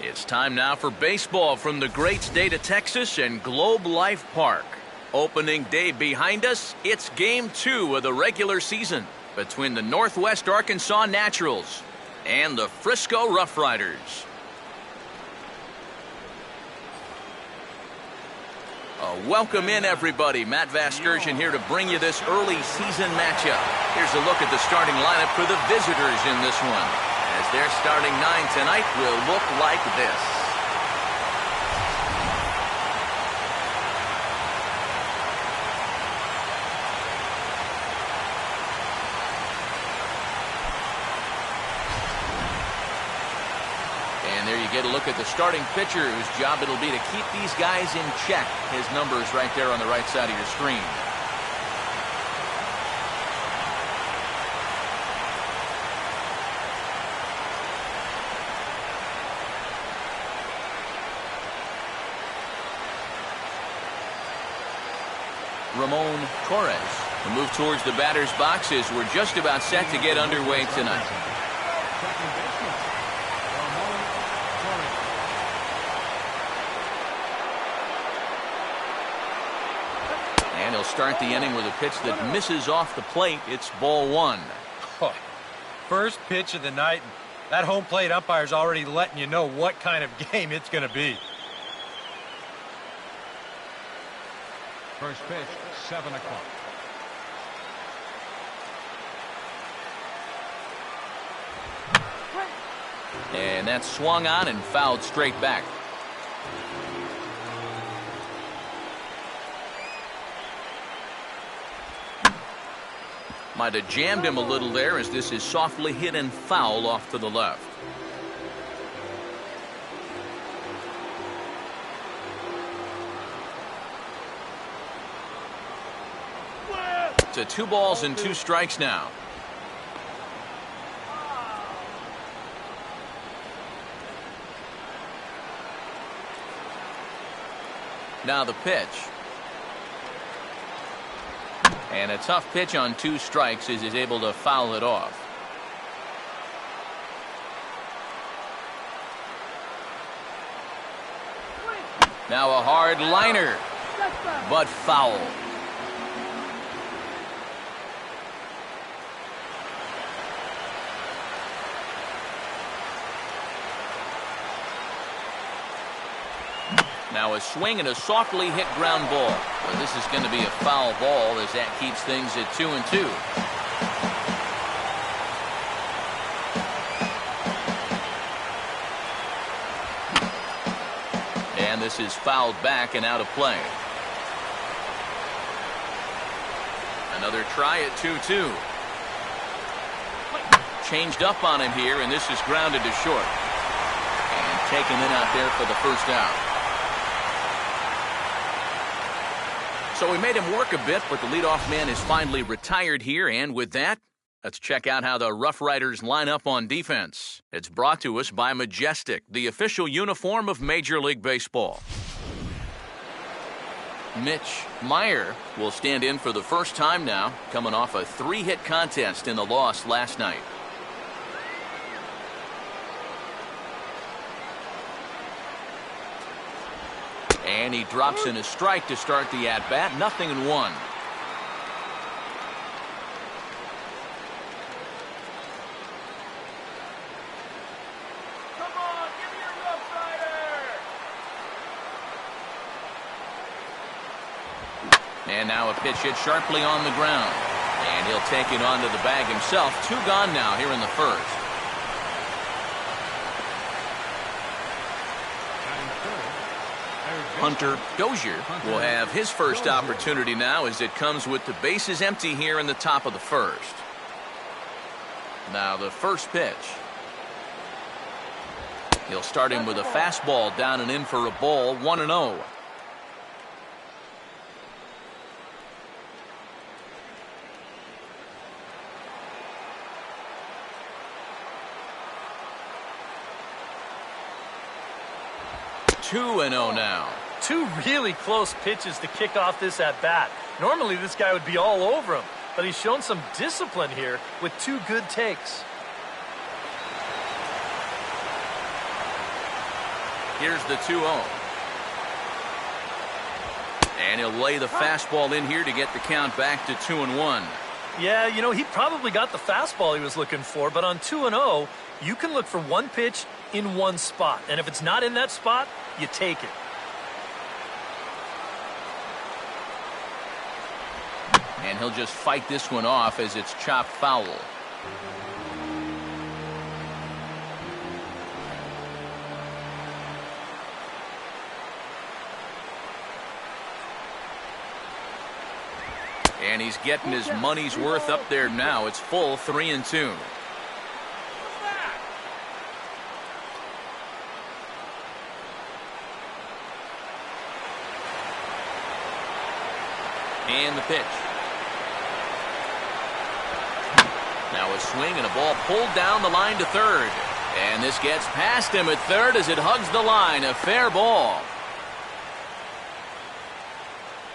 It's time now for baseball from the great state of Texas and Globe Life Park. Opening day behind us, it's Game 2 of the regular season between the Northwest Arkansas Naturals and the Frisco Roughriders. Welcome in, everybody. Matt Vasgersian here to bring you this early season matchup. Here's a look at the starting lineup for the visitors in this one, as their starting 9 tonight will look like this. And there you get a look at the starting pitcher, whose job it'll be to keep these guys in check. His number is right there on the right side of your screen. Ramon Torres will move towards the batter's boxes. We're just about set to get underway tonight. And he'll start the inning with a pitch that misses off the plate. It's ball 1. Oh, first pitch of the night. That home plate umpire's already letting you know what kind of game it's going to be. First pitch, 7 o'clock. And that's swung on and fouled straight back. Might have jammed him a little there, as this is softly hit and foul off to the left. To 2 balls and 2 strikes now. Now the pitch. And a tough pitch on 2 strikes as he's able to foul it off. Now a hard liner, but foul. Now a swing and a softly hit ground ball. Well, this is going to be a foul ball, as that keeps things at 2-2. And this is fouled back and out of play. Another try at 2-2. Changed up on him here, and this is grounded to short. And taken in out there for the first out. So we made him work a bit, but the leadoff man is finally retired here. And with that, let's check out how the Roughriders line up on defense. It's brought to us by Majestic, the official uniform of Major League Baseball. Mitch Meyer will stand in for the first time now, coming off a 3-hit contest in the loss last night. And he drops in a strike to start the at-bat. 0-1. Come on, give me your Rough Rider! And now a pitch hit sharply on the ground. And he'll take it onto the bag himself. 2 gone now here in the first. Hunter Dozier will have his first opportunity now, as it comes with the bases empty here in the top of the first. Now the first pitch. He'll start him with a fastball down and in for a ball. 1-0. Two-0 now. 2 really close pitches to kick off this at-bat. Normally this guy would be all over him, but he's shown some discipline here with 2 good takes. Here's the 2-0. And he'll lay the fastball in here to get the count back to 2-1. Yeah, you know, he probably got the fastball he was looking for, but on 2-0, you can look for one pitch in one spot. And if it's not in that spot, you take it. And he'll just fight this one off as it's chopped foul. And he's getting his money's worth up there now. It's full 3-2. And the pitch. Now a swing and a ball pulled down the line to third. And this gets past him at third as it hugs the line. A fair ball.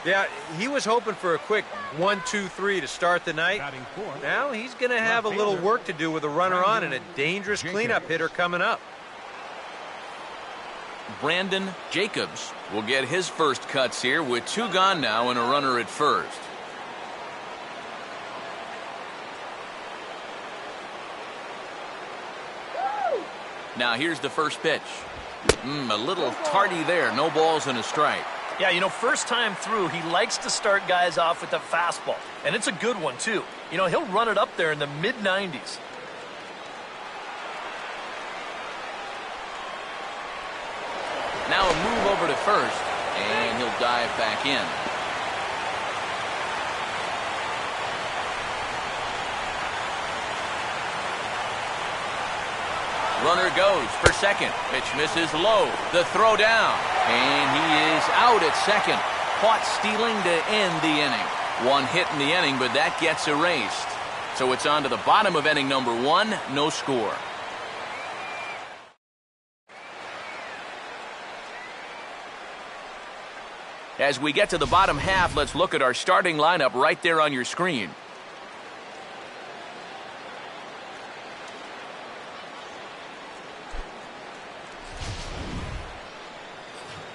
Yeah, he was hoping for a quick 1-2-3 to start the night. Now he's going to have a little work to do with a runner on and a dangerous cleanup hitter coming up. Brandon Jacobs will get his first cuts here with 2 gone now and a runner at first. Now here's the first pitch. A little tardy there. No balls and a strike. Yeah, you know, first time through, he likes to start guys off with a fastball. And it's a good one, too. You know, he'll run it up there in the mid-90s. Now a move over to first, and he'll dive back in. Runner goes for second. Pitch misses low. The throw down. And he is out at second. Caught stealing to end the inning. 1 hit in the inning, but that gets erased. So it's on to the bottom of inning number 1. No score. As we get to the bottom half, let's look at our starting lineup right there on your screen.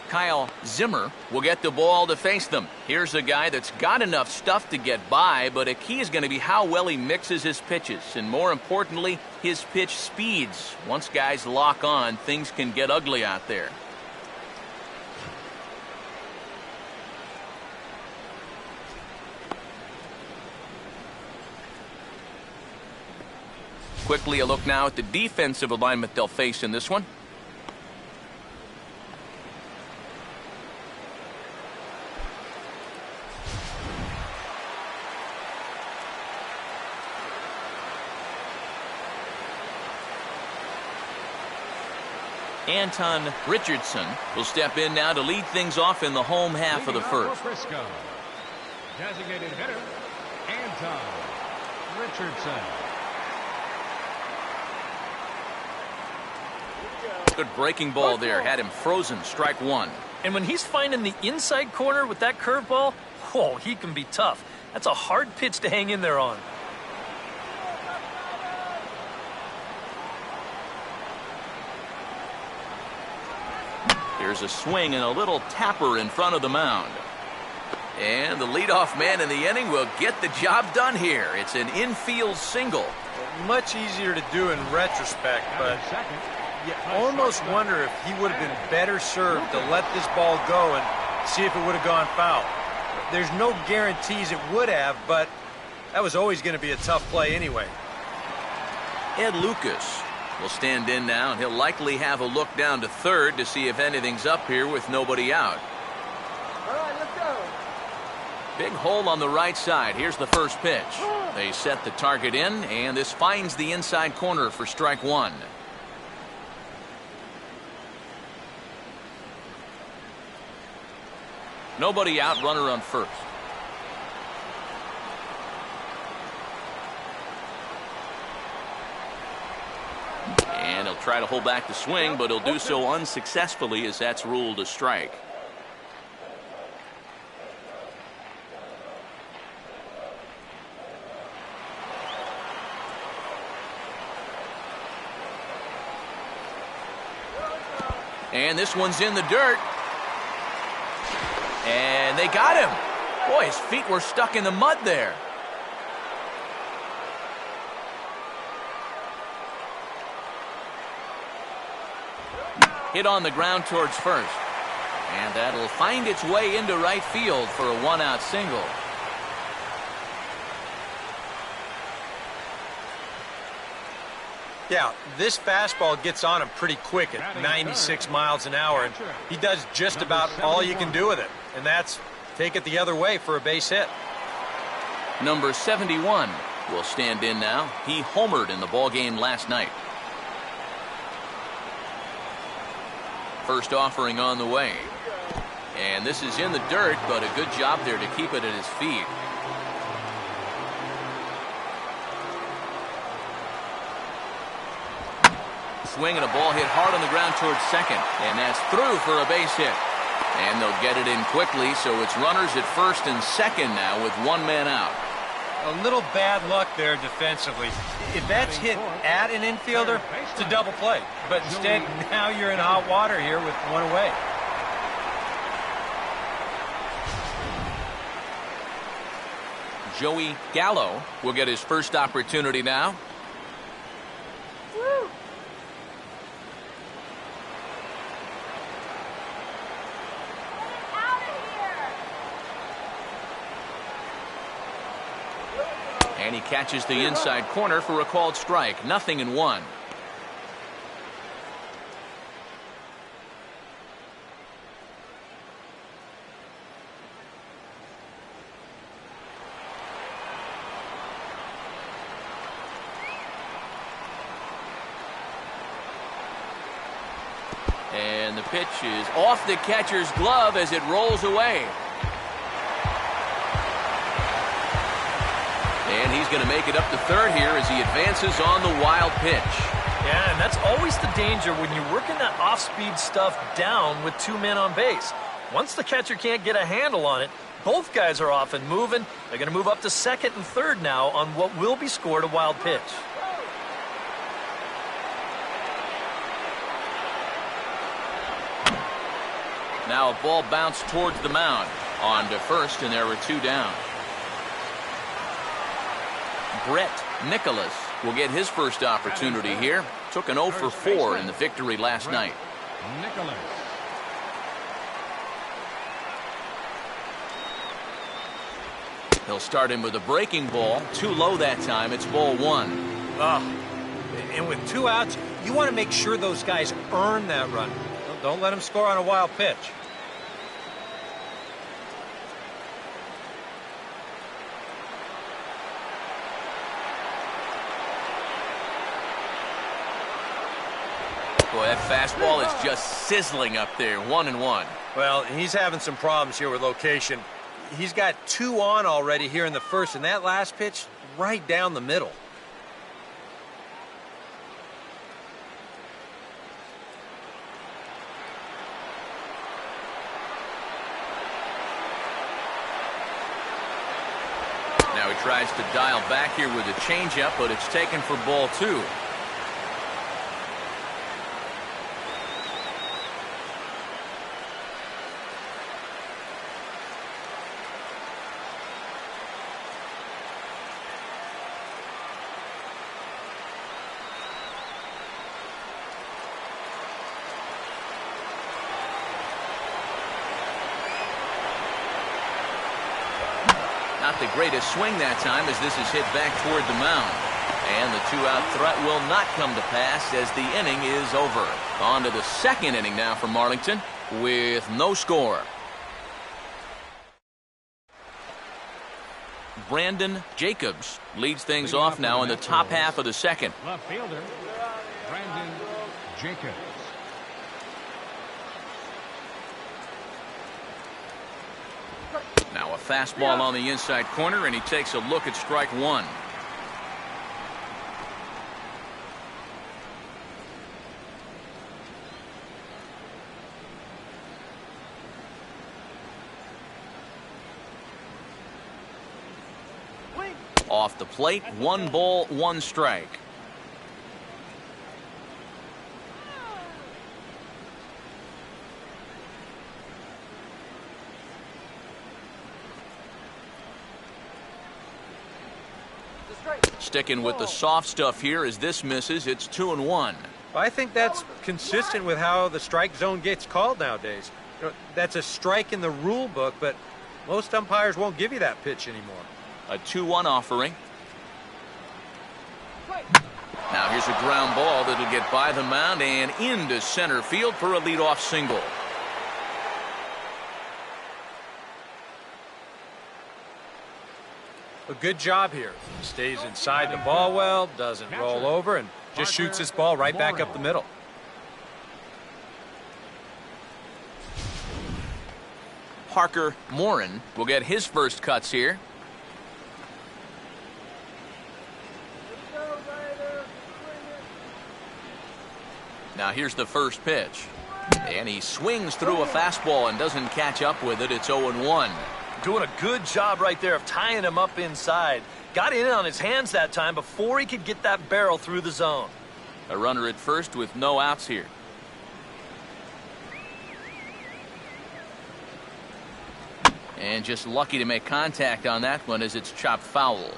Kyle Zimmer will get the ball to face them. Here's a guy that's got enough stuff to get by, but a key is going to be how well he mixes his pitches, and more importantly, his pitch speeds. Once guys lock on, things can get ugly out there. Quickly a look now at the defensive alignment they'll face in this one. Anton Richardson will step in now to lead things off in the home half of the first. Designated hitter, Anton Richardson. Good breaking ball there. Had him frozen. Strike 1. And when he's finding the inside corner with that curveball, whoa, he can be tough. That's a hard pitch to hang in there on. Here's a swing and a little tapper in front of the mound. And the leadoff man in the inning will get the job done here. It's an infield single. Much easier to do in retrospect, but you almost wonder if he would have been better served to let this ball go and see if it would have gone foul. There's no guarantees it would have, but that was always going to be a tough play anyway. Ed Lucas will stand in now, and he'll likely have a look down to third to see if anything's up here with nobody out. All right, let's go. Big hole on the right side. Here's the first pitch. They set the target in, and this finds the inside corner for strike 1. Nobody out, runner on first. And he'll try to hold back the swing, but he'll do so unsuccessfully as that's ruled a strike. And this one's in the dirt. And they got him. Boy, his feet were stuck in the mud there. Hit on the ground towards first. And that'll find its way into right field for a one-out single. Yeah, this fastball gets on him pretty quick at 96 miles an hour, and he does just about all you can do with it, and that's take it the other way for a base hit. Number 71 will stand in now. He homered in the ballgame last night. First offering on the way. And this is in the dirt, but a good job there to keep it at his feet. Swing and a ball hit hard on the ground towards second. And that's through for a base hit. And they'll get it in quickly, so it's runners at first and second now with one man out. A little bad luck there defensively. If that's hit at an infielder, it's a double play. But instead, now you're in hot water here with one away. Joey Gallo will get his first opportunity now. And he catches the inside corner for a called strike. 0-1. And the pitch is off the catcher's glove as it rolls away. And he's going to make it up to third here as he advances on the wild pitch. Yeah, and that's always the danger when you're working that off-speed stuff down with two men on base. Once the catcher can't get a handle on it, both guys are off and moving. They're going to move up to second and third now on what will be scored a wild pitch. Now a ball bounced towards the mound. On to first, and there were two down. Brett Nicholas will get his first opportunity here. Took an 0 for 4 in the victory last night. Nicholas. He'll start him with a breaking ball. Too low that time. It's ball 1. And with 2 outs, you want to make sure those guys earn that run. Don't let them score on a wild pitch. Boy, that fastball is just sizzling up there. 1-1. Well, he's having some problems here with location. He's got 2 on already here in the first, and that last pitch right down the middle. Now he tries to dial back here with a changeup, but it's taken for ball 2. Not the greatest swing that time as this is hit back toward the mound. And the 2-out threat will not come to pass as the inning is over. On to the second inning now for Marlington with no score. Brandon Jacobs leads things off now in the top half of the second. Left fielder, Brandon Jacobs. Now a fastball on the inside corner, and he takes a look at strike 1. Off the plate, 1 ball, 1 strike. Sticking with the soft stuff here as this misses. It's 2-1. I think that's consistent with how the strike zone gets called nowadays. You know, that's a strike in the rule book, but most umpires won't give you that pitch anymore. A 2-1 offering. Now here's a ground ball that'll get by the mound and into center field for a leadoff single. A good job here. Stays inside the ball well, doesn't roll over, and just shoots this ball right back up the middle. Parker Morin will get his first cuts here. Now here's the first pitch. And he swings through a fastball and doesn't catch up with it. It's 0-1. Doing a good job right there of tying him up inside. Got in on his hands that time before he could get that barrel through the zone. A runner at first with no outs here. And just lucky to make contact on that one as it's chopped foul.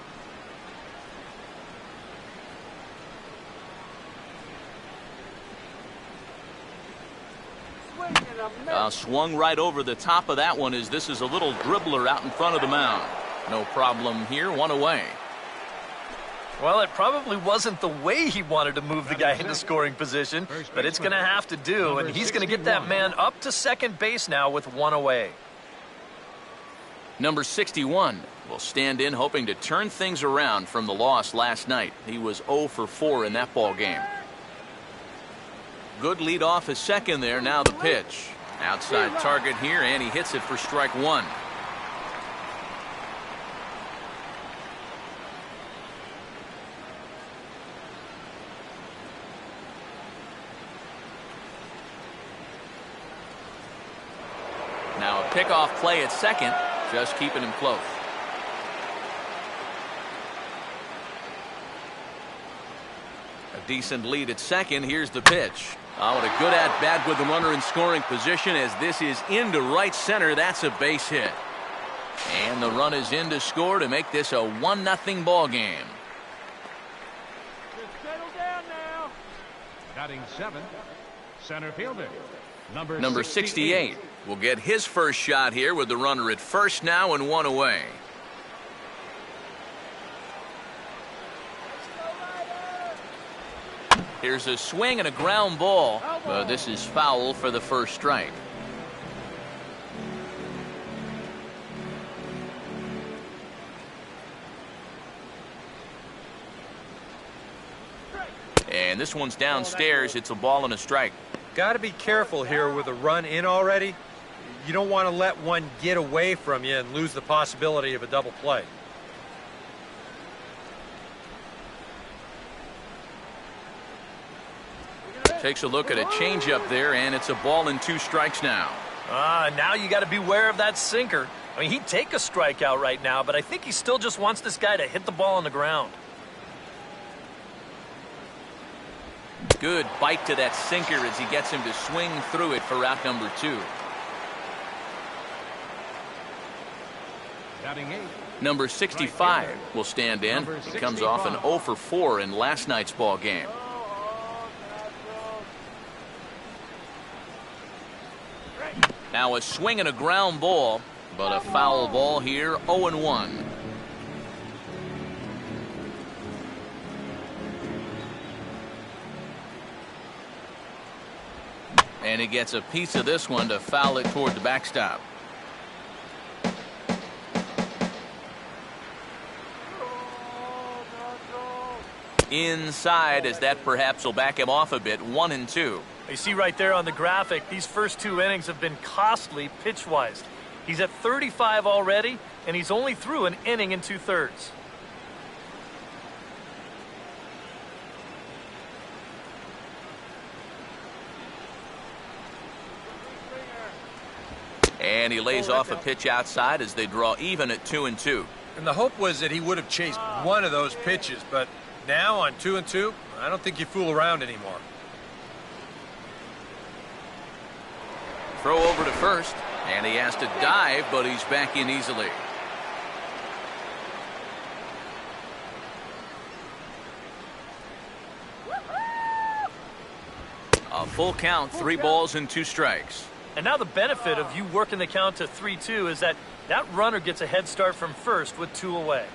Swung right over the top of that one as this is a little dribbler out in front of the mound. No problem here, one away. Well, it probably wasn't the way he wanted to move the guy into scoring position, but it's going to have to do, and he's going to get that man up to second base now with one away. Number 61 will stand in hoping to turn things around from the loss last night. He was 0 for 4 in that ball game. Good lead off his second there. Now the pitch. Outside target here, and he hits it for strike one. Now a pickoff play at second, just keeping him close. A decent lead at second. Here's the pitch. Oh, what a good at-bat with the runner in scoring position as this is into right center. That's a base hit. And the run is in to score to make this a 1-0 ball game. Just settle down now. Batting 7th, center fielder. Number 68 will get his first shot here with the runner at first now and one away. Here's a swing and a ground ball. This is foul for the first strike. And this one's downstairs. It's a ball and a strike. Got to be careful here with a run in already. You don't want to let one get away from you and lose the possibility of a double play. Takes a look at a changeup there, and it's a ball and 2 strikes now. Now you got to beware of that sinker. I mean, he'd take a strikeout right now, but I think he still just wants this guy to hit the ball on the ground. Good bite to that sinker as he gets him to swing through it for out number 2. Batting 8. Number 65 will stand in. He comes off an 0 for 4 in last night's ball game. Now a swing and a ground ball, but a foul ball here, 0-1. And he gets a piece of this one to foul it toward the backstop. Inside, as that perhaps will back him off a bit, 1-2. You see right there on the graphic, these first 2 innings have been costly pitch-wise. He's at 35 already, and he's only through an inning and 2/3. And he lays off a pitch outside as they draw even at 2-2. And the hope was that he would have chased one of those pitches, but now on 2-2, I don't think you fool around anymore. Throw over to first, and he has to dive, but he's back in easily. A full count, 3 balls and 2 strikes. And now the benefit of you working the count to 3-2 is that runner gets a head start from first with 2 away.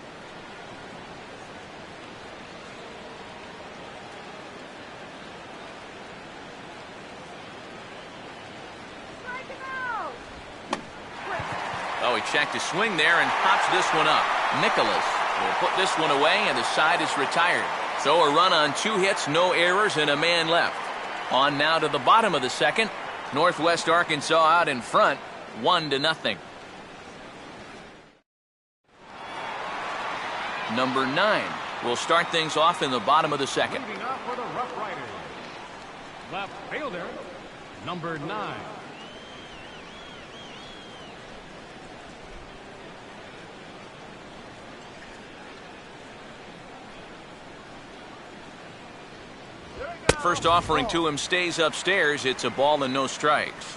Oh, he checked his swing there and pops this one up. Nicholas will put this one away, and the side is retired. So a run on 2 hits, no errors, and a man left. On now to the bottom of the second. Northwest Arkansas out in front, 1-0. Number 9 will start things off in the bottom of the second. Leading off for the Roughriders, left fielder, number 9. First offering to him stays upstairs. It's a ball and no strikes.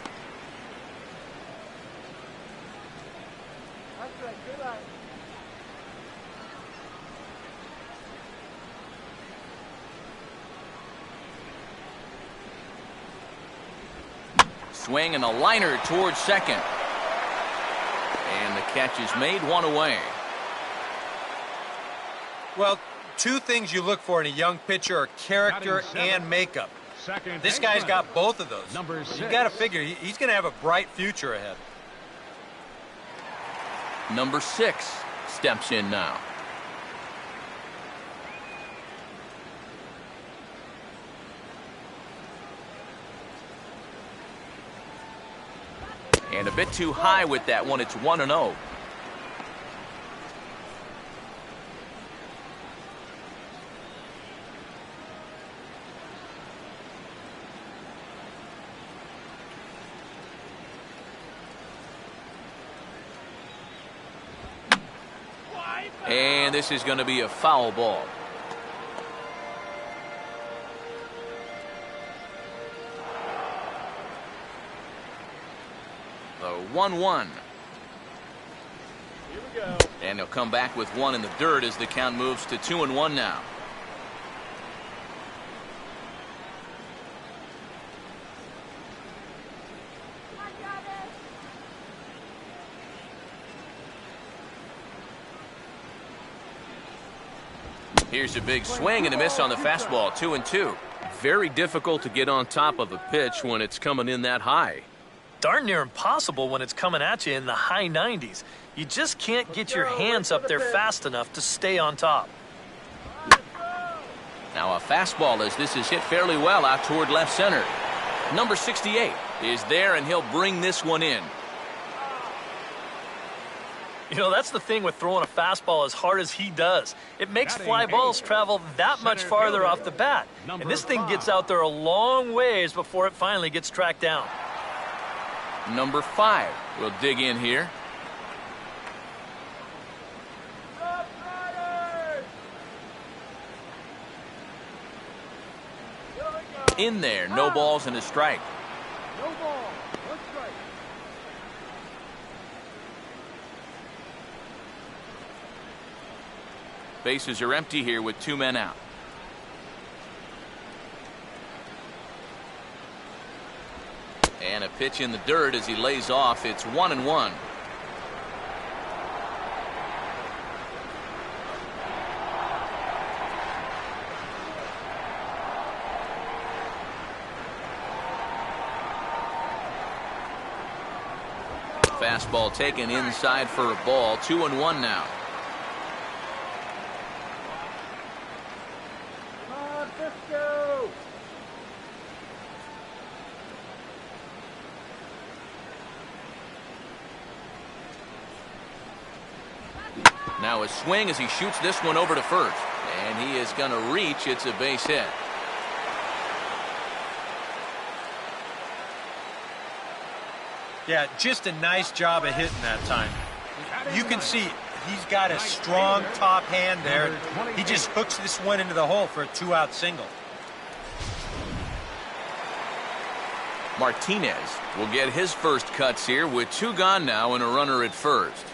Swing and a liner towards second. And the catch is made, 1 away. Well, 2 things you look for in a young pitcher are character and makeup. This guy's got both of those. Number 6. You got to figure he's going to have a bright future ahead. Number 6 steps in now. And a bit too high with that one. It's 1-0. And this is going to be a foul ball. The 1-1. Here we go. And he'll come back with 1 in the dirt as the count moves to 2-1 now. Here's a big swing and a miss on the fastball, 2-2. Very difficult to get on top of a pitch when it's coming in that high. Darn near impossible when it's coming at you in the high 90s. You just can't get your hands up there fast enough to stay on top. Now a fastball as this is hit fairly well out toward left center. Number 68 is there, and he'll bring this one in. You know, that's the thing with throwing a fastball as hard as he does. It makes fly balls travel that much farther off the bat. And this thing gets out there a long ways before it finally gets tracked down. Number 5 will dig in here. Roughriders! Here we go. In there, no balls and a strike. No ball. 1 strike. Bases are empty here with 2 men out. And a pitch in the dirt as he lays off. It's 1-1. Fastball taken inside for a ball. 2-1 now. Come on, Cisco! Now a swing as he shoots this one over to first. And he is going to reach. It's a base hit. Yeah, just a nice job of hitting that time. You can see he's got a strong top hand there. He just hooks this one into the hole for a 2-out single. Martinez will get his first cuts here with 2 gone now and a runner at first.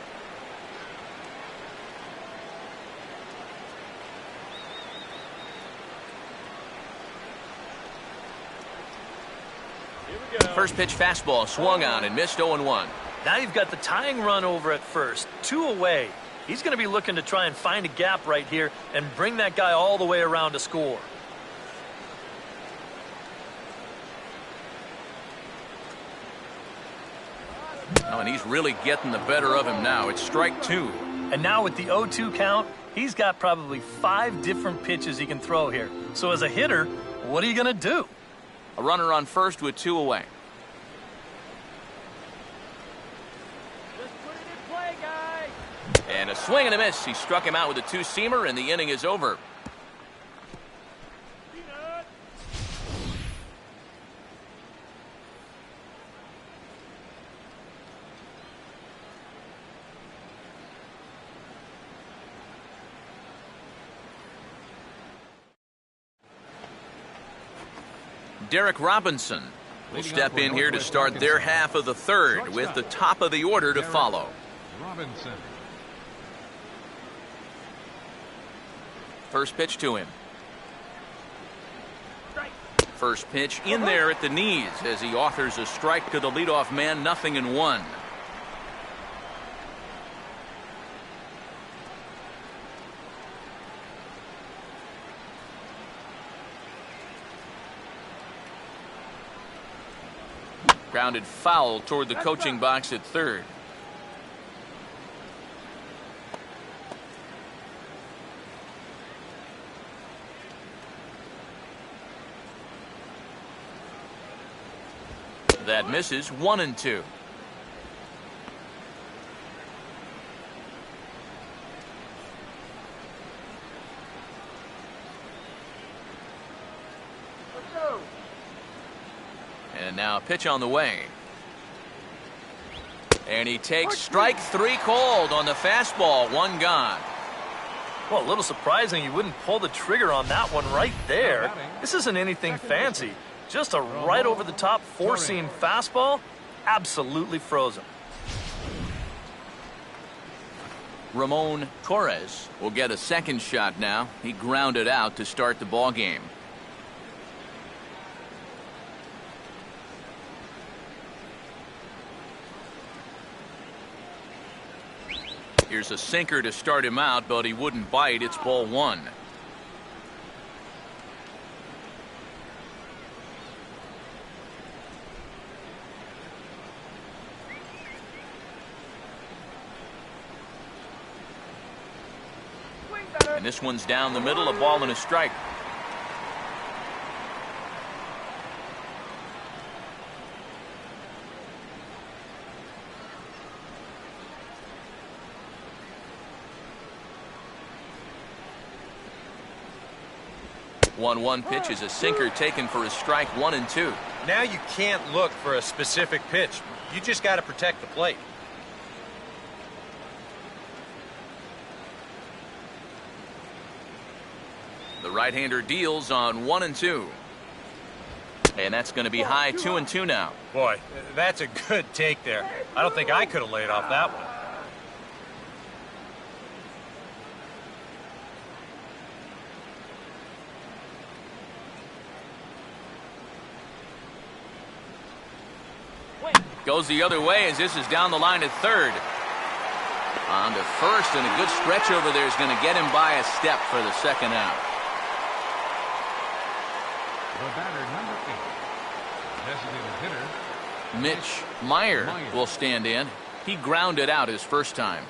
First pitch fastball swung on and missed 0-1. Now you've got the tying run over at first, 2 away. He's going to be looking to try and find a gap right here and bring that guy all the way around to score. Oh, and he's really getting the better of him now. It's strike 2. And now with the 0-2 count, he's got probably 5 different pitches he can throw here. So as a hitter, what are you going to do? A runner on first with 2 away. Just put it in play, guys. And a swing and a miss. He struck him out with a 2-seamer, and the inning is over. Peanut. Derek Robinson will step in here to start their half of the third with the top of the order to follow. Robinson. First pitch to him. First pitch in there at the knees as he offers a strike to the leadoff man, 0-1. Grounded foul toward the coaching box at third. That misses, 1-2. Let's go. And now a pitch on the way. And he takes strike 3 called on the fastball, 1 gone. Well, a little surprising you wouldn't pull the trigger on that one right there. This isn't anything fancy. Just a right over the top 4-seam fastball. Absolutely frozen. Ramon Torres will get a second shot now. He grounded out to start the ball game. Here's a sinker to start him out, but he wouldn't bite. It's ball 1. And this one's down the middle, a ball and a strike. One pitch is a sinker taken for a strike, 1-2. Now you can't look for a specific pitch. You just got to protect the plate. The right-hander deals on 1-2. And that's going to be high, 2-2 now. Boy, that's a good take there. I don't think I could have laid off that one. Goes the other way as this is down the line at third. On to first, and a good stretch over there is going to get him by a step for the second out. The batter, number 8. Designated hitter. Mitch Meyer will stand in. He grounded out his first time.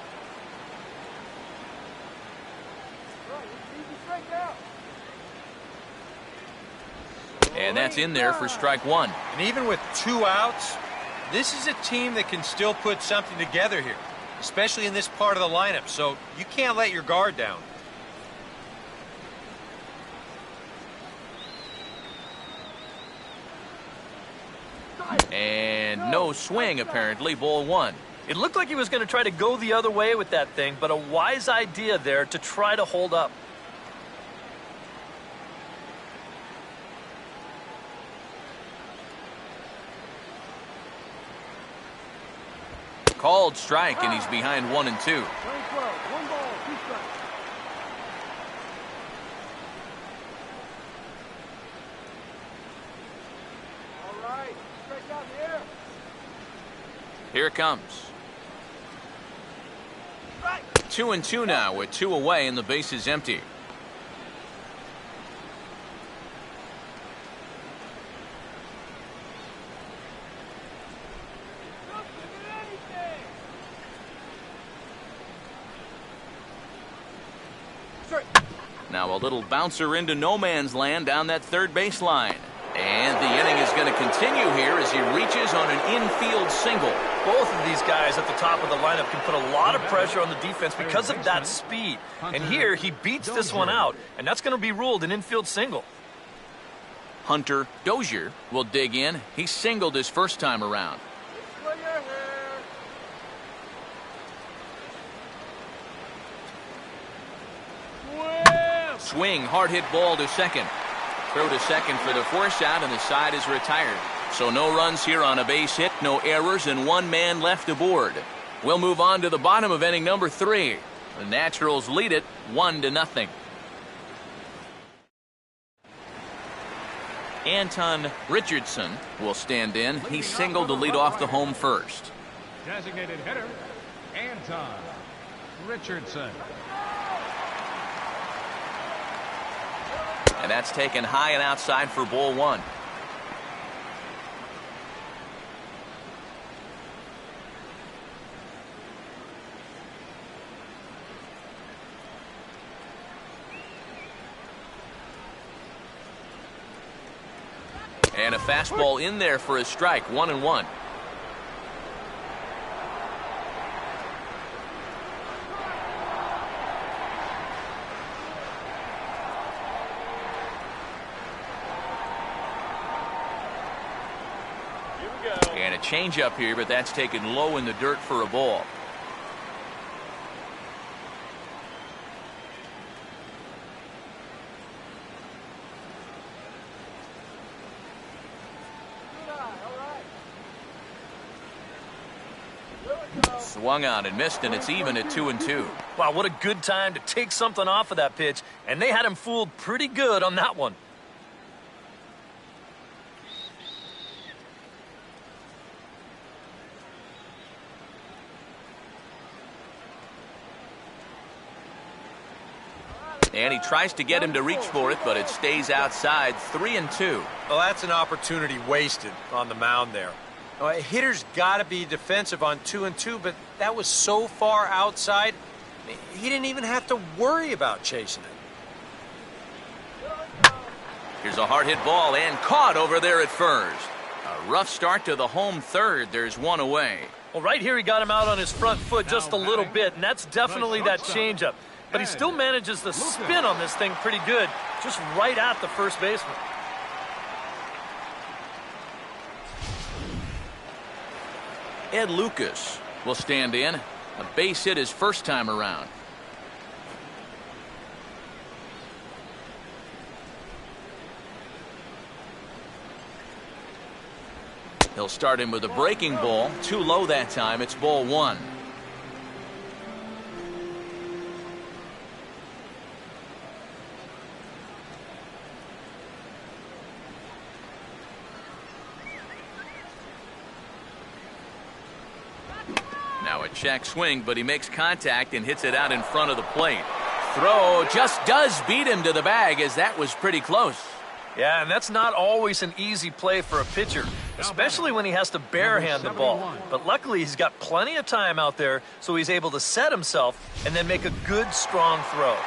And that's in there for strike 1. And even with 2 outs, this is a team that can still put something together here, especially in this part of the lineup, so you can't let your guard down. And no swing, apparently, ball 1. It looked like he was going to try to go the other way with that thing, but a wise idea there to try to hold up. Called strike, and he's behind 1-2. 1 ball, 2 strikes. All right, stretch Here it comes. 2-2 now with 2 away and the base is empty. Now a little bouncer into no man's land down that third baseline. And the inning is going to continue here as he reaches on an infield single. Both of these guys at the top of the lineup can put a lot of pressure on the defense because of that speed. And here he beats this one out, and that's going to be ruled an infield single. Hunter Dozier will dig in. He singled his first time around. Swing, hard hit ball to second. Throw to second for the force out, and the side is retired. So no runs here on a base hit, no errors, and 1 man left aboard. We'll move on to the bottom of inning number 3. The Naturals lead it 1-0. Anton Richardson will stand in. He singled to lead off the home first. Designated hitter, Anton Richardson. And that's taken high and outside for ball 1. And a fastball in there for a strike, 1-1. And a changeup here, but that's taken low in the dirt for a ball. Swung on and missed, and it's even at 2-2. Wow, what a good time to take something off of that pitch, and they had him fooled pretty good on that one. And he tries to get him to reach for it, but it stays outside, 3-2. Well, that's an opportunity wasted on the mound there. A hitter's got to be defensive on 2-2, but that was so far outside, he didn't even have to worry about chasing it. Here's a hard hit ball and caught over there at first. A rough start to the home third. There's 1 away. Well, right here he got him out on his front foot just a little bit, and that's definitely that changeup. But he still manages the spin on this thing pretty good, just right at the first baseman. Ed Lucas will stand in. A base hit his first time around. He'll start him with a breaking ball. Too low that time. It's ball 1. Now a check swing, but he makes contact and hits it out in front of the plate. Throw just does beat him to the bag, as that was pretty close. Yeah, and that's not always an easy play for a pitcher, especially when he has to barehand the ball. But luckily, he's got plenty of time out there, so he's able to set himself and then make a good, strong throw.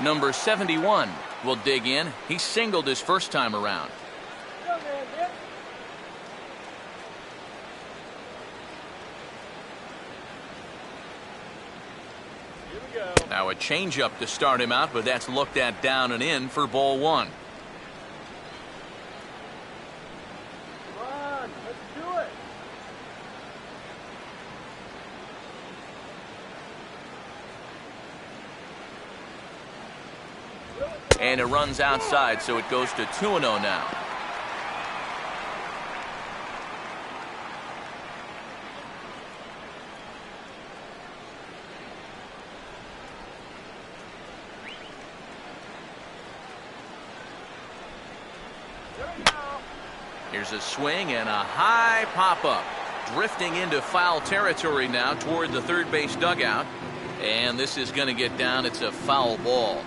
Number 71 will dig in. He singled his first time around. Now a changeup to start him out, but that's looked at down and in for ball 1. Come on, let's do it. And it runs outside, so it goes to 2-0 now. Here's a swing and a high pop-up. Drifting into foul territory now toward the third base dugout. And this is going to get down. It's a foul ball.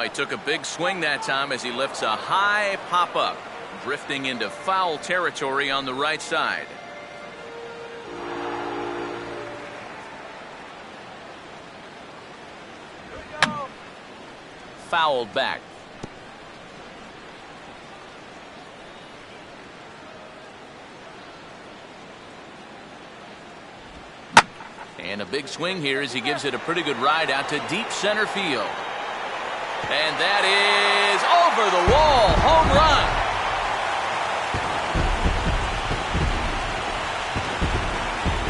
He took a big swing that time as he lifts a high pop-up. Drifting into foul territory on the right side. Fouled back. And a big swing here as he gives it a pretty good ride out to deep center field. And that is over the wall. Home run.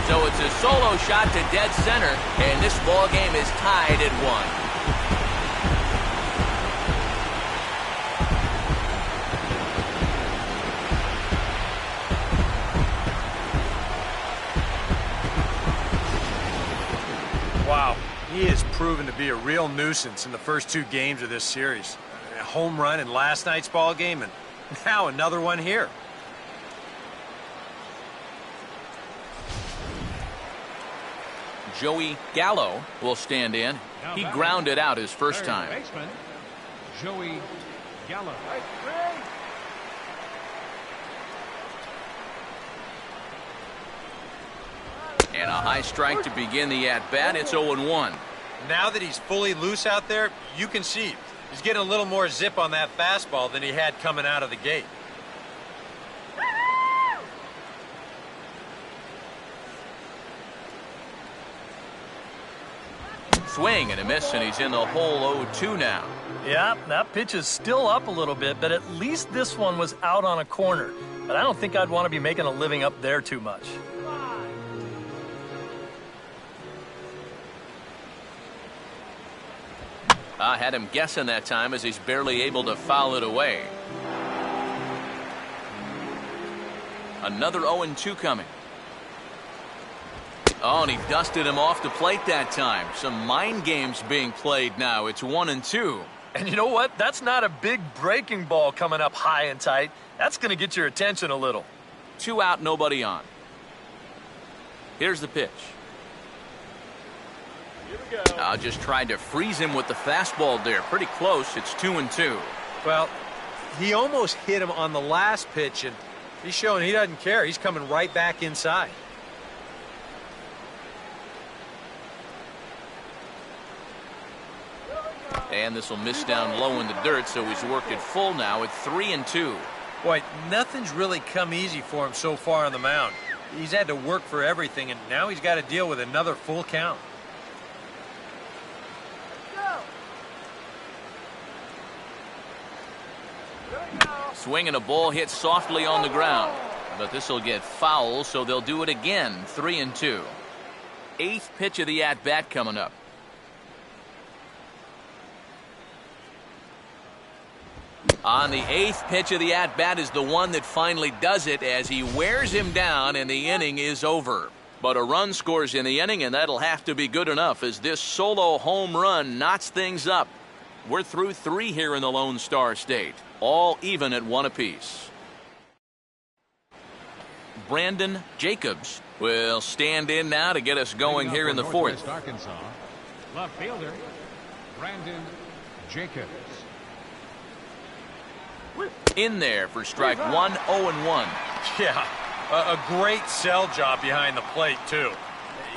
So it's a solo shot to dead center, and this ball game is tied at 1. Wow, he has proven to be a real nuisance in the first 2 games of this series. A home run in last night's ball game, and now another one here. Joey Gallo will stand in. He grounded out his first time. Baseman, Joey Gallo. And a high strike to begin the at-bat. It's 0-1. Now that he's fully loose out there, you can see he's getting a little more zip on that fastball than he had coming out of the gate. Swing and a miss, and he's in the hole 0-2 now. Yeah, that pitch is still up a little bit, but at least this one was out on a corner. But I don't think I'd want to be making a living up there too much. I had him guessing that time as he's barely able to foul it away. Another 0-2 coming. Oh, and he dusted him off the plate that time. Some mind games being played now. It's 1-2. And you know what? That's not a big breaking ball coming up high and tight. That's going to get your attention a little. 2 out, nobody on. Here's the pitch. Just tried to freeze him with the fastball there. Pretty close. It's 2-2. Well, he almost hit him on the last pitch, and he's showing he doesn't care. He's coming right back inside. And this will miss down low in the dirt, so he's worked it full now at 3-2. Boy, nothing's really come easy for him so far on the mound. He's had to work for everything, and now he's got to deal with another full count. Swing and a ball hit softly on the ground. But this will get foul, so they'll do it again. 3-2. 8th pitch of the at-bat coming up. On the 8th pitch of the at-bat is the one that finally does it as he wears him down and the inning is over. But a run scores in the inning, and that'll have to be good enough as this solo home run knots things up. We're through 3 here in the Lone Star State, all even at 1 apiece. Brandon Jacobs will stand in now to get us going here in the 4th. Arkansas, left fielder Brandon Jacobs. In there for strike 1, 0-1. Yeah, a great sell job behind the plate, too.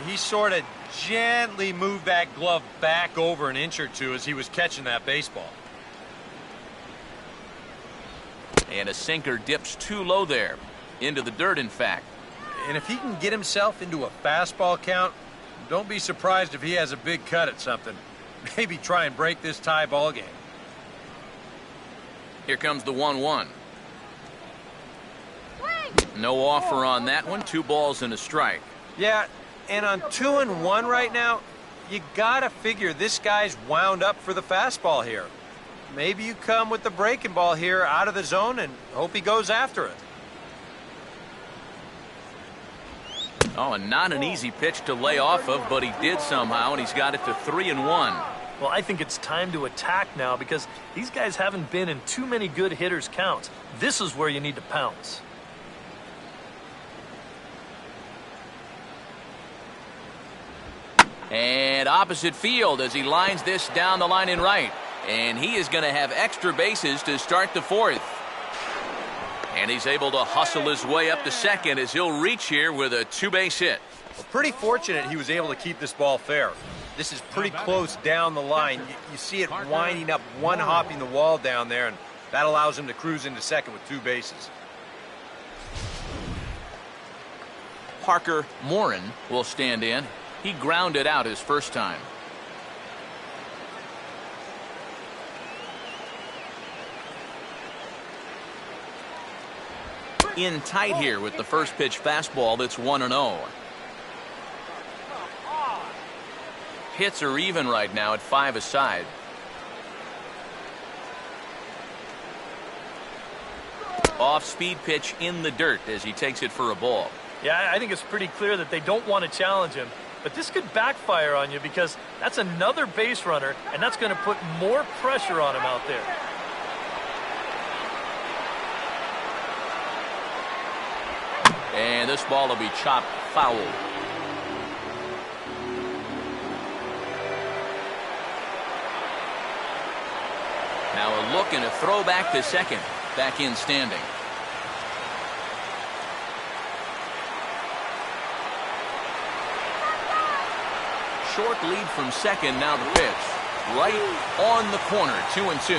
He sort of gently moved that glove back over an inch or two as he was catching that baseball. And a sinker dips too low there. Into the dirt, in fact. And if he can get himself into a fastball count, don't be surprised if he has a big cut at something. Maybe try and break this tie ball game. Here comes the 1-1. No offer on that one. 2 balls and a strike. Yeah, and on 2-1 right now, you gotta figure this guy's wound up for the fastball here. Maybe you come with the breaking ball here out of the zone and hope he goes after it. Oh, and not an easy pitch to lay off of, but he did somehow, and he's got it to 3-1. Well, I think it's time to attack now because these guys haven't been in too many good hitters' counts. This is where you need to pounce. And opposite field as he lines this down the line in right. And he is going to have extra bases to start the fourth. And he's able to hustle his way up to second as he'll reach here with a two-base hit. Well, pretty fortunate he was able to keep this ball fair. This is pretty close down the line. You see it winding up, one hopping the wall down there, and that allows him to cruise into second with two bases. Parker Morin will stand in. He grounded out his first time. In tight here with the first pitch fastball that's 1-0. Hits are even right now at 5 aside. Off-speed pitch in the dirt as he takes it for a ball. Yeah, I think it's pretty clear that they don't want to challenge him. But this could backfire on you because that's another base runner, and that's going to put more pressure on him out there. And this ball will be chopped foul. Now a look and a throw back to second. Back in standing. Short lead from second, now the pitch. Right on the corner, 2-2.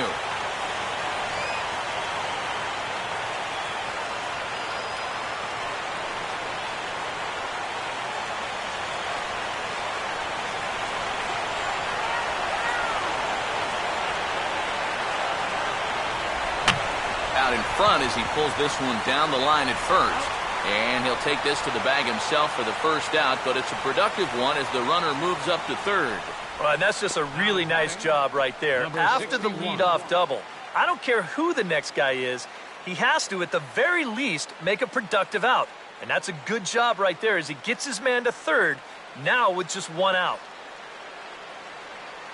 Out in front as he pulls this one down the line at first. And he'll take this to the bag himself for the first out, but it's a productive one as the runner moves up to third. Well, and that's just a really nice job right there. After the leadoff double, I don't care who the next guy is, he has to, at the very least, make a productive out. And that's a good job right there as he gets his man to third, now with just one out.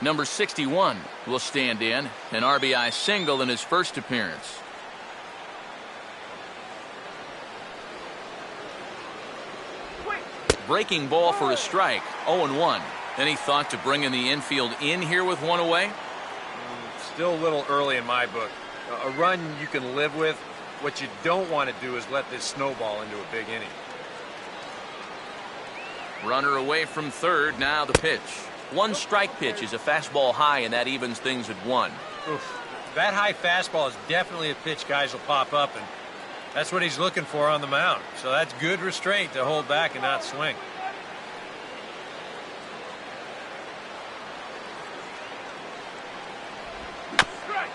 Number 61 will stand in, an RBI single in his first appearance. Breaking ball for a strike, 0-1. Any thought to bringing the infield in here with one away? Still a little early in my book. A run you can live with. What you don't want to do is let this snowball into a big inning. Runner away from third, now the pitch. One strike pitch is a fastball high, and that evens things at 1. Oof. That high fastball is definitely a pitch guys will pop up, and that's what he's looking for on the mound. So that's good restraint to hold back and not swing.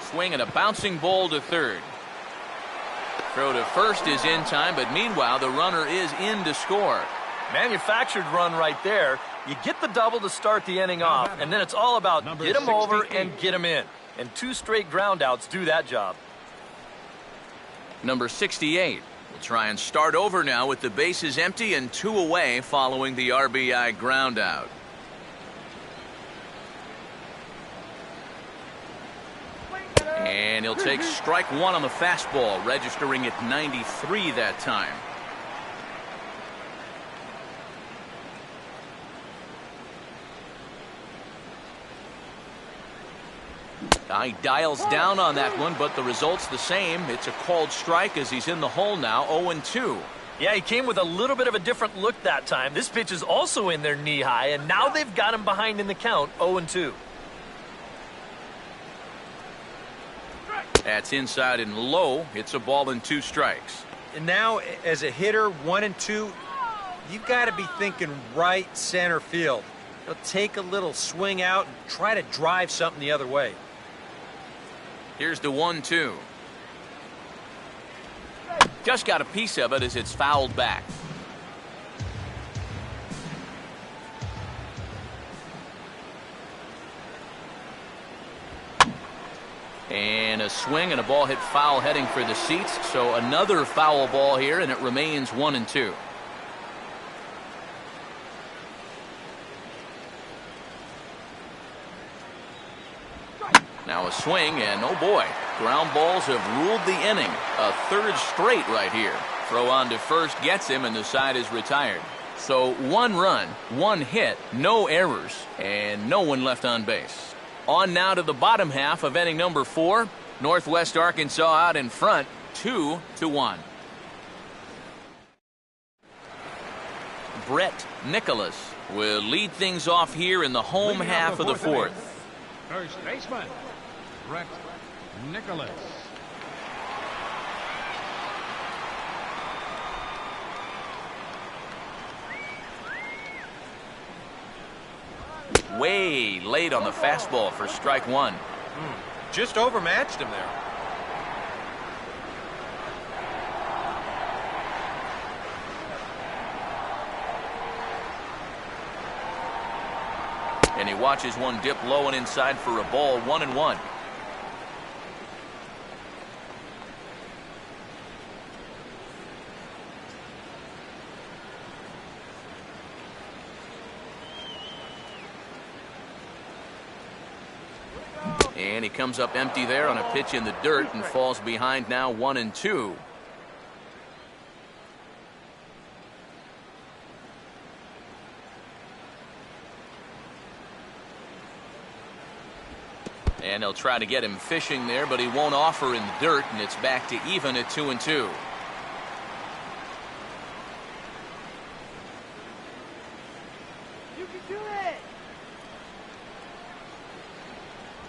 Swing and a bouncing ball to third. Throw to first is in time, but meanwhile the runner is in to score. Manufactured run right there. You get the double to start the inning off, and then it's all about get him over and get him in. And 2 straight groundouts do that job. Number 68 will try and start over now with the bases empty and 2 away following the RBI groundout. And he'll take strike 1 on the fastball, registering at 93 that time. He dials down on that one, but the result's the same. It's a called strike as he's in the hole now, 0-2. Yeah, he came with a little bit of a different look that time. This pitch is also in there knee-high, and now they've got him behind in the count, 0-2. That's inside and low. It's a ball and 2 strikes. And now, as a hitter, 1 and 2, you've got to be thinking right center field. He'll take a little swing out and try to drive something the other way. Here's the 1-2. Just got a piece of it as it's fouled back. And a swing and a ball hit foul heading for the seats. So another foul ball here, and it remains 1-2. a swing, and oh boy, ground balls have ruled the inning. A third straight right here. Throw on to first gets him, and the side is retired. So 1 run, 1 hit, no errors, and no one left on base. On now to the bottom half of inning number 4. Northwest Arkansas out in front, 2-1. Brett Nicholas will lead things off here in the home Leading half off of the the fourth fourth. First baseman, Brett Nicholas. Way late on the fastball for strike 1. Just overmatched him there. And he watches one dip low and inside for a ball, 1-1. And he comes up empty there on a pitch in the dirt and falls behind now 1-2. And they'll try to get him fishing there, but he won't offer in the dirt, and it's back to even at 2-2. You can do it.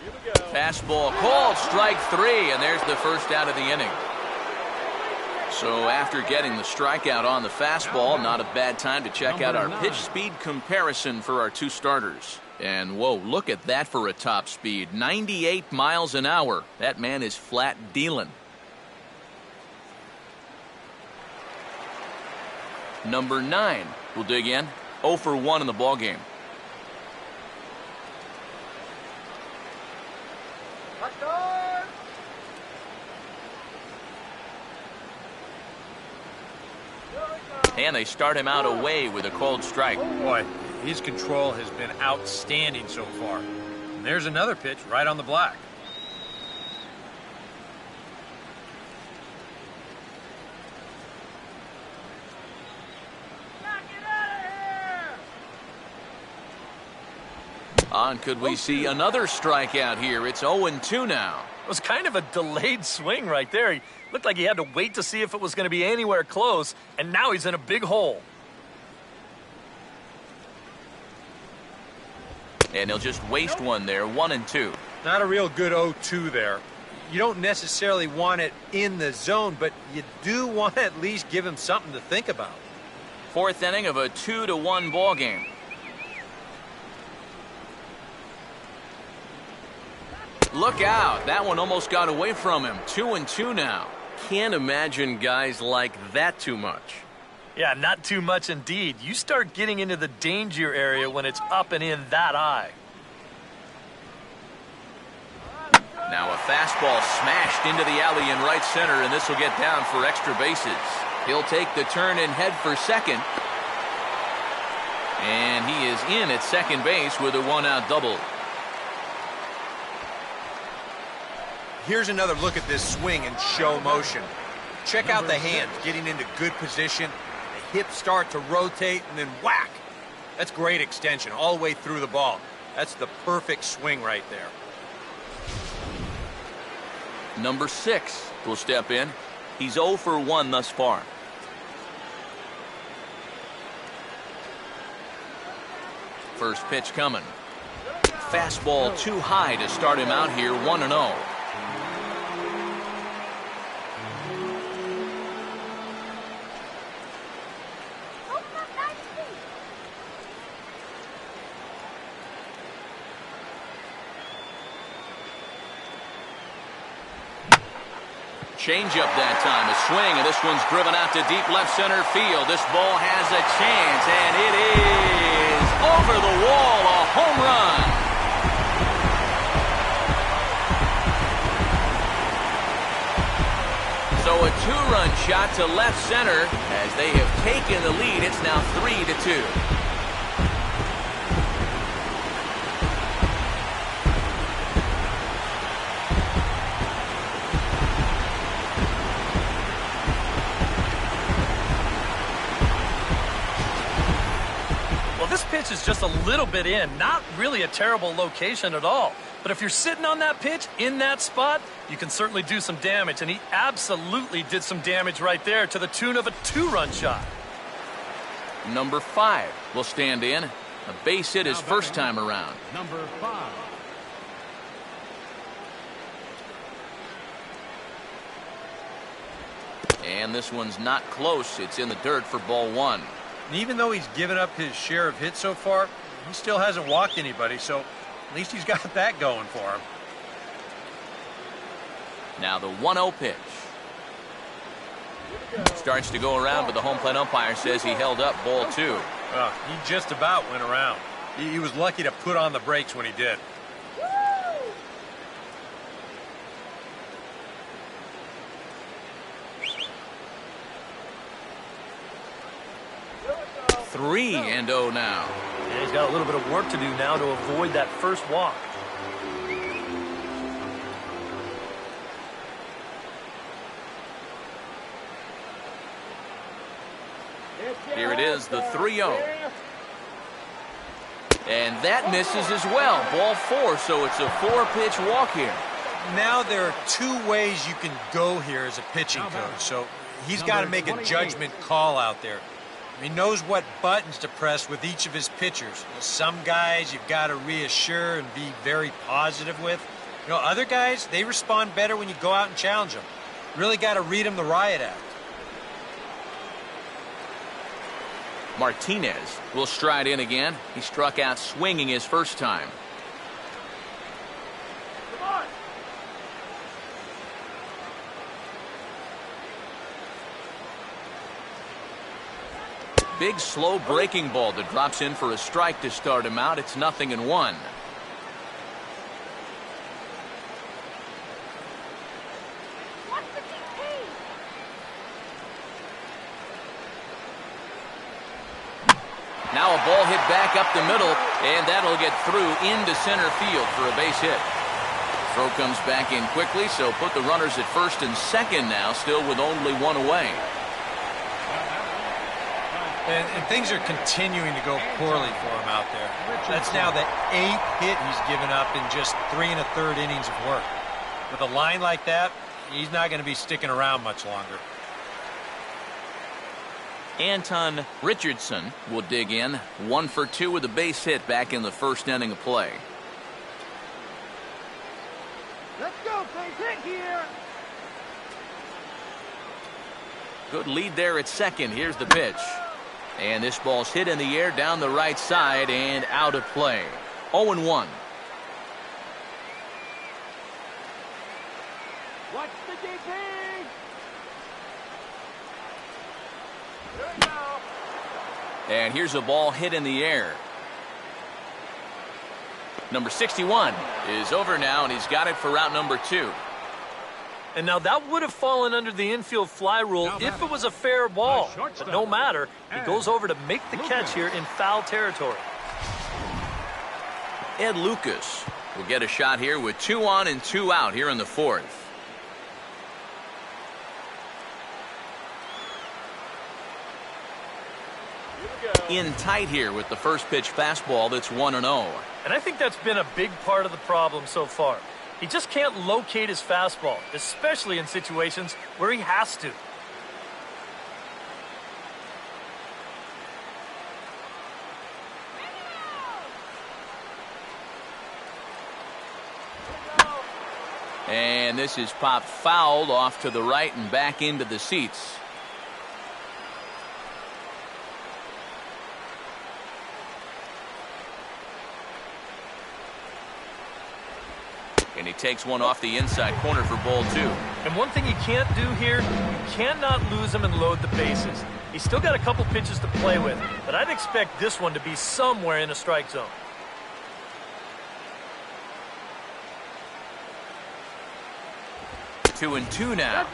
Here we go. Fastball called, strike 3, and there's the first out of the inning. So after getting the strikeout on the fastball, not a bad time to check out our pitch speed comparison for our 2 starters. And whoa, look at that for a top speed. 98 miles an hour. That man is flat dealing. Number 9 will dig in. 0 for 1 in the ballgame. And they start him out away with a cold strike. Boy, his control has been outstanding so far. And there's another pitch right on the black. Knock it out of here. On could we see another strikeout here? It's 0-2 now. It was kind of a delayed swing right there. He looked like he had to wait to see if it was going to be anywhere close, and now he's in a big hole. And he'll just waste one there, 1-2. Not a real good 0-2 there. You don't necessarily want it in the zone, but you do want to at least give him something to think about. 4th inning of a 2-1 ball game. Look out. That one almost got away from him. 2-2 now. Can't imagine guys like that too much. Yeah, not too much indeed. You start getting into the danger area when it's up and in that high. Now a fastball smashed into the alley in right center, and this will get down for extra bases. He'll take the turn and head for second. And he is in at second base with a 1-out double. Here's another look at this swing in show motion. Check out the hands getting into good position. The hips start to rotate, and then whack. That's great extension all the way through the ball. That's the perfect swing right there. Number 6 will step in. He's 0 for 1 thus far. First pitch coming. Fastball too high to start him out here, 1-0. Changeup that time, a swing, and this one's driven out to deep left center field. This ball has a chance, and it is over the wall, a home run. So a 2-run shot to left center as they have taken the lead. It's now 3-2. this pitch is just a little bit in, not really a terrible location at all. But if you're sitting on that pitch in that spot, you can certainly do some damage, and he absolutely did some damage right there to the tune of a 2-run shot. Number 5 will stand in. A base hit his first time around. Number 5. And this one's not close. It's in the dirt for ball 1. And even though he's given up his share of hits so far, he still hasn't walked anybody, so at least he's got that going for him. Now the 1-0 pitch. Starts to go around, but the home plate umpire says he held up ball 2. He just about went around. He was lucky to put on the brakes when he did. Three and 0 now. Yeah, he's got a little bit of work to do now to avoid that first walk. Here it is, the 3-0. And that misses as well. Ball 4, so it's a 4-pitch walk here. Now there are 2 ways you can go here as a pitching coach, so he's got to make a judgment call out there. He knows what buttons to press with each of his pitchers. Some guys you've got to reassure and be very positive with. Other guys, they respond better when you go out and challenge them. Really got to read them the riot act. Martinez will stride in again. He struck out swinging his first time. Big, slow breaking ball that drops in for a strike to start him out. It's 0-1. Now a ball hit back up the middle, and that'll get through into center field for a base hit. Throw comes back in quickly, so put the runners at first and second now, still with only 1 away. And things are continuing to go poorly for him out there. That's now the 8th hit he's given up in just 3 1/3 innings of work. With a line like that, he's not going to be sticking around much longer. Anton Richardson will dig in. 1 for 2 with a base hit back in the first inning of play. Let's go, base hit here. Good lead there at second. Here's the pitch. And this ball's hit in the air down the right side and out of play. 0-1. Watch the DP. There we go. And here's a ball hit in the air. Number 61 is over now, and he's got it for route number 2. And now that would have fallen under the infield fly rule if it was a fair ball. But no matter, he goes over to make the catch here in foul territory. Ed Lucas will get a shot here with 2 on and 2 out here in the 4th. In tight here with the first pitch fastball that's 1-0. And I think that's been a big part of the problem so far. He just can't locate his fastball, especially in situations where he has to. And this is popped fouled off to the right and back into the seats. And he takes one off the inside corner for ball 2. And one thing you can't do here, you cannot lose him and load the bases. He's still got a couple pitches to play with, but I'd expect this one to be somewhere in a strike zone. Two and 2 now.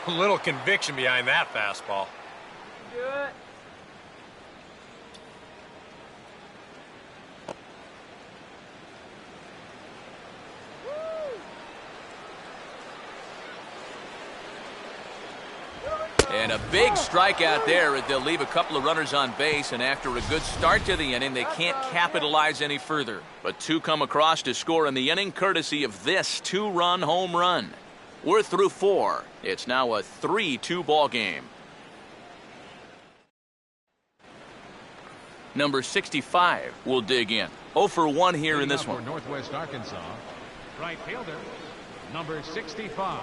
A little conviction behind that fastball. Do it. And a big strikeout there. They'll leave a couple of runners on base, and after a good start to the inning, they can't capitalize any further. But two come across to score in the inning, courtesy of this two-run home run. We're through 4. It's now a 3-2 ball game. Number 65 will dig in. 0 for 1 here in this one. For Northwest Arkansas, right fielder, number 65.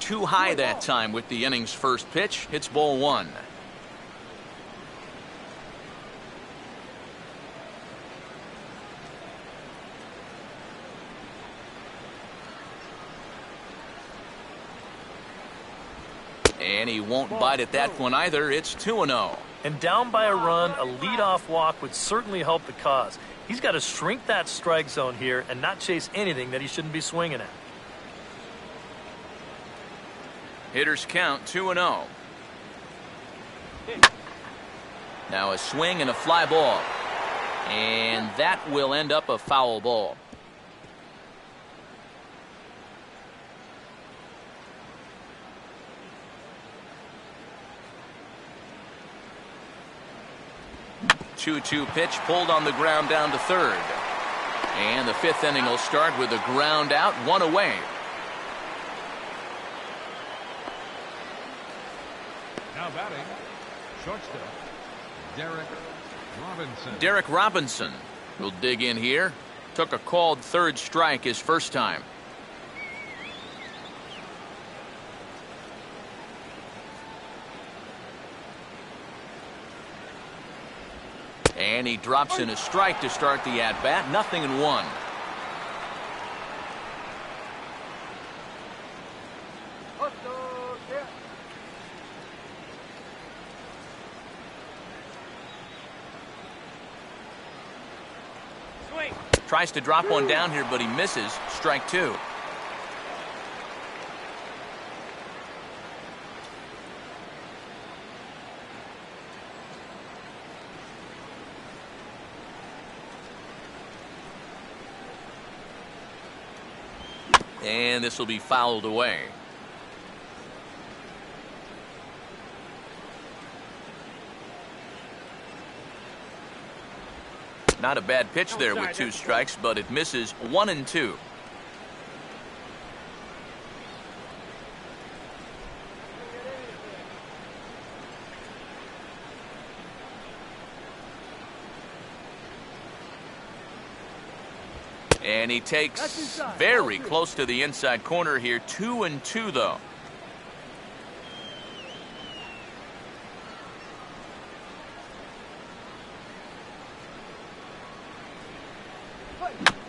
Too high that time with the inning's first pitch. It's ball 1. And he won't bite at that one either. It's 2-0. And down by a run, a leadoff walk would certainly help the cause. He's got to shrink that strike zone here and not chase anything that he shouldn't be swinging at. Hitters count 2-0. Now a swing and a fly ball. And that will end up a foul ball. Two-2 pitch pulled on the ground down to third. And the 5th inning will start with a ground out, 1 away. Now batting, shortstop, Derek Robinson will dig in here. Took a called third strike his first time. And he drops in a strike to start the at-bat. 0-1. Tries to drop one down here, but he misses. Strike 2. And this will be fouled away. Not a bad pitch there with 2 strikes, but it misses. 1-2. And he takes very close to the inside corner here. 2-2 though.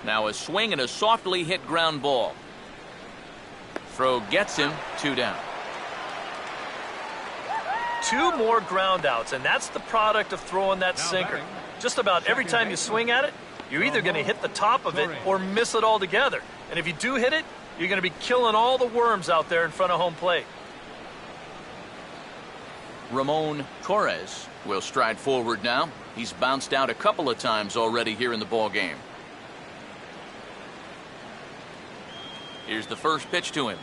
Now a swing and a softly hit ground ball. Throw gets him. 2 down. 2 more ground outs, and that's the product of throwing that sinker. Just about every time you swing at it, you're either going to hit the top of it or miss it altogether. And if you do hit it, you're going to be killing all the worms out there in front of home plate. Ramon Torres will stride forward now. He's bounced out a couple of times already here in the ball game. Here's the first pitch to him.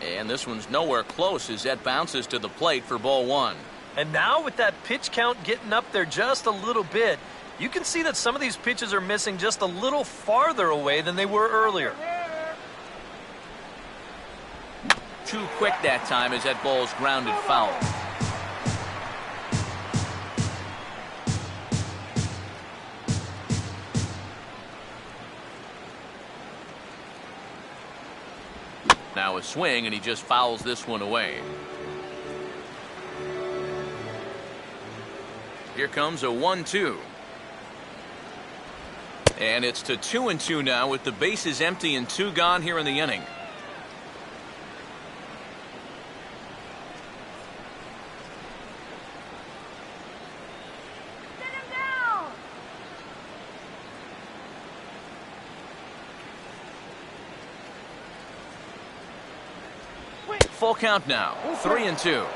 And this one's nowhere close as that bounces to the plate for ball 1. And now with that pitch count getting up there just a little bit, you can see that some of these pitches are missing just a little farther away than they were earlier. Too quick that time as that ball's grounded foul. Now a swing, and he just fouls this one away. Here comes a 1-2. And it's to 2-2 now with the bases empty and 2 gone here in the inning. Full count now. 3-2.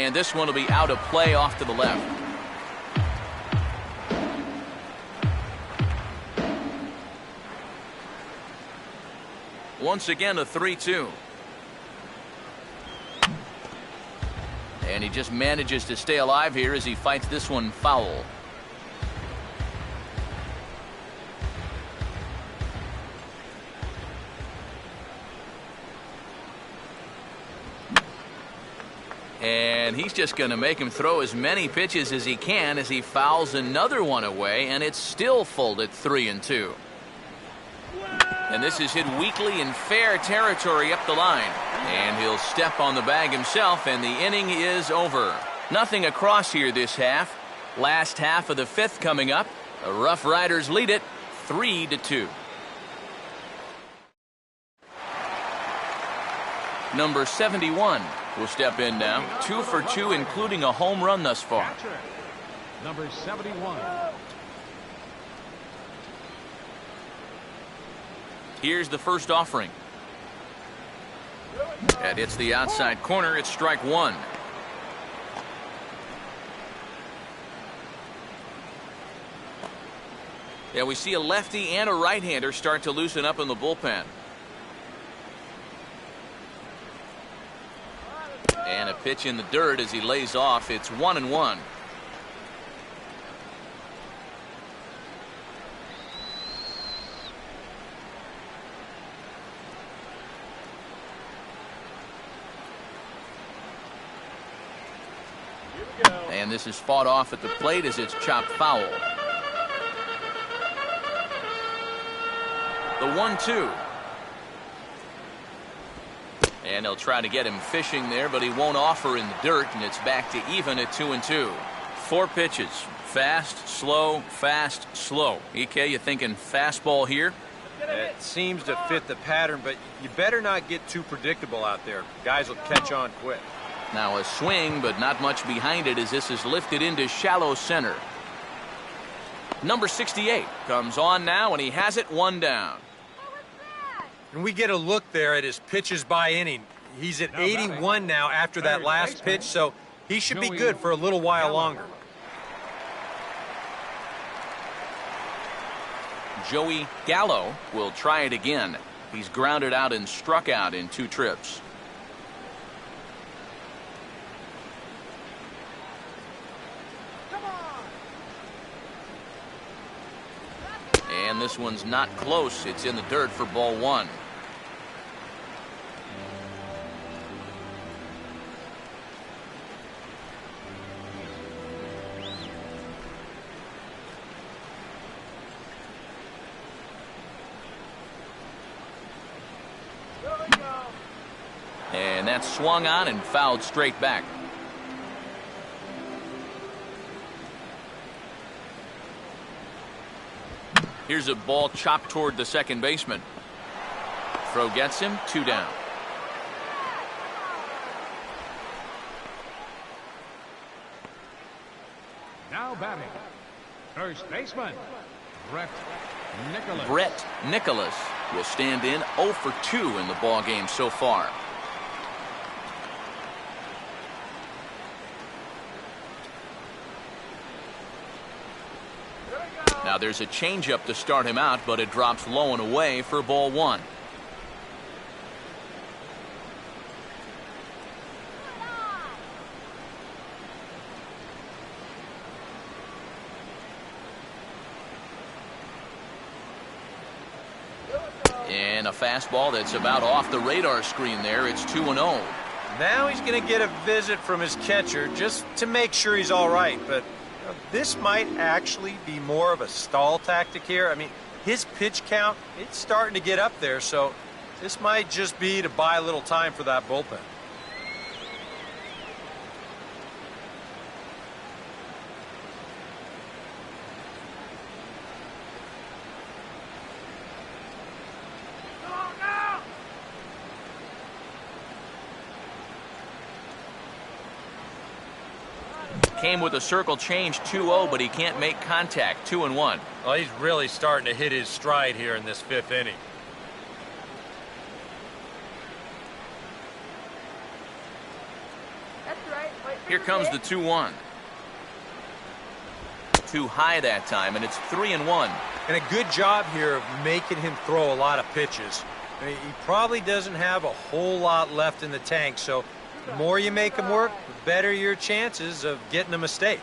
And this one will be out of play off to the left. Once again, a 3-2. And he just manages to stay alive here as he fights this one foul. And he's just going to make him throw as many pitches as he can as he fouls another one away, and it's still folded 3-2. And this is hit weakly in fair territory up the line. And he'll step on the bag himself, and the inning is over. Nothing across here this half. Last half of the fifth coming up. The Roughriders lead it 3-2. Number 71 will step in now. 2 for 2, including a home run thus far. Catcher, number 71. Here's the first offering. And it's the outside corner. It's strike one. Yeah, we see a lefty and a right-hander start to loosen up in the bullpen. And a pitch in the dirt as he lays off. It's 1-1. And this is fought off at the plate as it's chopped foul. The 1-2. And they'll try to get him fishing there, but he won't offer in the dirt, and it's back to even at 2-2. 4 pitches. Fast, slow, fast, slow. EK, you thinking fastball here? It seems to fit the pattern, but you better not get too predictable out there. Guys will catch on quick. Now a swing, but not much behind it as this is lifted into shallow center. Number 68 comes on now, and he has it 1 down. And we get a look there at his pitches by inning. He's at 81 now after that last pitch, so he should be good for a little while longer. Joey Gallo will try it again. He's grounded out and struck out in 2 trips. And this one's not close. It's in the dirt for ball 1. And that's swung on and fouled straight back. Here's a ball chopped toward the second baseman. Throw gets him, 2 down. Now batting, first baseman, Brett Nicholas. Brett Nicholas will stand in 0 for 2 in the ball game so far. Now there's a changeup to start him out, but it drops low and away for ball 1. And a fastball that's about off the radar screen there. It's 2-0. Now he's going to get a visit from his catcher just to make sure he's all right, but this might actually be more of a stall tactic here. I mean, his pitch count, it's starting to get up there, so this might just be to buy a little time for that bullpen. Came with a circle change 2-0, but he can't make contact. 2-1. Well, he's really starting to hit his stride here in this 5th inning. That's right. Wait. Here comes the 2-1. Too high that time, and it's 3-1. And a good job here of making him throw a lot of pitches. I mean, he probably doesn't have a whole lot left in the tank, so the more you make him work, the better your chances of getting a mistake.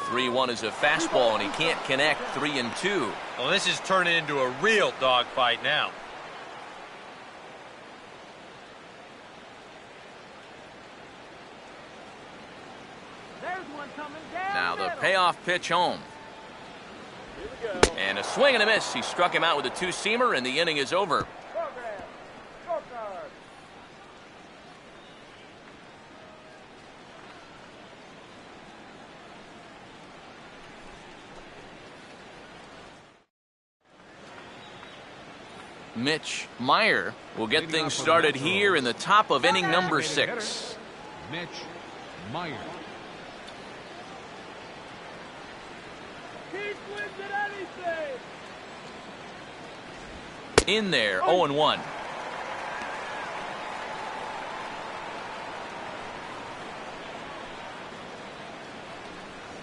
3-1 is a fastball, and he can't connect. 3-2. Well, this is turning into a real dogfight now. There's one coming down. Now the payoff pitch home. And a swing and a miss. He struck him out with a two-seamer, and the inning is over. Program. Scorecard. Mitch Meyer will get things started here in the top of inning number 6. Mitch Meyer. Keep wins at anything. In there, 0-1.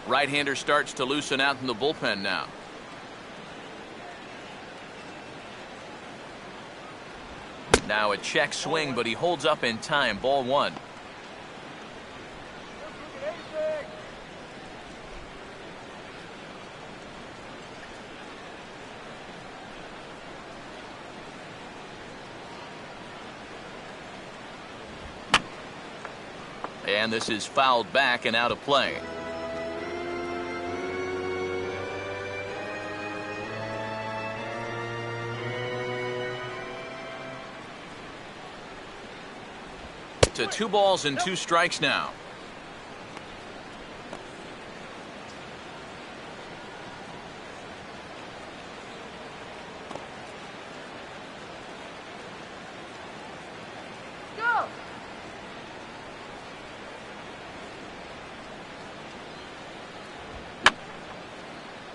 Right-hander starts to loosen out in the bullpen now. Now a check swing, but he holds up in time. Ball 1. And this is fouled back and out of play. To 2 balls and 2 strikes now. Go.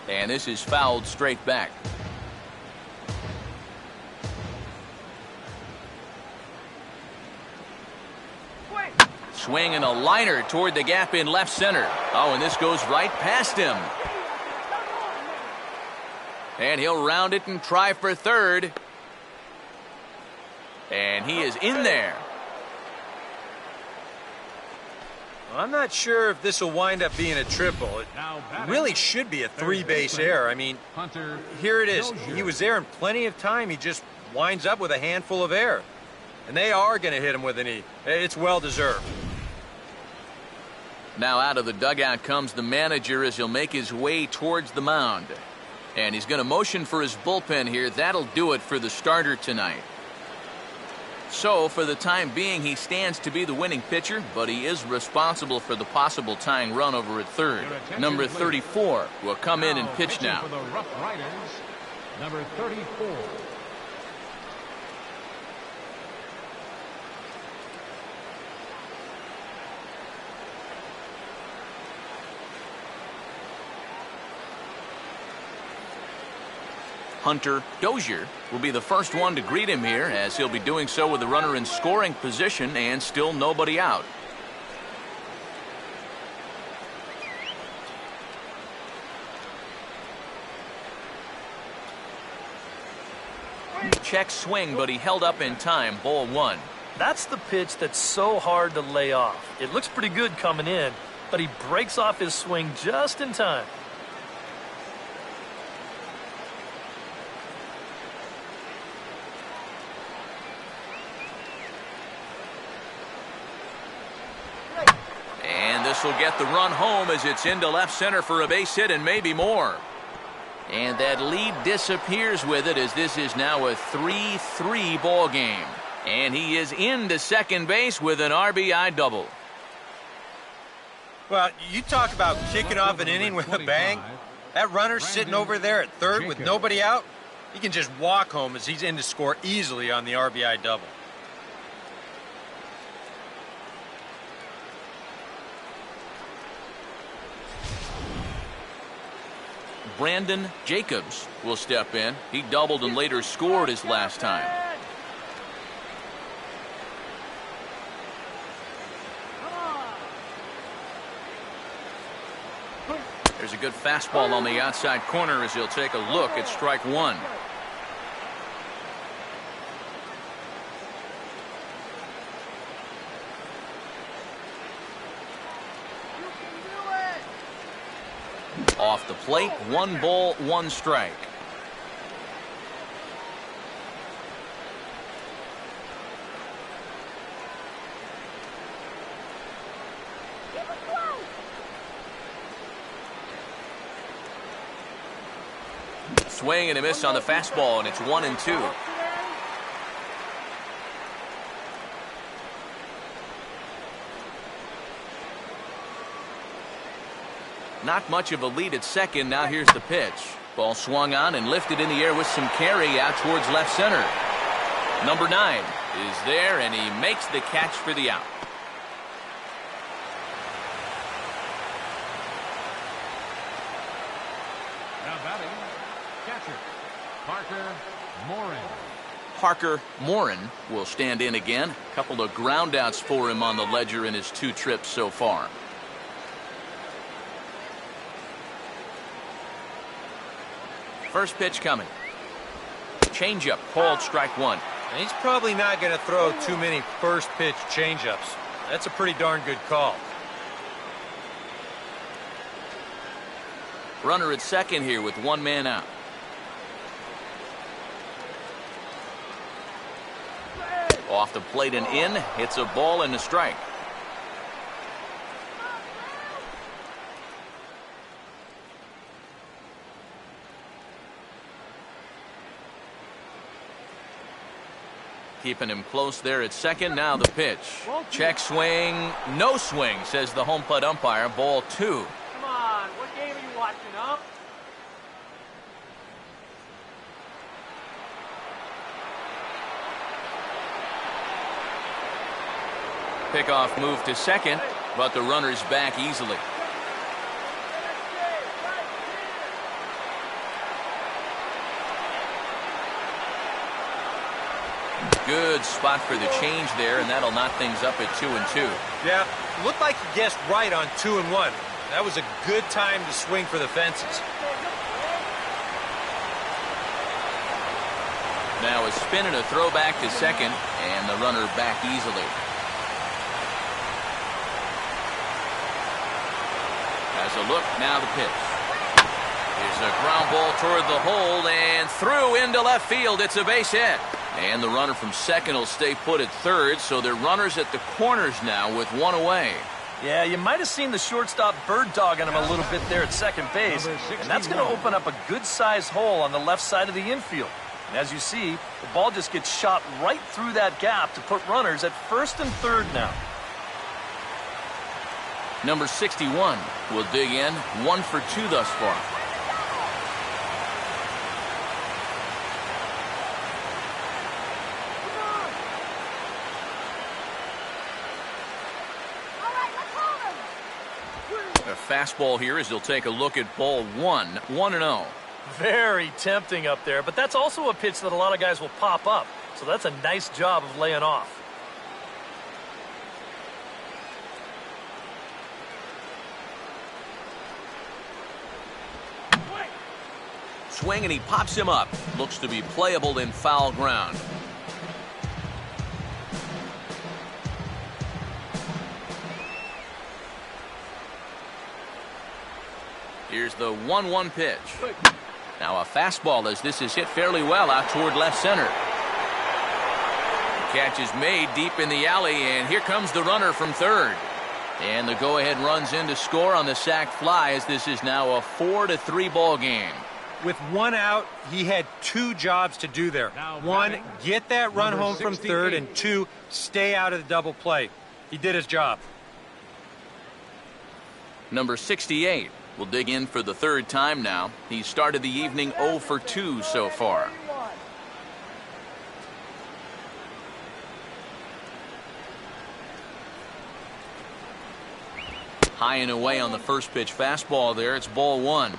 And this is fouled straight back. Swing and a liner toward the gap in left center. Oh, and this goes right past him. And he'll round it and try for third. And he is in there. I'm not sure if this will wind up being a triple. It really should be a 3-base error. I mean, here it is. He was there in plenty of time. He just winds up with a handful of air. And they are going to hit him with an E. It's well deserved. Now out of the dugout comes the manager as he'll make his way towards the mound. And he's going to motion for his bullpen here. That'll do it for the starter tonight. So for the time being, he stands to be the winning pitcher, but he is responsible for the possible tying run over at third. Number 34 will come in and pitch now. For the Roughriders, number 34. Hunter Dozier will be the first one to greet him here, as he'll be doing so with the runner in scoring position and still nobody out. Check swing, but he held up in time. Ball 1. That's the pitch that's so hard to lay off. It looks pretty good coming in, but he breaks off his swing just in time. This will get the run home as it's into left center for a base hit and maybe more. And that lead disappears with it, as this is now a 3-3 ball game. And he is into second base with an RBI double. Well, you talk about kicking off an inning with a bang. That runner sitting over there at third with nobody out, he can just walk home as he's in to score easily on the RBI double. Brandon Jacobs will step in. He doubled and later scored his last time. good fastball on the outside corner as he'll take a look at strike one. Off the plate, 1 ball, 1 strike. Swing and a miss on the fastball, and it's 1-2. Not much of a lead at second. Now here's the pitch. Ball swung on and lifted in the air with some carry out towards left center. Number 9 is there, and he makes the catch for the out. Now batting, catcher, Parker Morin. Parker Morin will stand in again. A couple of groundouts for him on the ledger in his 2 trips so far. First pitch coming. Changeup called strike 1. And he's probably not going to throw too many first pitch changeups. That's a pretty darn good call. Runner at second here with 1 man out. Off the plate and in. It's a ball and a strike. Keeping him close there at second. Now the pitch. Check swing. No swing, says the home plate umpire. Ball 2. Come on, what game are you watching, huh? Pickoff move to second, but the runner's back easily. Good spot for the change there, and that'll knock things up at 2-2. Yeah, looked like he guessed right on 2-1. That was a good time to swing for the fences. Now a spin and a throw back to second, and the runner back easily. As a look, now the pitch. Here's a ground ball toward the hole and through into left field. It's a base hit. And the runner from second will stay put at third, so they're runners at the corners now with 1 away. Yeah, you might have seen the shortstop bird dogging him a little bit there at second base, and that's going to open up a good-sized hole on the left side of the infield. And as you see, the ball just gets shot right through that gap to put runners at first and third now. Number 61 will dig in, 1 for 2 thus far. A fastball here as he'll take a look at ball 1, 1-0. Very tempting up there, but that's also a pitch that a lot of guys will pop up. So that's a nice job of laying off. Swing and he pops him up. Looks to be playable in foul ground. Here's the 1-1 pitch. Now a fastball as this is hit fairly well out toward left center. The catch is made deep in the alley, and here comes the runner from third. And the go-ahead runs in to score on the sac fly as this is now a 4-3 ball game. With 1 out, he had 2 jobs to do there. 1, get that run home from third, and 2, stay out of the double play. He did his job. Number 68 will dig in for the 3rd time now. He started the evening 0 for 2 so far. High and away on the first pitch fastball there. It's ball 1.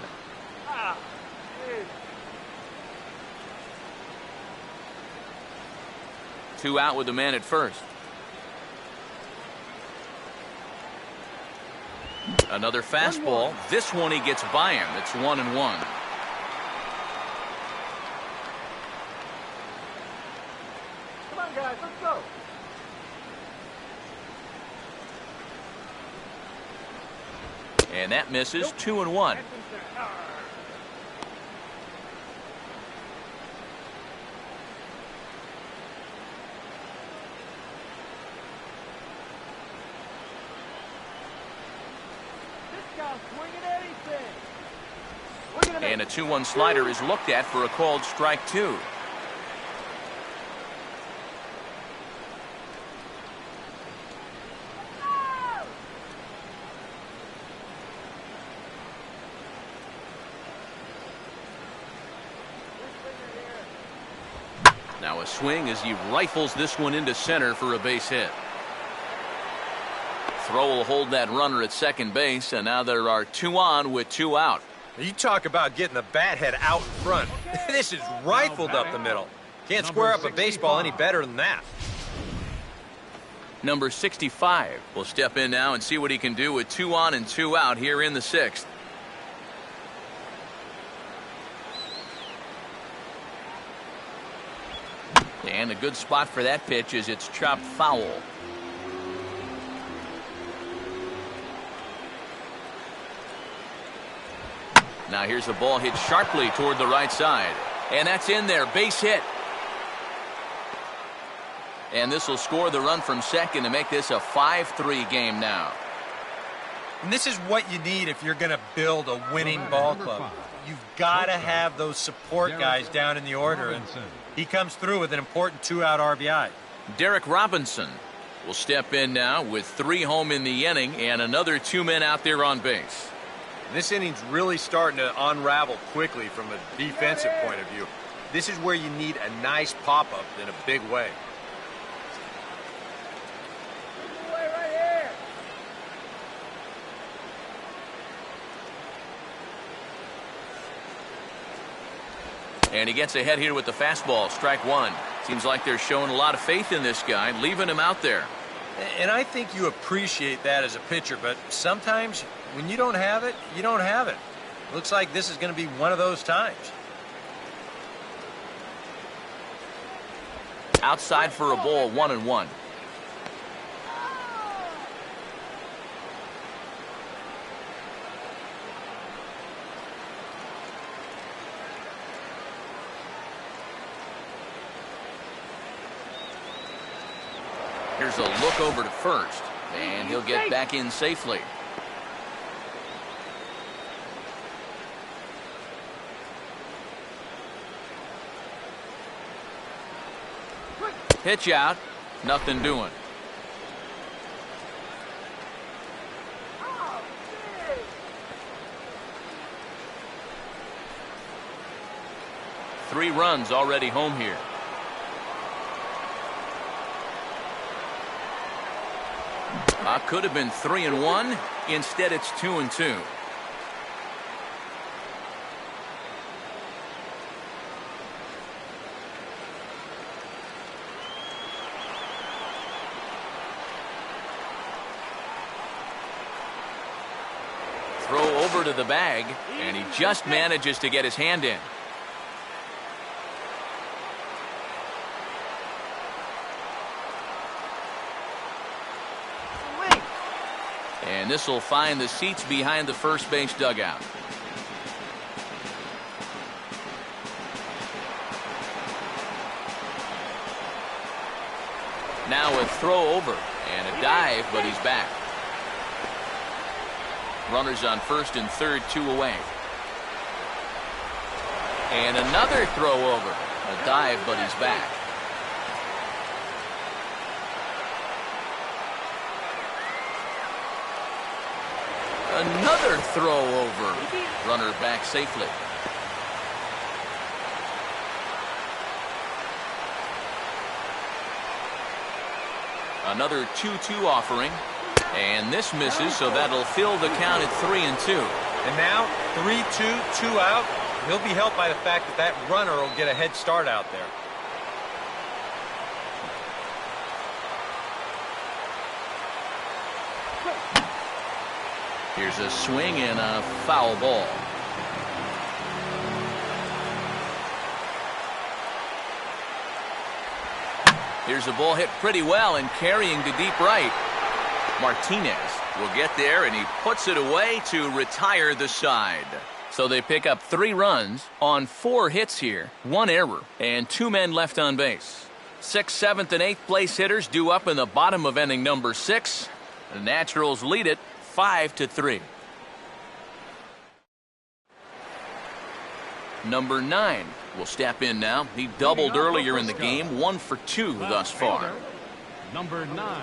2 out with the man at first. Another fastball. This one he gets by him. It's 1-1. Come on, guys, let's go. And that misses. 2-1. And a 2-1 slider is looked at for a called strike 2. Now a swing as he rifles this one into center for a base hit. Throw will hold that runner at second base, and now there are 2 on with 2 out. You talk about getting the bat head out front. This is rifled up the middle. Can't square up a baseball any better than that. Number 65 will step in now and see what he can do with 2 on and 2 out here in the 6th. And a good spot for that pitch as it's chopped foul. Now here's a ball hit sharply toward the right side. And that's in there. Base hit. And this will score the run from second to make this a 5-3 game now. And this is what you need if you're going to build a winning ball club. You've got to have those support guys down in the order. And he comes through with an important 2-out RBI. Derek Robinson will step in now with 3 home in the inning and another 2 men out there on base. This inning's really starting to unravel quickly from a defensive point of view. This is where you need a nice pop-up in a big way. And he gets ahead here with the fastball. Strike 1. Seems like they're showing a lot of faith in this guy, leaving him out there. And I think you appreciate that as a pitcher, but sometimes when you don't have it, you don't have it. Looks like this is going to be one of those times. Outside for a ball, 1-1. Here's a look over to first, and he'll get back in safely. Pitch out, nothing doing. Three runs already home here. Could have been 3-1. Instead, it's 2-2. Throw over to the bag, and he just manages to get his hand in. And this will find the seats behind the first base dugout. Now a throw over and a dive, but he's back. Runners on first and third, 2 away. And another throw over. A dive, but he's back. Another throw over. Runner back safely. Another 2-2 offering. And this misses, so that'll fill the count at 3-2. And now 3-2, 2 out. He'll be helped by the fact that that runner will get a head start out there. Here's a swing and a foul ball. Here's a ball hit pretty well and carrying to deep right. Martinez will get there, and he puts it away to retire the side. So they pick up 3 runs on 4 hits here, 1 error, and 2 men left on base. 6th, 7th, and 8th place hitters due up in the bottom of inning number 6. The Naturals lead it 5-3. Number 9 will step in now. He doubled earlier in the game, 1 for 2 thus far. Number 9.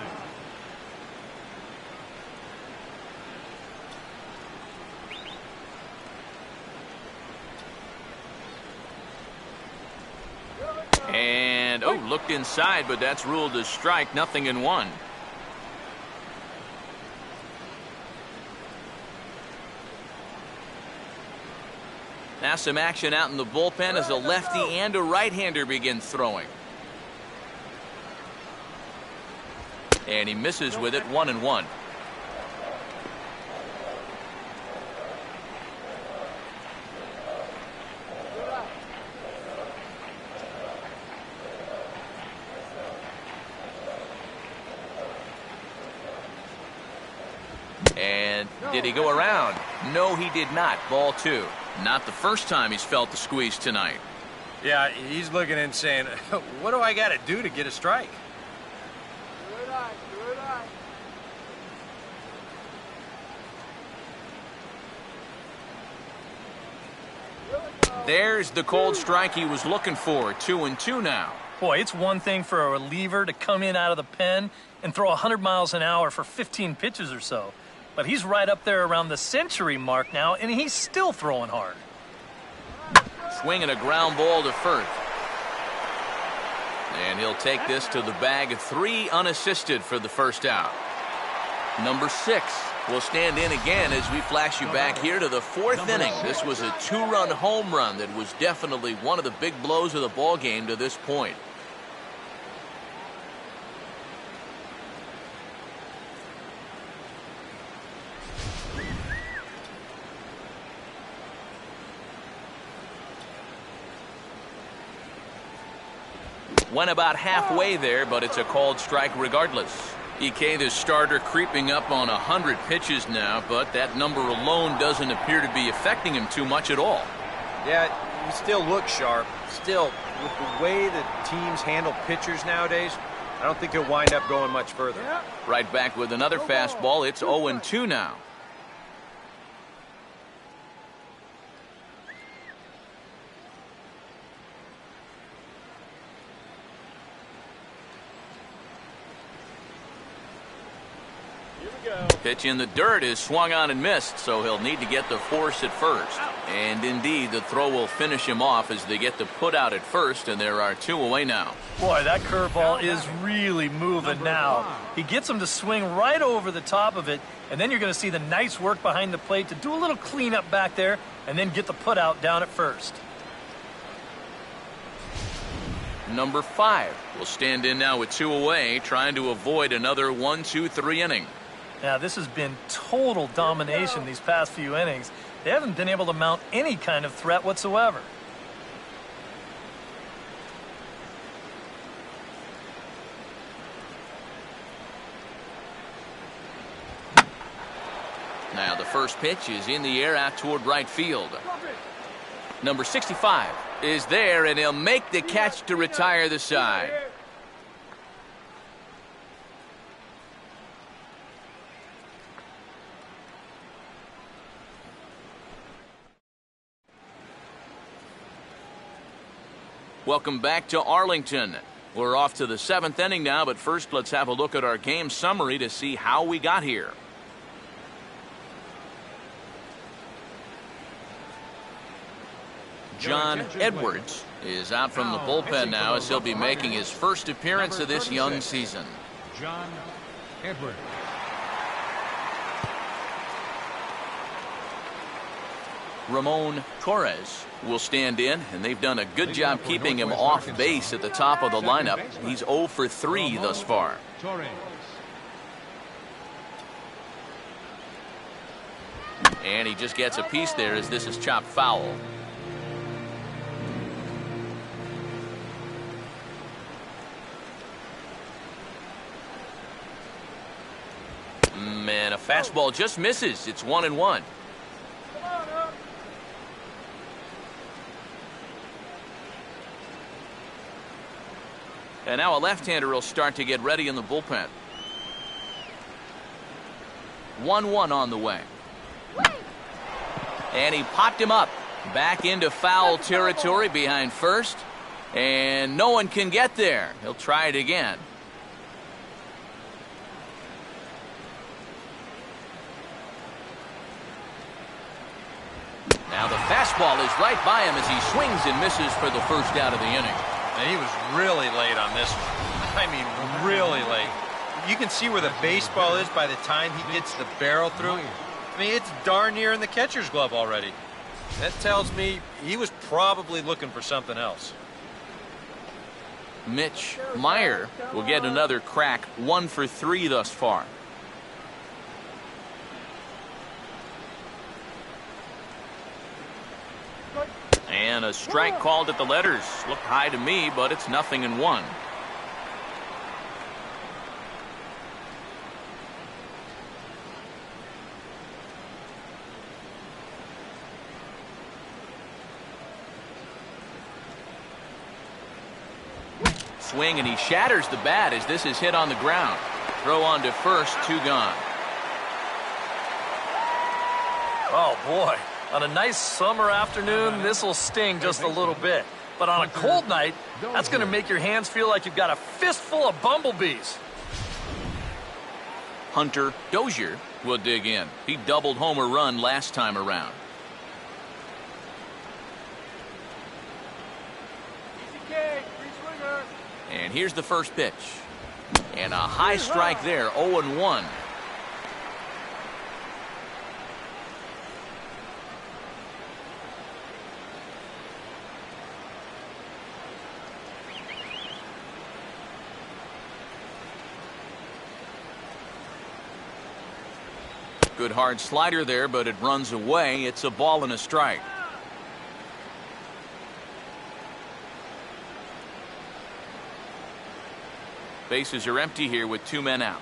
And, looked inside, but that's ruled a strike, 0-1. Now some action out in the bullpen as a lefty and a right-hander begin throwing. And he misses with it, 1-1. And did he go around? No, he did not. Ball 2. Not the first time he's felt the squeeze tonight. Yeah, he's looking and saying, what do I got to do to get a strike? There's the cold strike he was looking for. 2-2 now. Boy, it's one thing for a reliever to come in out of the pen and throw 100 miles an hour for 15 pitches or so. But he's right up there around the century mark now, and he's still throwing hard. Swinging a ground ball to first. And he'll take this to the bag of 3 unassisted for the first out. Number 6 will stand in again as we flash you back here to the 4th inning. This was a 2-run home run that was definitely one of the big blows of the ball game to this point. Went about halfway there, but it's a called strike regardless. EK, the starter, creeping up on 100 pitches now, but that number alone doesn't appear to be affecting him too much at all. Yeah, he still looks sharp. Still, with the way that teams handle pitchers nowadays, I don't think he'll wind up going much further. Right back with another fastball. It's 0-2 now. Pitch in the dirt is swung on and missed, so he'll need to get the force at first. And indeed, the throw will finish him off as they get the put out at first, and there are 2 away now. Boy, that curveball is really moving now. He gets him to swing right over the top of it, and then you're going to see the nice work behind the plate to do a little cleanup back there and then get the put out down at first. Number 5 will stand in now with 2 away, trying to avoid another 1-2-3 inning. Now, this has been total domination these past few innings. They haven't been able to mount any kind of threat whatsoever. Now the first pitch is in the air out toward right field. Number 65 is there, and he'll make the catch to retire the side. Welcome back to Arlington. We're off to the 7th inning now, but first let's have a look at our game summary to see how we got here. John Edwards is out from the bullpen now as he'll be making his first appearance of this young season. John Edwards. Ramon Torres will stand in, and they've done a good job keeping him off base at the top of the lineup. He's 0 for 3 thus far. And he just gets a piece there as this is chopped foul. Man, a fastball just misses. It's 1-1. And now a left-hander will start to get ready in the bullpen. 1-1 on the way. And he popped him up. Back into foul territory behind first. And no one can get there. He'll try it again. Now the fastball is right by him as he swings and misses for the first out of the inning. And he was really late on this one. I mean, really late. You can see where the baseball is by the time he gets the barrel through. I mean, it's darn near in the catcher's glove already. That tells me he was probably looking for something else. Mitch Meyer will get another crack, 1 for 3 thus far. And a strike called at the letters. Looked high to me, but it's 0-1. Swing, and he shatters the bat as this is hit on the ground. Throw on to first, 2 gone. Oh, boy. On a nice summer afternoon, this will sting just a little bit. But on a cold night, that's going to make your hands feel like you've got a fistful of bumblebees. Hunter Dozier will dig in. He doubled homer run last time around. And here's the first pitch. And a high strike there, 0-1. Good hard slider there, but it runs away. It's a ball and a strike. Bases are empty here with 2 men out.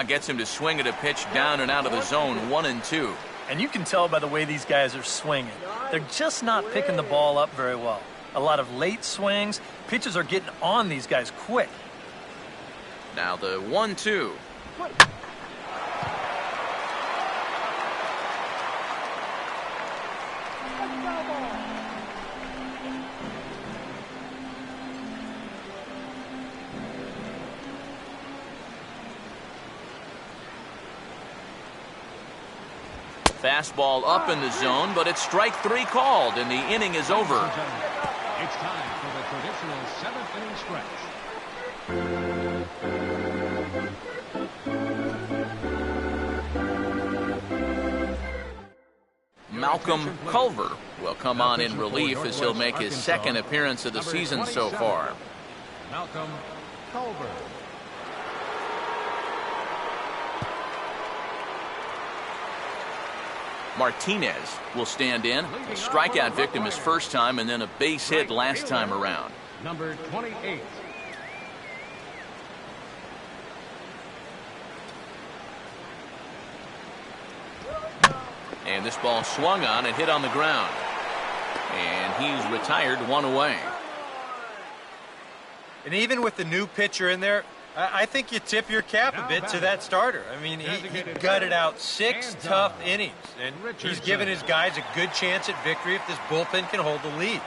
Gets him to swing at a pitch down and out of the zone, 1-2. And you can tell by the way these guys are swinging. They're just not picking the ball up very well. A lot of late swings. Pitches are getting on these guys quick. Now the 1-2. Fastball up in the zone, but it's strike 3 called, and the inning is over. It's time for the traditional 7th inning stretch. Malcolm Culver will come on in relief as he'll make his 2nd appearance of the season so far. Malcolm Culver. Martinez will stand in. A strikeout victim his first time and then a base hit last time around. Number 28. And this ball swung on and hit on the ground. And he's retired, 1 away. And even with the new pitcher in there, I think you tip your cap a bit to that starter. I mean, he gutted out 6 tough innings, and he's given his guys a good chance at victory if this bullpen can hold the lead.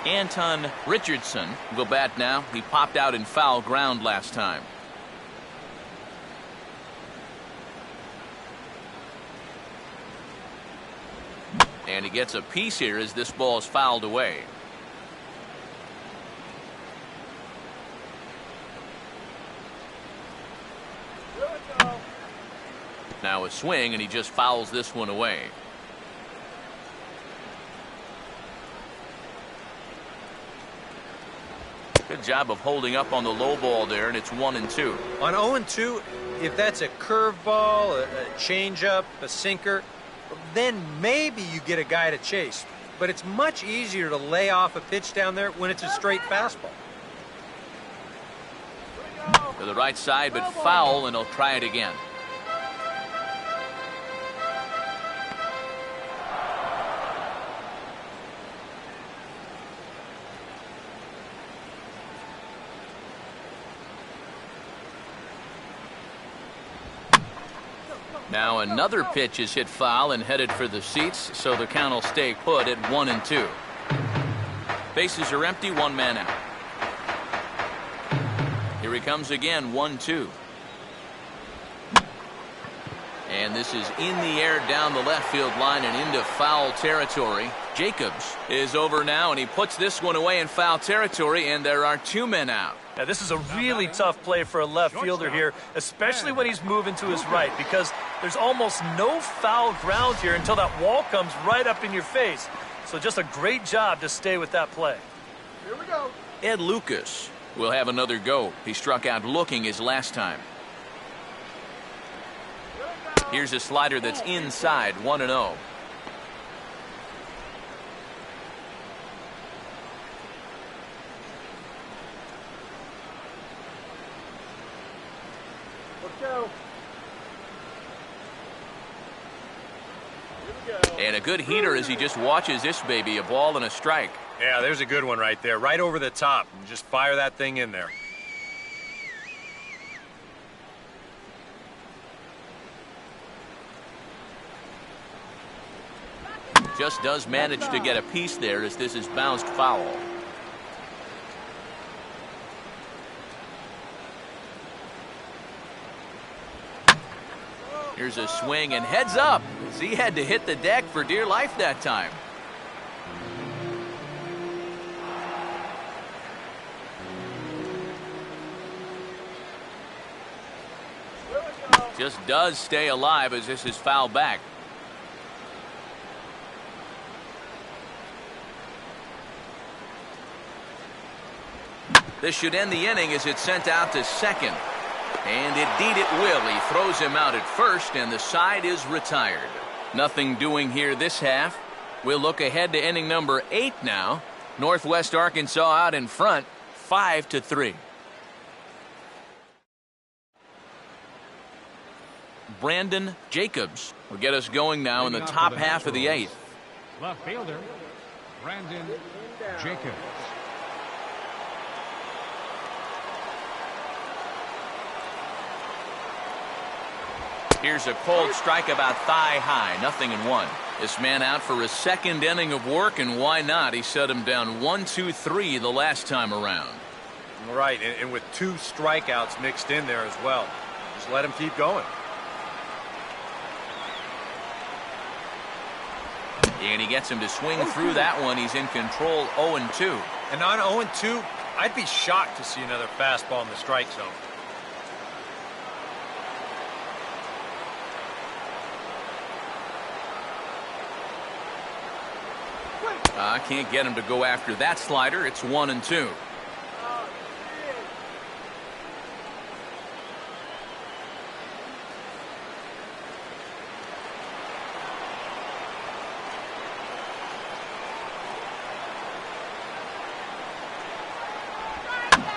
Anton Richardson will bat now. He popped out in foul ground last time. And he gets a piece here as this ball is fouled away. Now a swing, and he just fouls this one away. Good job of holding up on the low ball there, and it's 1-2. On 0-2, if that's a curveball, a changeup, a sinker, then maybe you get a guy to chase. But it's much easier to lay off a pitch down there when it's a straight fastball. To the right side, but foul, and he'll try it again. Now another pitch is hit foul and headed for the seats, so the count will stay put at 1-2. Bases are empty, one man out. Here he comes again, 1-2. And this is in the air down the left field line and into foul territory. Jacobs is over now, and he puts this one away in foul territory, and there are two men out. Now, this is a really tough play for a left fielder here, especially when he's moving to his right, because there's almost no foul ground here until that wall comes right up in your face. So just a great job to stay with that play. Here we go. Ed Lucas will have another go. He struck out looking his last time. Here's a slider that's inside, 1-0. And a good heater as he just watches this baby, a ball and a strike. Yeah, there's a good one right there, right over the top. Just fire that thing in there. Just does manage to get a piece there as this is bounced foul. Here's a swing and heads up as he had to hit the deck for dear life that time. Just does stay alive as this is fouled back. This should end the inning as it's sent out to second. And indeed it will. He throws him out at first, and the side is retired. Nothing doing here this half. We'll look ahead to inning number 8 now. Northwest Arkansas out in front, 5-3. Brandon Jacobs will get us going now in the top half of the 8th. Left fielder, Brandon Jacobs. Here's a cold strike about thigh high, 0-1. This man out for a second inning of work, and why not? He set him down 1-2-3 the last time around. Right, and with 2 strikeouts mixed in there as well. Just let him keep going. And he gets him to swing through that one. He's in control, 0-2. And on 0-2, I'd be shocked to see another fastball in the strike zone. Can't get him to go after that slider. It's 1-2.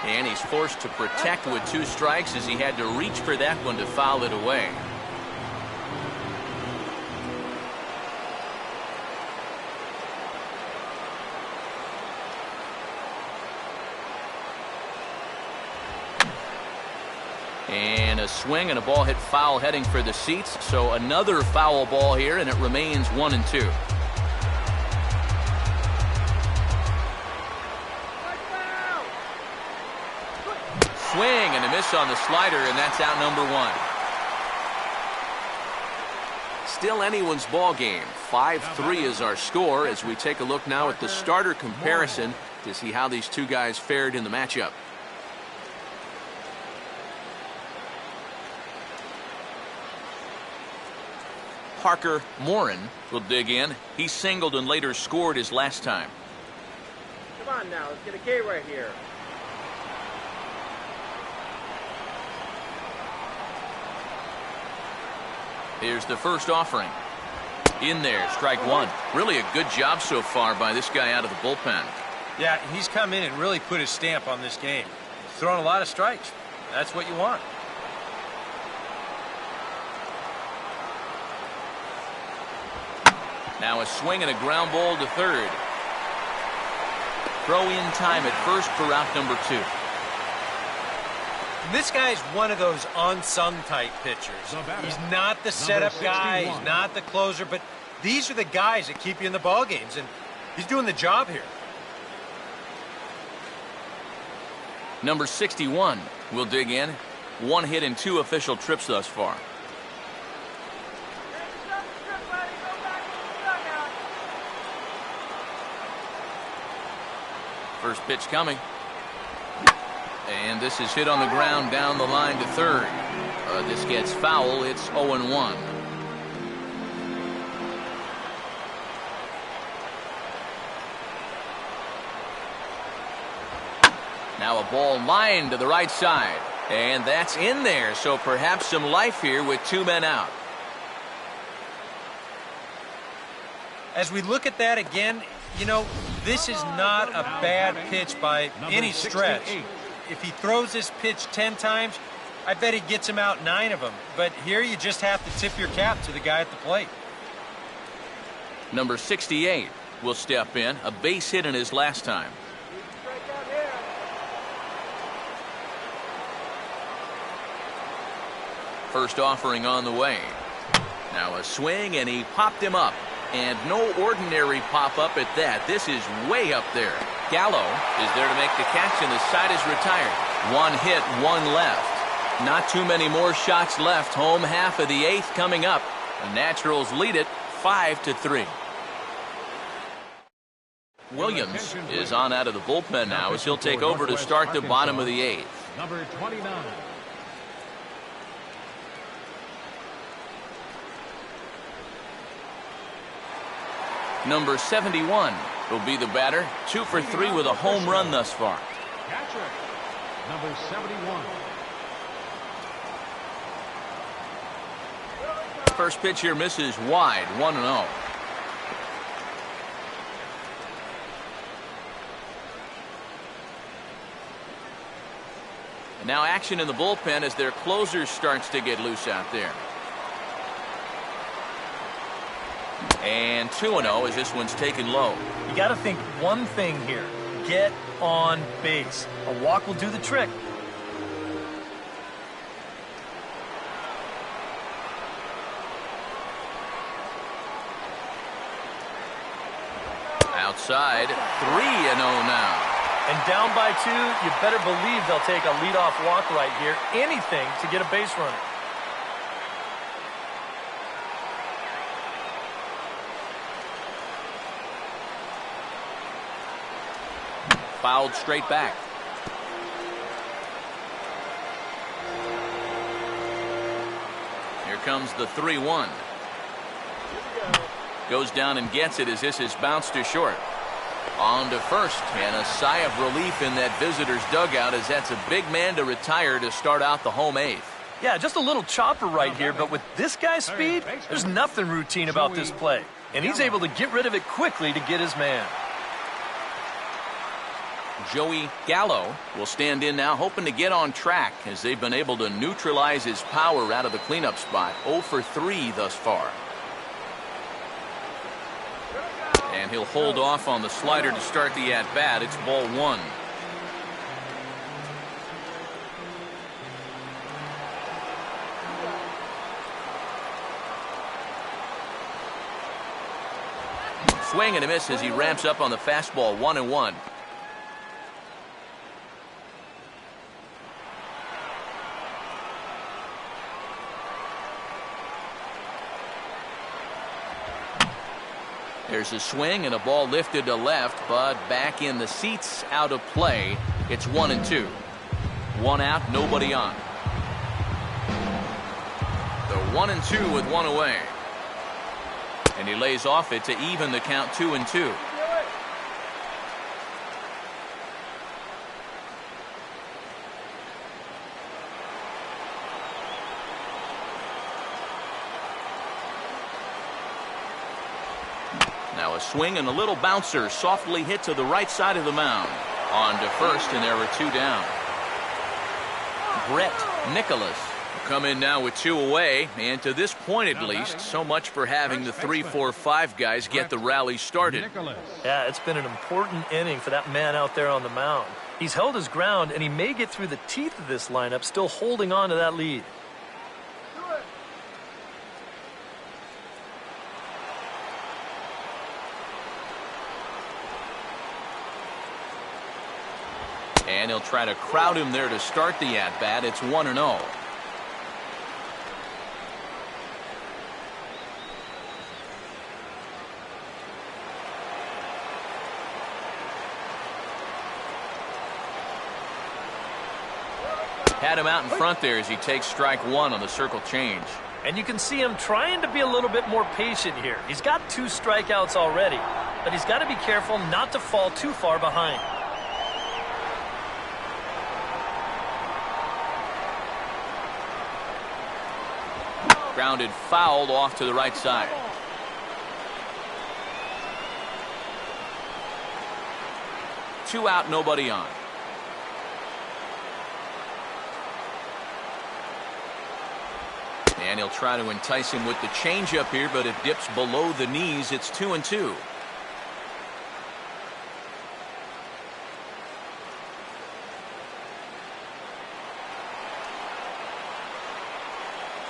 And he's forced to protect with 2 strikes as he had to reach for that one to foul it away. And a swing and a ball hit foul heading for the seats. So another foul ball here, and it remains 1-2. Swing and a miss on the slider, and that's out number 1. Still anyone's ball game. 5-3 is our score as we take a look now at the starter comparison to see how these two guys fared in the matchup. Parker Morin will dig in. He singled and later scored his last time. Come on now, let's get a K right here. Here's the first offering. In there, strike one. Really a good job so far by this guy out of the bullpen. Yeah, he's come in and really put his stamp on this game. He's thrown a lot of strikes. That's what you want. Now a swing and a ground ball to third. Throw in time at first for out number 2. This guy's one of those unsung type pitchers. He's not the setup guy, he's not the closer, but these are the guys that keep you in the ball games, and he's doing the job here. Number 61 will dig in. 1 hit and 2 official trips thus far. First pitch coming. And this is hit on the ground down the line to third. This gets foul. It's 0-1. Now a ball lined to the right side. And that's in there. So perhaps some life here with 2 men out. As we look at that again, you know, this is not a bad pitch by any stretch. If he throws this pitch 10 times, I bet he gets him out 9 of them. But here you just have to tip your cap to the guy at the plate. Number 68 will step in. A base hit in his last time. First offering on the way. Now a swing, and he popped him up. And no ordinary pop-up at that. This is way up there. Gallo is there to make the catch, and the side is retired. 1 hit, 1 left. Not too many more shots left. Home half of the 8th coming up. The Naturals lead it 5-3. Williams is on out of the bullpen now as he'll take over to start the bottom of the 8th. Number 29. Number 71 will be the batter. 2 for 3 with a home run thus far. Catcher. Number 71. First pitch here misses wide. 1-0. Now action in the bullpen as their closer starts to get loose out there. And 2-0 as this one's taken low. You got to think one thing here. Get on base. A walk will do the trick. Outside, 3-0 now. And down by 2, you better believe they'll take a leadoff walk right here. Anything to get a base runner. Fouled straight back. Here comes the 3-1. Goes down and gets it as this is bounced to short. On to first, and a sigh of relief in that visitor's dugout as that's a big man to retire to start out the home 8th. Yeah, just a little chopper right here, but with this guy's speed, there's nothing routine about this play. And he's able to get rid of it quickly to get his man. Joey Gallo will stand in now, hoping to get on track as they've been able to neutralize his power out of the cleanup spot. 0 for 3 thus far. And he'll hold off on the slider to start the at-bat. It's ball 1. Swing and a miss as he ramps up on the fastball. 1-1. There's a swing and a ball lifted to left, but back in the seats, out of play. It's 1-2. 1 out, nobody on. The 1-2 with 1 away. And he lays off it to even the count 2-2. Now a swing and a little bouncer softly hit to the right side of the mound. On to first, and there were 2 down. Brett Nicholas will come in now with 2 away, and to this point at least, so much for having the 3, 4, 5 guys get the rally started. Yeah, it's been an important inning for that man out there on the mound. He's held his ground, and he may get through the teeth of this lineup, still holding on to that lead. And he'll try to crowd him there to start the at-bat. It's 1-0. Had him out in front there as he takes strike 1 on the circle change. And you can see him trying to be a little bit more patient here. He's got 2 strikeouts already, but he's got to be careful not to fall too far behind. Grounded fouled off to the right side. Two out, nobody on. And he'll try to entice him with the changeup here, but it dips below the knees. It's 2-2.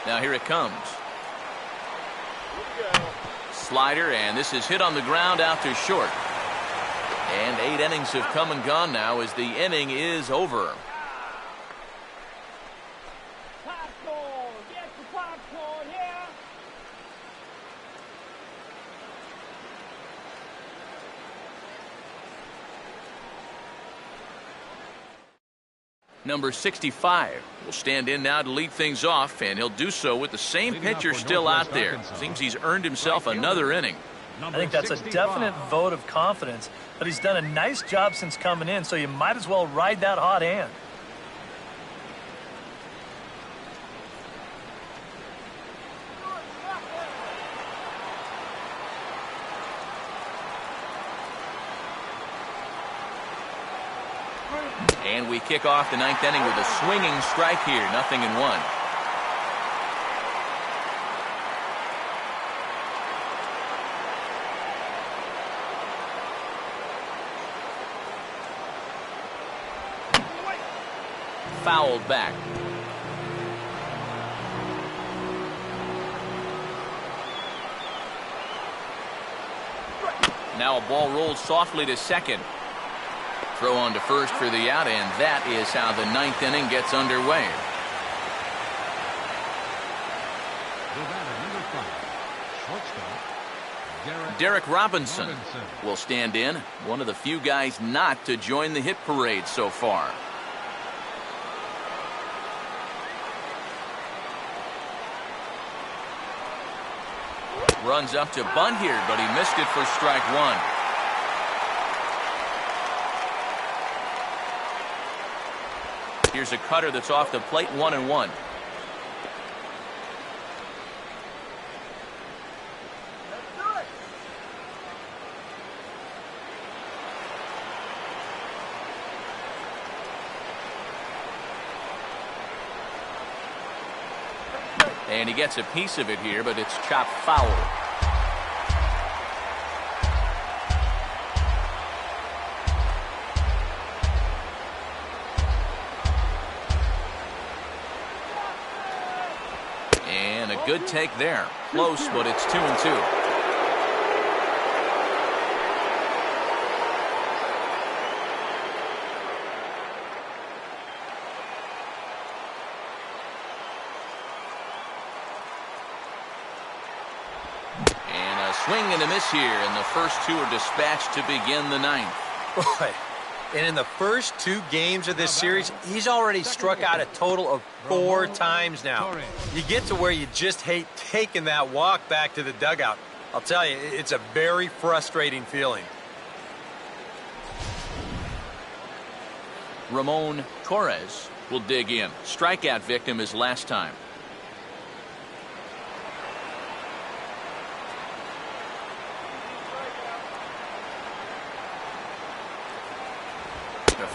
Now here it comes. Slider, and this is hit on the ground out to short. And 8 innings have come and gone now as the inning is over. Popcorn! Get the popcorn here! Number 65 will stand in now to lead things off, and he'll do so with the same pitcher still out there. Seems he's earned himself another inning. I think that's a definite vote of confidence, but he's done a nice job since coming in, so you might as well ride that hot hand. And we kick off the 9th inning with a swinging strike here, 0-1. Fouled back. Now a ball rolls softly to second. Throw on to first for the out, and that is how the 9th inning gets underway. Derek Robinson will stand in, one of the few guys not to join the hit parade so far. Runs up to bunt here, but he missed it for strike 1. Here's a cutter that's off the plate, 1-1. And he gets a piece of it here, but it's chopped foul. And a good take there. Close, but it's 2-2. Swing and a miss here, and the first 2 are dispatched to begin the 9th. Boy, and in the first 2 games of this series, he's already struck out a total of 4 times now. You get to where you just hate taking that walk back to the dugout. I'll tell you, it's a very frustrating feeling. Ramon Torres will dig in. Strikeout victim his last time.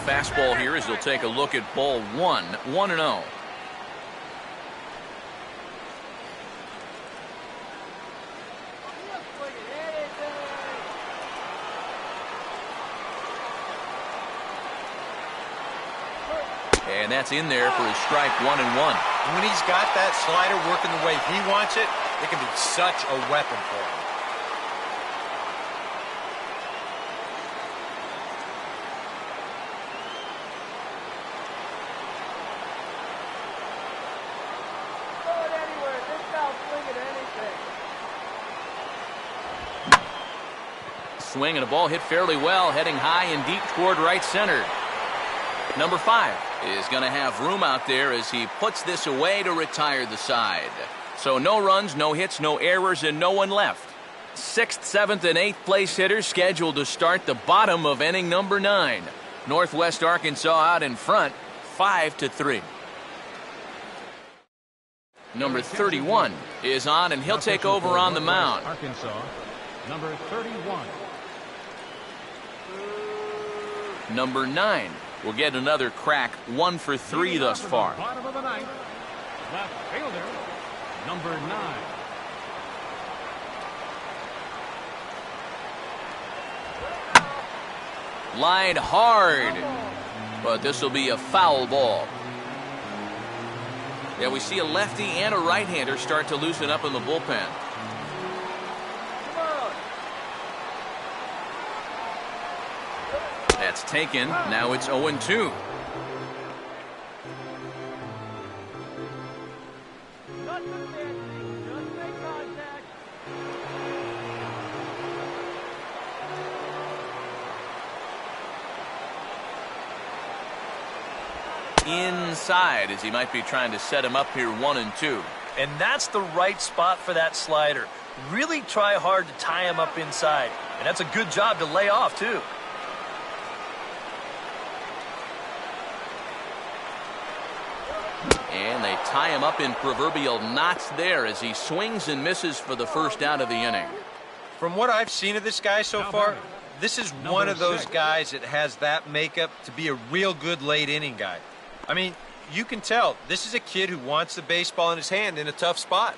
fastball here as he'll take a look at ball one, 1-0. And that's in there for his strike 1-1. When he's got that slider working the way he wants it, it can be such a weapon for him. Throw it anywhere. This guy'll swing at anything. Swing and a ball hit fairly well, heading high and deep toward right center. Number 5 is going to have room out there as he puts this away to retire the side. So no runs, no hits, no errors, and no one left. 6th, 7th, and 8th place hitters scheduled to start the bottom of inning number 9. Northwest Arkansas out in front, 5-3. Number 31 is on, and he'll take over on the mound. Arkansas, number 31. Number 9 will get another crack, 1 for 3 thus far. Bottom of the ninth, left fielder, number 9. Lined hard, but this will be a foul ball. Yeah, we see a lefty and a right-hander start to loosen up in the bullpen. That's taken. Now it's 0-2. Inside, as he might be trying to set him up here 1-2. And that's the right spot for that slider. Really try hard to tie him up inside. And that's a good job to lay off, too. And they tie him up in proverbial knots there as he swings and misses for the first out of the inning. From what I've seen of this guy so far, this is one of those guys that has that makeup to be a real good late inning guy. I mean, you can tell this is a kid who wants the baseball in his hand in a tough spot.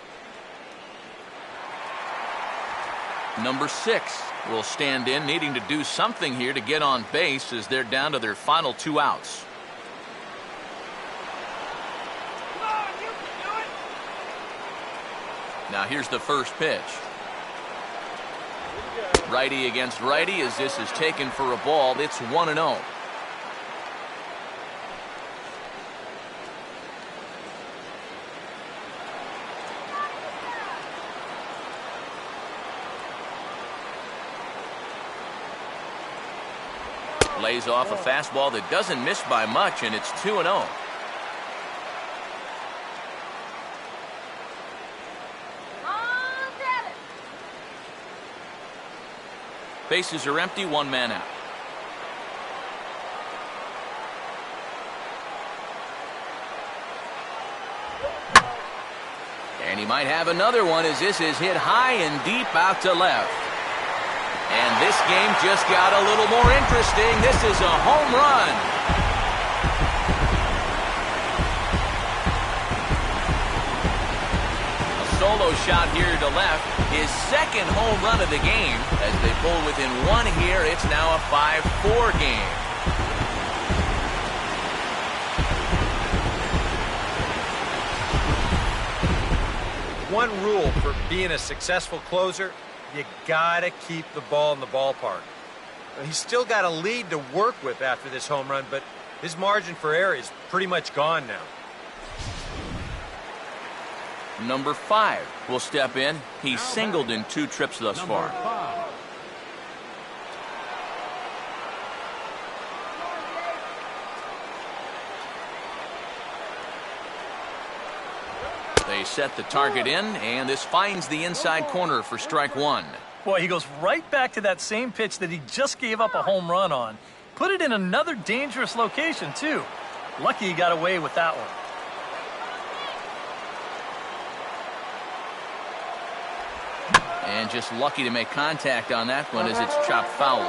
Number 6 will stand in, needing to do something here to get on base as they're down to their final 2 outs. Now here's the first pitch. Righty against righty as this is taken for a ball. It's 1-0. Lays off a fastball that doesn't miss by much, and it's 2-0. Bases are empty, 1 man out. And he might have another one as this is hit high and deep out to left. And this game just got a little more interesting. This is a home run. A solo shot here to left. His second home run of the game. As they pull within 1 here, it's now a 5-4 game. One rule for being a successful closer, you gotta keep the ball in the ballpark. He's still got a lead to work with after this home run, but his margin for error is pretty much gone now. Number 5 will step in. He's singled in 2 trips thus far. They set the target in, and this finds the inside corner for strike 1. Boy, he goes right back to that same pitch that he just gave up a home run on. Put it in another dangerous location, too. Lucky he got away with that one. And just lucky to make contact on that one as it's chopped foul.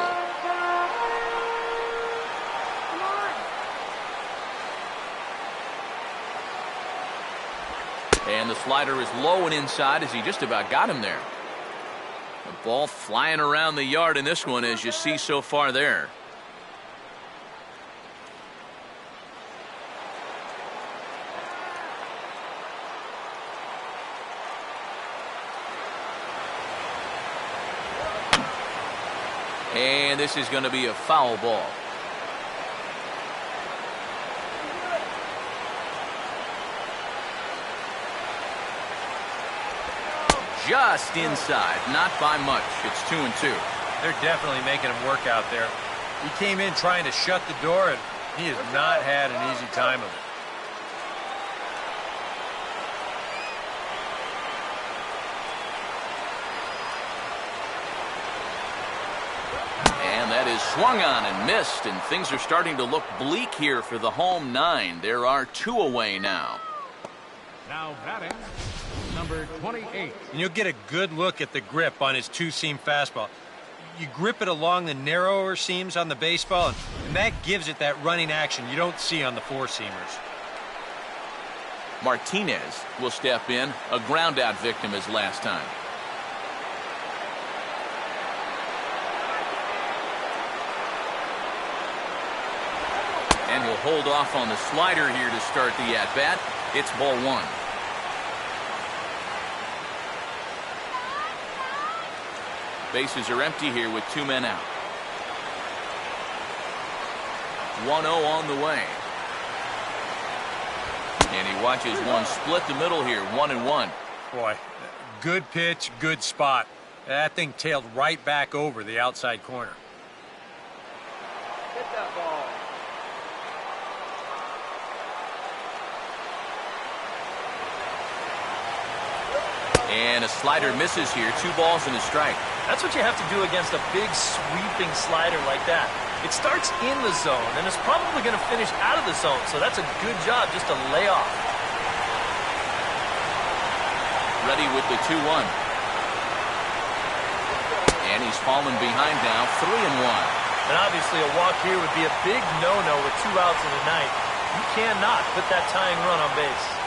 the slider is low and inside as he just about got him there. The ball flying around the yard in this one, as you see so far there. And this is going to be a foul ball. Just inside, not by much. It's 2-2. They're definitely making him work out there. He came in trying to shut the door, and he has not had an easy time of it. And that is swung on and missed, and things are starting to look bleak here for the home 9. There are 2 away now. Now batting, number 28. And you'll get a good look at the grip on his two-seam fastball. You grip it along the narrower seams on the baseball, and that gives it that running action you don't see on the four-seamers. Martinez will step in, a ground-out victim as last time. And he'll hold off on the slider here to start the at-bat. It's ball 1. Bases are empty here with 2 men out. 1-0 on the way. And he watches one split the middle here, 1-1. Boy, good pitch, good spot. That thing tailed right back over the outside corner. Hit that ball. And a slider misses here. 2 balls and a strike. That's what you have to do against a big sweeping slider like that. It starts in the zone, and it's probably going to finish out of the zone, so that's a good job just to lay off. Ready with the 2-1. And he's fallen behind now, 3-1. And obviously a walk here would be a big no-no with 2 outs in the ninth. You cannot put that tying run on base.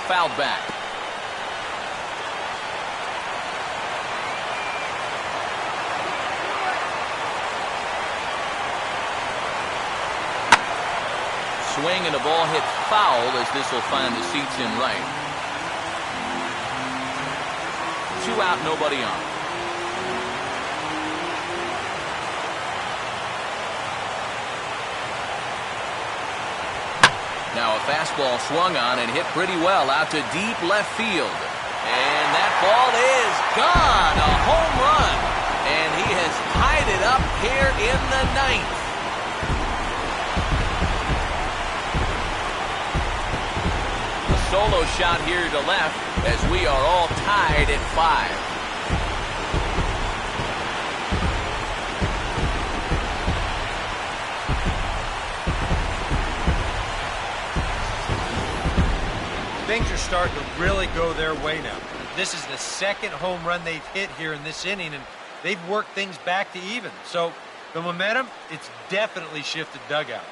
Fouled back. Swing and a ball hit foul as this will find the seats in right. 2 out, nobody on. Now a fastball swung on and hit pretty well out to deep left field. And that ball is gone. A home run. And he has tied it up here in the 9th. A solo shot here to left as we are all tied at 5. Things are starting to really go their way now. This is the 2nd home run they've hit here in this inning, and they've worked things back to even. So the momentum, it's definitely shifted dugouts.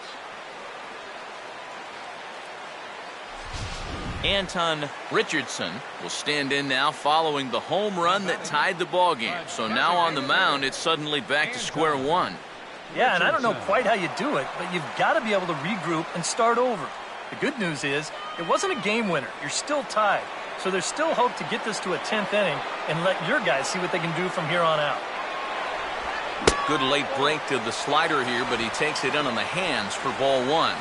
Anton Richardson will stand in now following the home run that tied the ball game. So now on the mound, it's suddenly back to square one. Yeah, and I don't know quite how you do it, but you've got to be able to regroup and start over. The good news is, it wasn't a game winner. You're still tied. So there's still hope to get this to a 10th inning and let your guys see what they can do from here on out. Good late break to the slider here, but he takes it in on the hands for ball 1.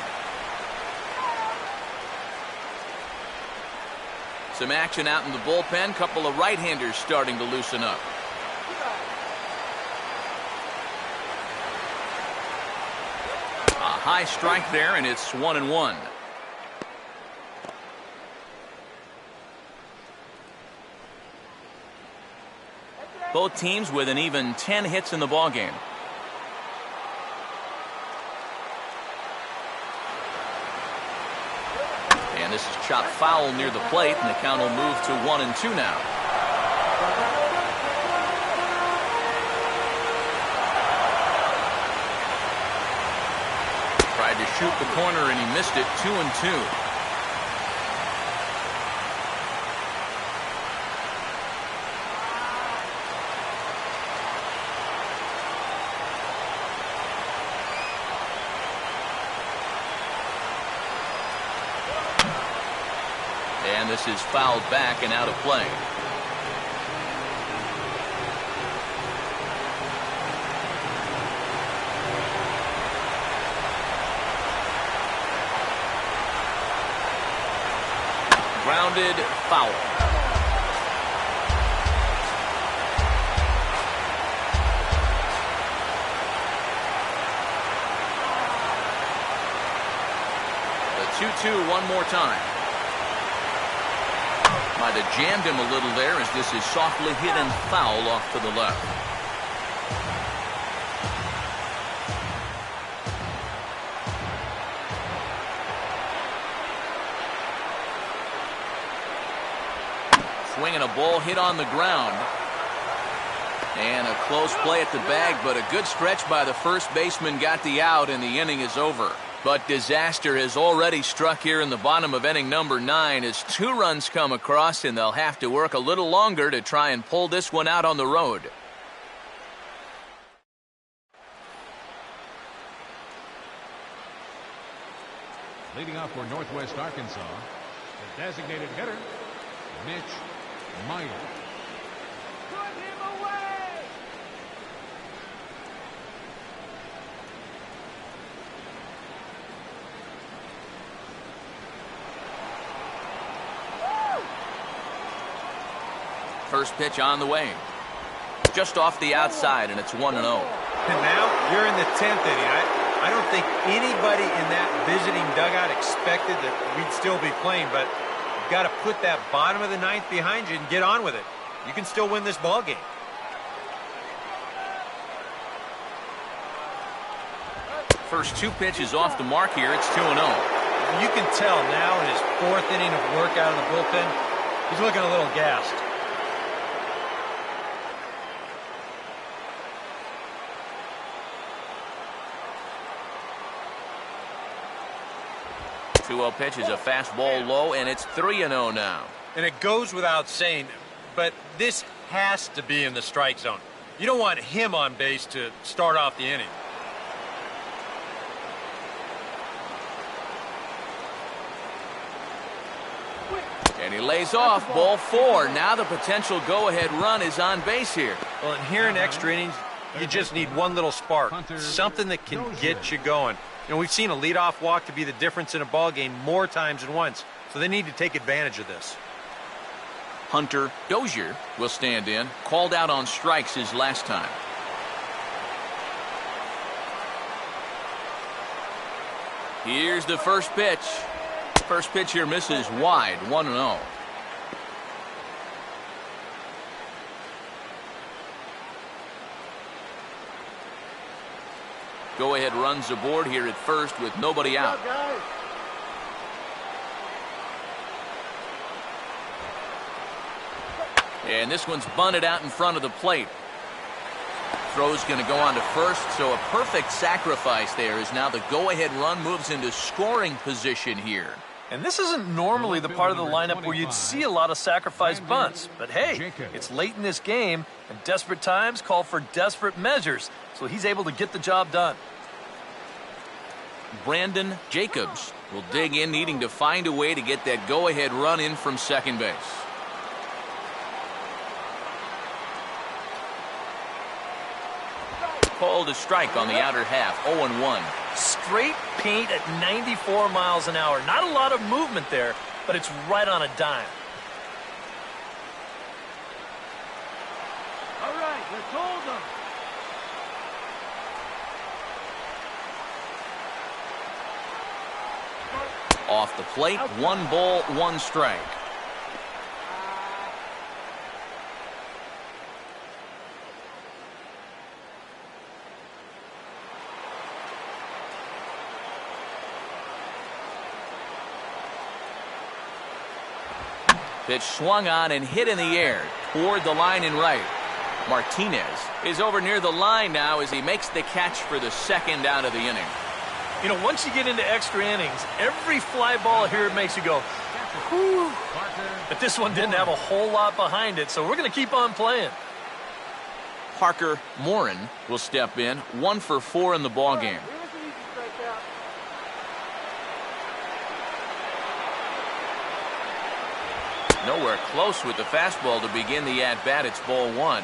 Some action out in the bullpen. Couple of right-handers starting to loosen up. A high strike there, and it's 1-1. Both teams with an even 10 hits in the ballgame. And this is chopped foul near the plate, and the count will move to 1-2 now. Tried to shoot the corner and he missed it. 2-2. And this is fouled back and out of play. Grounded, foul. The 2-2 one more time. Might have jammed him a little there as this is softly hit and foul off to the left. Swinging a ball hit on the ground. And a close play at the bag, but a good stretch by the first baseman got the out, and the inning is over. But disaster has already struck here in the bottom of inning number 9 as 2 runs come across, and they'll have to work a little longer to try and pull this one out on the road. Leading off for Northwest Arkansas, the designated hitter, Mitch Meyer. Put him away! First pitch on the way. Just off the outside, and it's 1-0. And now you're in the 10th inning. I don't think anybody in that visiting dugout expected that we'd still be playing, but you've got to put that bottom of the 9th behind you and get on with it. You can still win this ball game. First 2 pitches off the mark here. It's 2-0. You can tell now in his 4th inning of work out of the bullpen, he's looking a little gassed. Pitch is a fastball low, and it's 3-0 now. And it goes without saying, but this has to be in the strike zone. You don't want him on base to start off the inning. And he lays off. Ball 4. Now the potential go-ahead run is on base here. Well, and here in extra innings, you just need one little spark, something that can get you going. You know, we've seen a leadoff walk to be the difference in a ball game more times than once, so they need to take advantage of this. Hunter Dozier will stand in. Called out on strikes his last time. Here's the first pitch. First pitch here misses wide. 1-0. Go-ahead runs aboard here at first with nobody out. And this one's bunted out in front of the plate. Throw's going to go on to first, so a perfect sacrifice there as now the go-ahead run moves into scoring position here. And this isn't normally the part of the lineup where you'd see a lot of sacrifice bunts. But hey, it's late in this game, and desperate times call for desperate measures. So he's able to get the job done. Brandon Jacobs will dig in, needing to find a way to get that go-ahead run in from second base. Called a strike on the outer half. 0-1. Straight paint at 94 miles an hour. Not a lot of movement there, but it's right on a dime. All right, let's hold them. Off the plate, 1 ball, 1 strike. Pitch swung on and hit in the air toward the line and right. Martinez is over near the line now as he makes the catch for the second out of the inning. You know, once you get into extra innings, every fly ball here makes you go, whew. But this one didn't have a whole lot behind it, so we're going to keep on playing. Parker Morin will step in, 1 for 4 in the ball game. Nowhere close with the fastball to begin the at-bat. It's ball 1.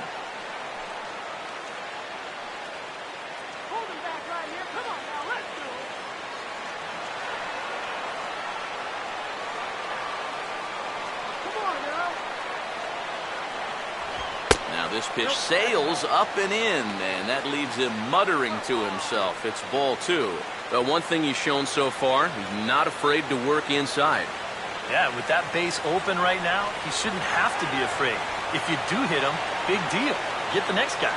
Now this pitch sails up and in, and that leaves him muttering to himself. It's ball 2. But one thing he's shown so far, he's not afraid to work inside. Yeah, with that base open right now, he shouldn't have to be afraid. If you do hit him, big deal. Get the next guy.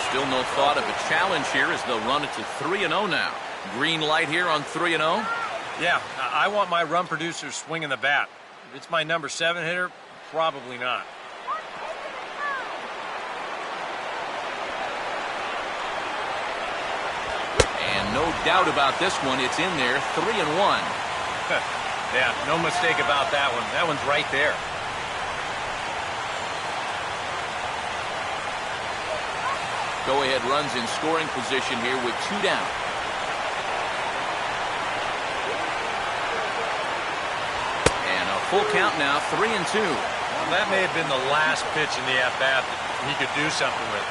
Still no thought of a challenge here as they'll run it to 3-0 now. Green light here on 3-0. Yeah, I want my run producer swinging the bat. If it's my number 7 hitter, probably not. And no doubt about this one, it's in there, 3-1. Yeah, no mistake about that one. That one's right there. Go-ahead runs in scoring position here with 2 down. And a full count now, 3-2. Well, that may have been the last pitch in the at-bat that he could do something with.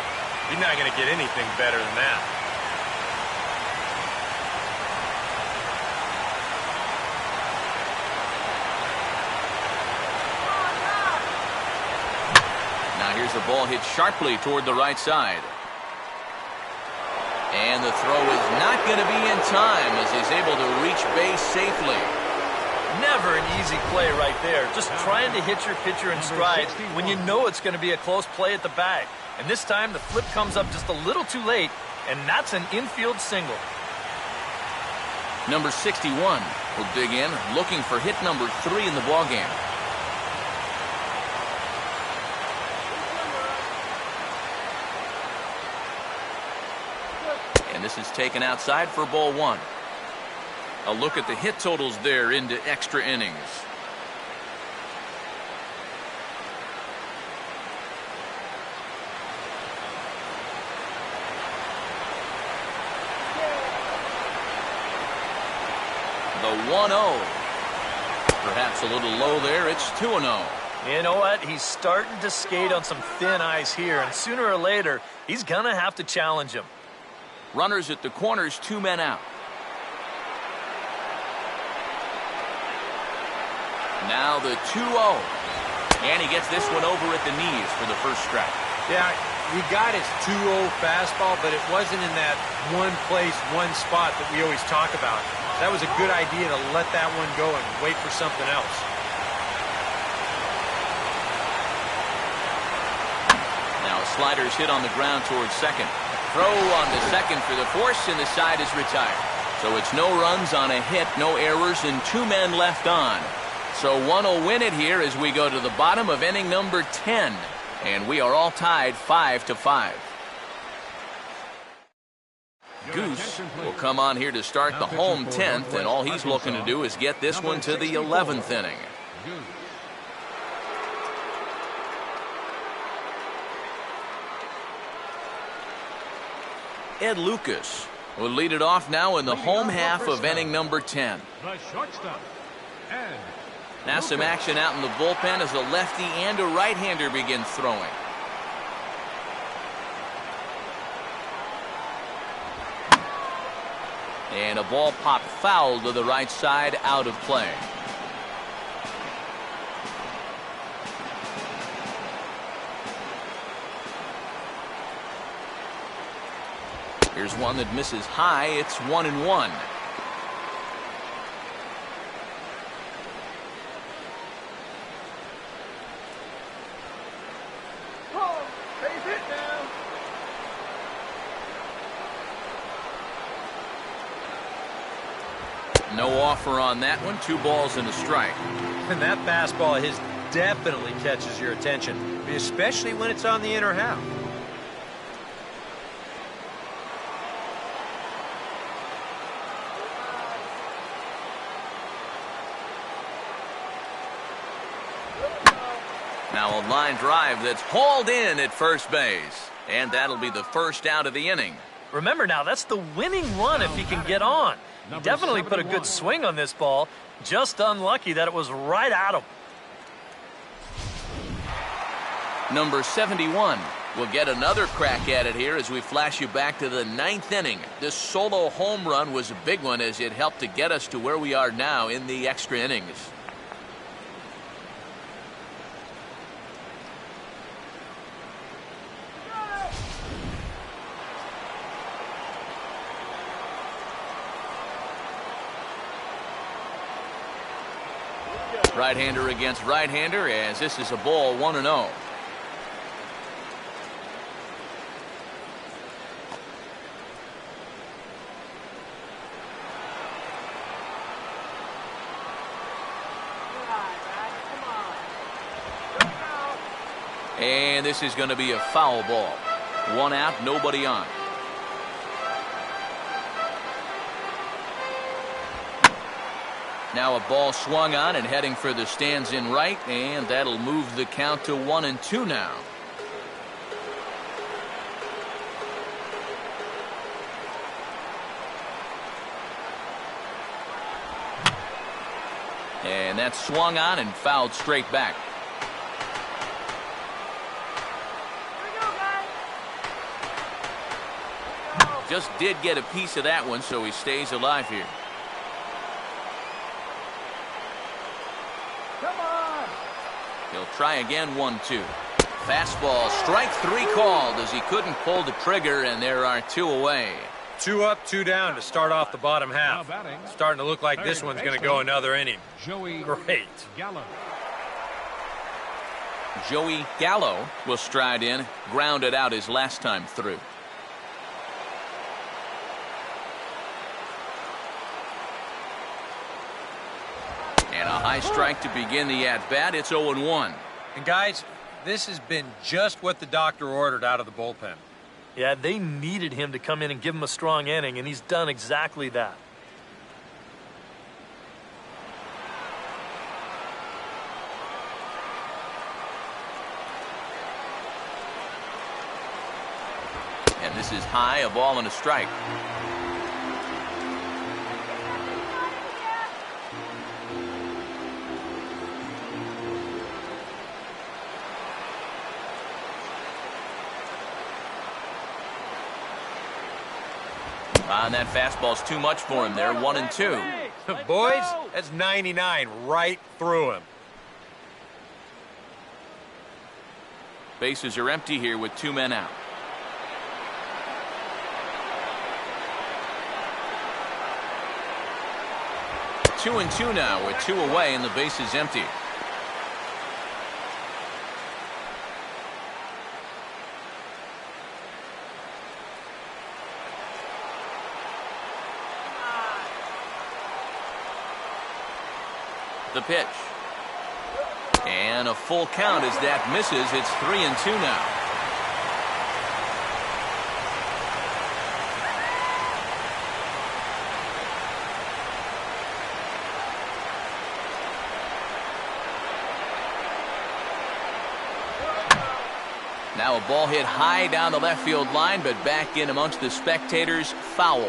He's not going to get anything better than that. Now here's the ball hit sharply toward the right side. And the throw is not going to be in time as he's able to reach base safely. Never an easy play right there. Just trying to hit your pitcher in stride when you know it's going to be a close play at the bag. And this time the flip comes up just a little too late, and that's an infield single. Number 61 will dig in, looking for hit number 3 in the ballgame. And this is taken outside for ball 1. A look at the hit totals there into extra innings. The 1-0. Perhaps a little low there. It's 2-0. You know what? He's starting to skate on some thin ice here, and sooner or later, he's going to have to challenge him. Runners at the corners, 2 men out. Now the 2-0. And he gets this one over at the knees for the first strike. Yeah, he got his 2-0 fastball, but it wasn't in that one place, one spot that we always talk about. That was a good idea to let that one go and wait for something else. Now a slider's hit on the ground towards second. Throw on the second for the force, and the side is retired. So it's no runs on a hit, no errors, and 2 men left on. So one will win it here as we go to the bottom of inning number 10. And we are all tied 5-5. Goose will come on here to start the home 10th, and all he's looking to do is get this one to the 11th inning. Ed Lucas will lead it off now in the home half of inning number 10. The shortstop, Ed. Now some action out in the bullpen as a lefty and a right-hander begin throwing. And a ball popped foul to the right side, out of play. Here's one that misses high. It's 1-1. No offer on that one. 2 balls and a strike. And that fastball of his definitely catches your attention, especially when it's on the inner half. Now a line drive that's hauled in at first base. And that'll be the first out of the inning. Remember now, that's the winning run if he can get on. He definitely put a good swing on this ball. Just unlucky that it was right at him. Number 71 will get another crack at it here as we flash you back to the 9th inning. This solo home run was a big one as it helped to get us to where we are now in the extra innings. Right-hander against right-hander as this is a ball 1-0. And this is going to be a foul ball. 1 out, nobody on. Now a ball swung on and heading for the stands in right, and that'll move the count to 1-2 now. And that's swung on and fouled straight back. Just did get a piece of that one, so he stays alive here. Come on. He'll try again, 1-2. Fastball, strike 3 called as he couldn't pull the trigger, and there are 2 away. 2 up, 2 down to start off the bottom half. Starting to look like this one's going to go another inning. Great. Joey Gallo will stride in, grounded out his last time through. And a high strike to begin the at-bat. It's 0-1. And guys, this has been just what the doctor ordered out of the bullpen. Yeah, they needed him to come in and give him a strong inning, and he's done exactly that. And this is high, a ball and a strike. And that fastball's too much for him there, 1-2. Boys, that's 99 right through him. Bases are empty here with 2 men out. Two and 2 now with 2 away and the bases empty. The pitch. And a full count as that misses. It's 3-2 now. Now a ball hit high down the left field line, but back in amongst the spectators, foul.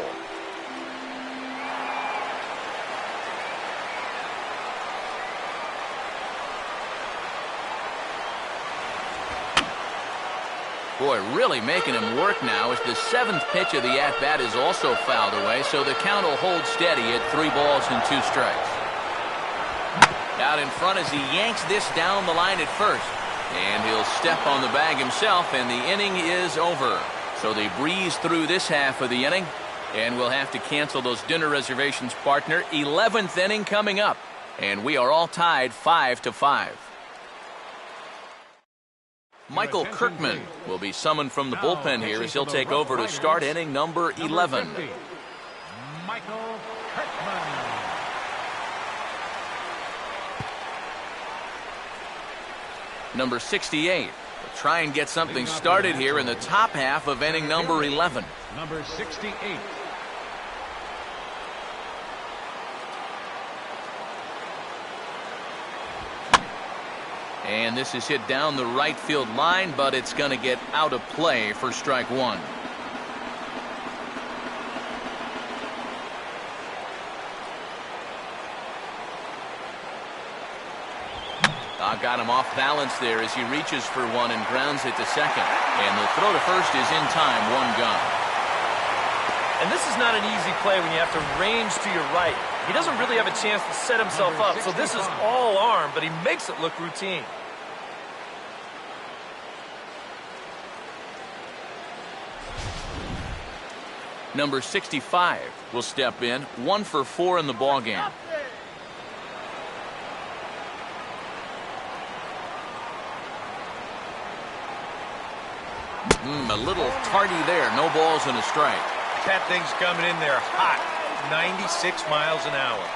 Boy, really making him work now as the 7th pitch of the at-bat is also fouled away, so the count will hold steady at 3 balls and 2 strikes. Out in front as he yanks this down the line at first. And he'll step on the bag himself, and the inning is over. So they breeze through this half of the inning, and we'll have to cancel those dinner reservations, partner. 11th inning coming up, and we are all tied 5-5. Michael Kirkman will be summoned from the bullpen here as he'll take over to start inning number 11. Michael Kirkman. Number 68 will try and get something started here in the top half of inning number 11. Number 68. And this is hit down the right field line, but it's going to get out of play for strike one. Got him off balance there as he reaches for one and grounds it to second. And the throw to first is in time, one gone. And this is not an easy play when you have to range to your right. He doesn't really have a chance to set himself up, so this is all arm, but he makes it look routine. Number 65 will step in, 1 for 4 in the ballgame. A little tardy there. No balls and a strike. That thing's coming in there hot. 96 miles an hour.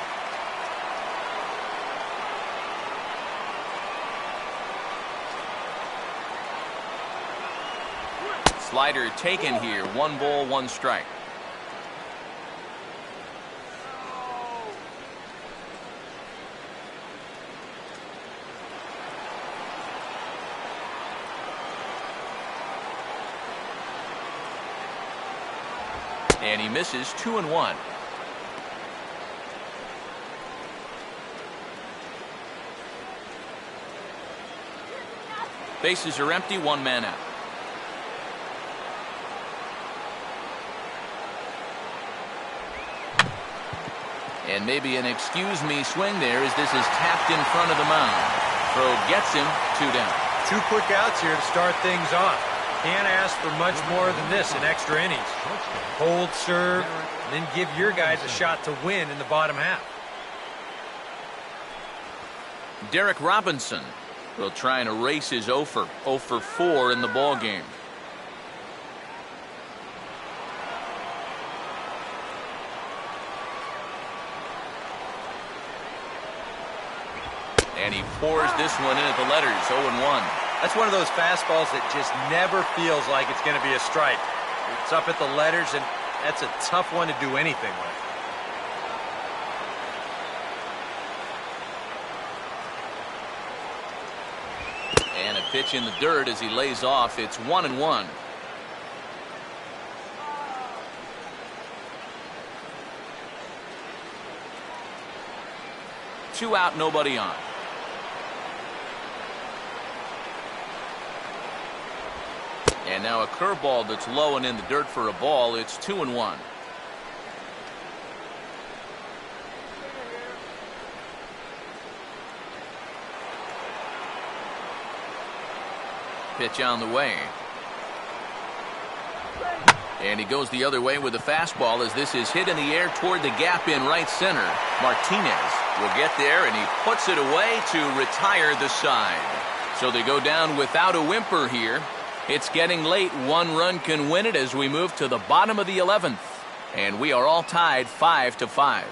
Slider taken here. 1 ball, 1 strike. And he misses 2-1. Bases are empty, 1 man out. And maybe an excuse me swing there as this is tapped in front of the mound. Throw gets him, 2 down. 2 quick outs here to start things off. Can't ask for much more than this in extra innings. Hold serve, and then give your guys a shot to win in the bottom half. Derek Robinson will try and erase his 0 for 4 in the ball game. And he pours this one in at the letters, 0-1. That's one of those fastballs that just never feels like it's going to be a strike. It's up at the letters, and that's a tough one to do anything with. And a pitch in the dirt as he lays off. It's 1-1. Two out, nobody on. And now a curveball that's low and in the dirt for a ball. It's 2-1. Pitch on the way. And he goes the other way with the fastball as this is hit in the air toward the gap in right center. Martinez will get there, and he puts it away to retire the side. So they go down without a whimper here. It's getting late. 1 run can win it as we move to the bottom of the 11th. And we are all tied 5-5.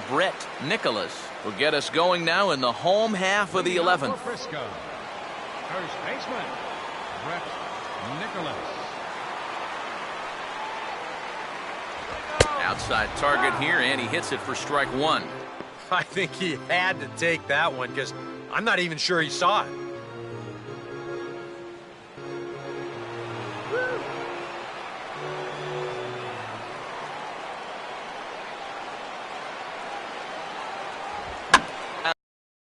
Brett Nicholas will get us going now in the home half of the 11th. Frisco. First baseman, Brett Nicholas. Outside target here, and he hits it for strike 1. I think he had to take that one because I'm not even sure he saw it.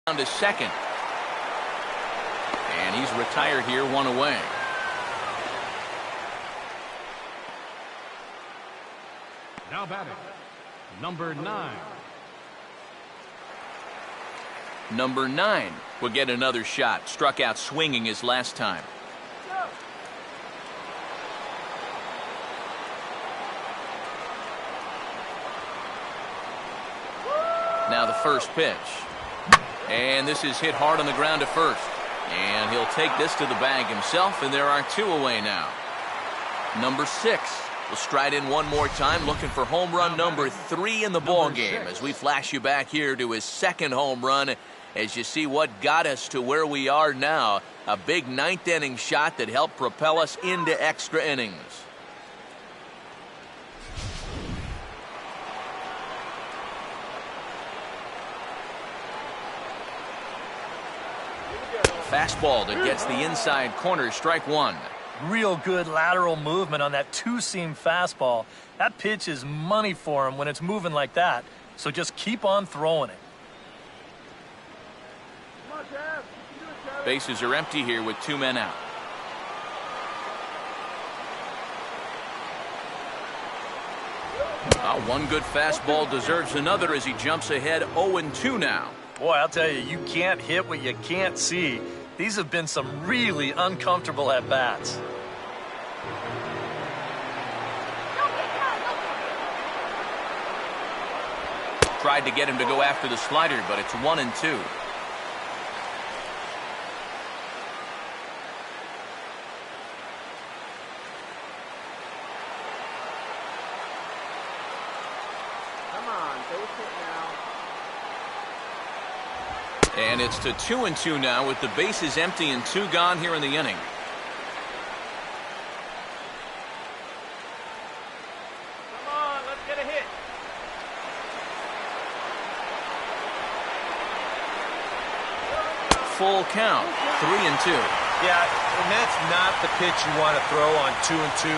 Down to second. And he's retired here, 1 away. Now batting, number 9. Number 9 will get another shot. Struck out swinging his last time. Now the first pitch. And this is hit hard on the ground to first. And he'll take this to the bag himself, and there are 2 away now. Number 6 will stride in one more time, looking for home run number 3 in the ball game as we flash you back here to his 2nd home run as you see what got us to where we are now. A big 9th inning shot that helped propel us into extra innings. fastball that gets the inside corner, strike one. Real good lateral movement on that two-seam fastball. That pitch is money for him when it's moving like that. So just keep on throwing it. Come on, Trav. You can do it, Trav. Bases are empty here with 2 men out. One good fastball deserves another as he jumps ahead 0-2 now. Boy, I'll tell you, you can't hit what you can't see. These have been some really uncomfortable at-bats. Tried to get him to go after the slider, but it's 1-2. Come on, base hit now. And it's to 2-2 now with the bases empty and 2 gone here in the inning. Come on, let's get a hit. Full count, 3-2. Yeah, and that's not the pitch you want to throw on 2-2.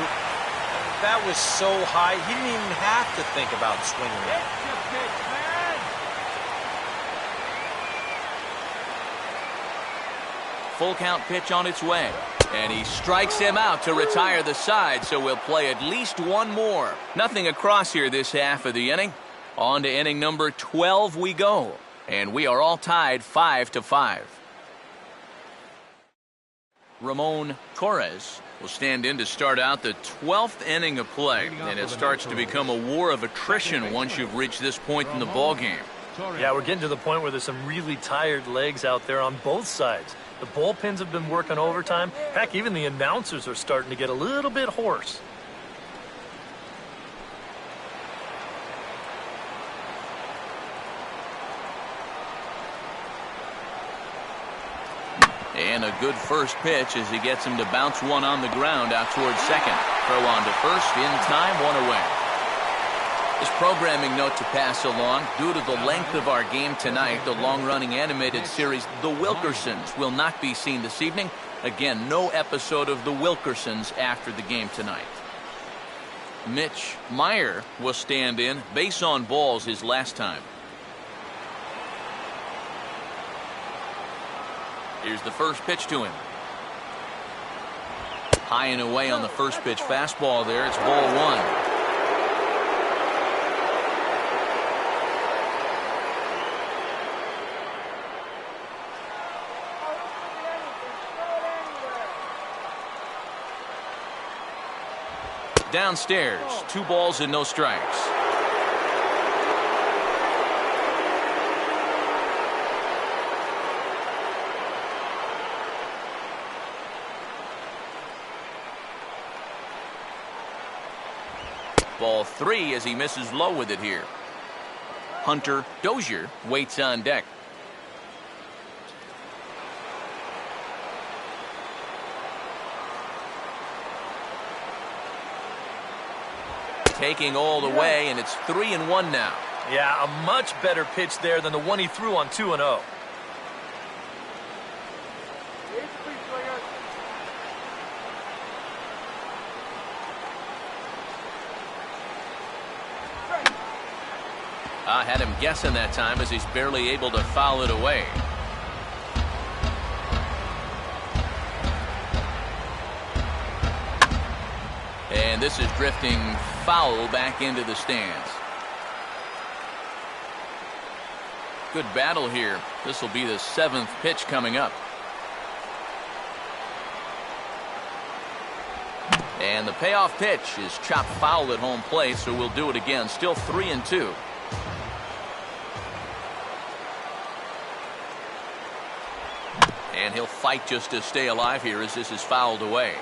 That was so high, he didn't even have to think about swinging it. Hit your pitch, man. Full count pitch on its way. And he strikes him out to retire the side, so we'll play at least one more. Nothing across here this half of the inning. On to inning number 12 we go. And we are all tied 5-5. Ramon Torres will stand in to start out the 12th inning of play. And it starts to become a war of attrition once you've reached this point in the ballgame. Yeah, we're getting to the point where there's some really tired legs out there on both sides. The bullpens have been working overtime. Heck, even the announcers are starting to get a little bit hoarse. And a good first pitch as he gets him to bounce one on the ground out towards second. Throw on to first, in time, one away. This programming note to pass along, due to the length of our game tonight, the long-running animated series The Wilkersons will not be seen this evening. Again, no episode of The Wilkersons after the game tonight. Mitch Meyer will stand in, base on balls his last time. Here's the first pitch to him. High and away on the first pitch fastball there. It's ball one. Downstairs, 2 balls and no strikes. Ball 3 as he misses low with it here. Hunter Dozier waits on deck. Taking all the way, and it's 3-1 now. Yeah, a much better pitch there than the one he threw on 2-0. I had him guessing that time as he's barely able to foul it away. And this is drifting foul back into the stands. Good battle here. This will be the 7th pitch coming up. And the payoff pitch is chopped foul at home plate, so we'll do it again. Still 3-2. And he'll fight just to stay alive here as this is fouled away.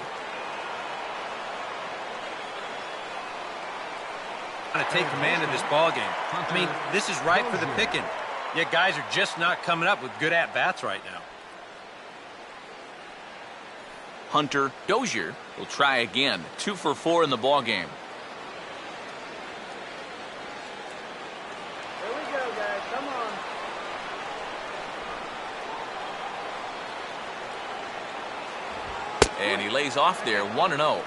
To take command of this ball game. I mean, this is ripe for the picking. Yet guys are just not coming up with good at-bats right now. Hunter Dozier will try again. 2 for 4 in the ball game. Here we go, guys. Come on. lays off there, 1-0.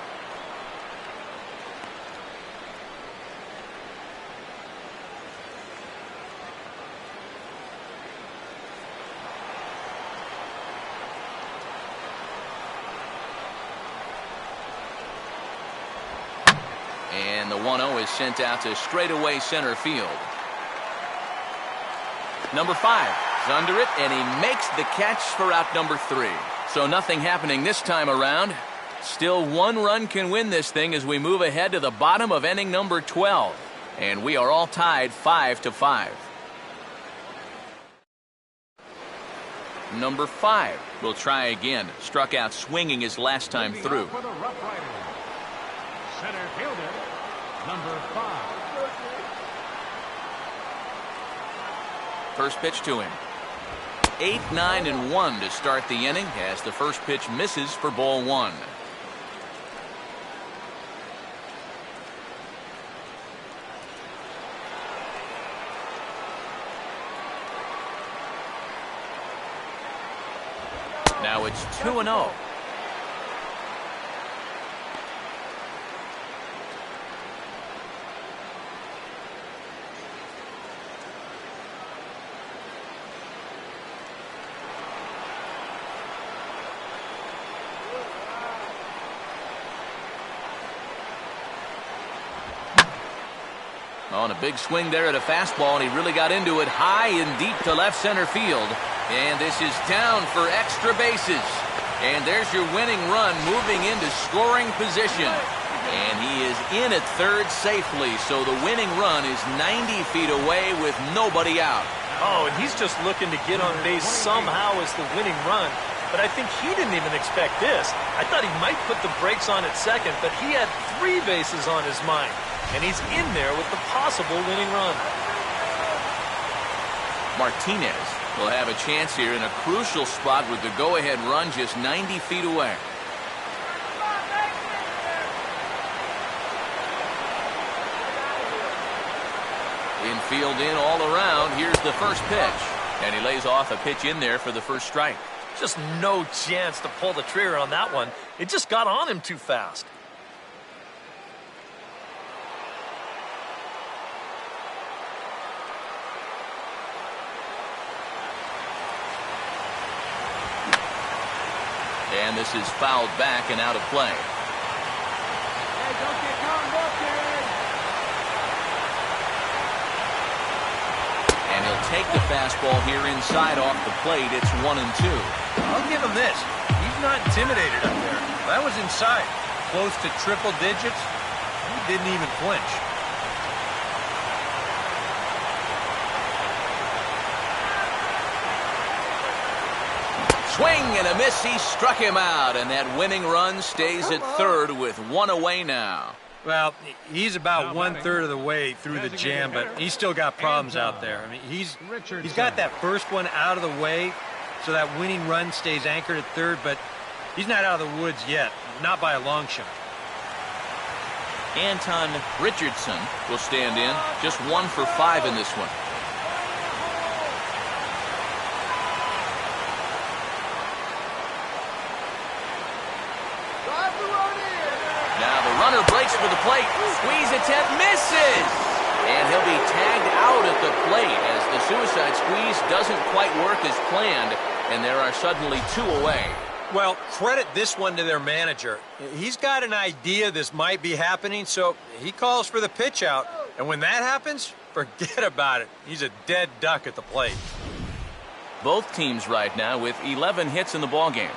And the 1-0 is sent out to straightaway center field. Number 5 is under it, and he makes the catch for out number 3. So nothing happening this time around. Still 1 run can win this thing as we move ahead to the bottom of inning number 12. And we are all tied 5-5. Number 5 will try again. Struck out swinging his last time through. For the Roughriders, center fielder, number 5. First pitch to him. 8, 9, and 1 to start the inning as the first pitch misses for ball 1. Now it's 2-0. On a big swing there at a fastball, and he really got into it high and deep to left center field. And this is down for extra bases. And there's your winning run moving into scoring position. And he is in at third safely, so the winning run is 90 feet away with nobody out. Oh, and he's just looking to get on base somehow as the winning run. But I think he didn't even expect this. I thought he might put the brakes on at second, but he had 3 bases on his mind. And he's in there with the possible winning run. Martinez will have a chance here in a crucial spot with the go-ahead run just 90 feet away. Infield in all around. Here's the first pitch. And he lays off a pitch in there for the first strike. Just no chance to pull the trigger on that one. It just got on him too fast. And this is fouled back and out of play. Hey, don't get caught looking. And he'll take the fastball here inside off the plate. It's 1-2. I'll give him this. He's not intimidated up there. That was inside. Close to triple digits. He didn't even flinch. Swing and a miss. He struck him out, and that winning run stays at third with 1 away now. Well, he's about 1/3 of the way through the jam, but he's still got problems out there. I mean, he's got that first one out of the way, so that winning run stays anchored at third, but he's not out of the woods yet, not by a long shot. Anton Richardson will stand in, just 1 for 5 in this one. Runner breaks for the plate. Squeeze attempt misses. And he'll be tagged out at the plate as the suicide squeeze doesn't quite work as planned. And there are suddenly 2 away. Well, credit this one to their manager. He's got an idea this might be happening, so he calls for the pitch out. And when that happens, forget about it. He's a dead duck at the plate. Both teams right now with 11 hits in the ballgame.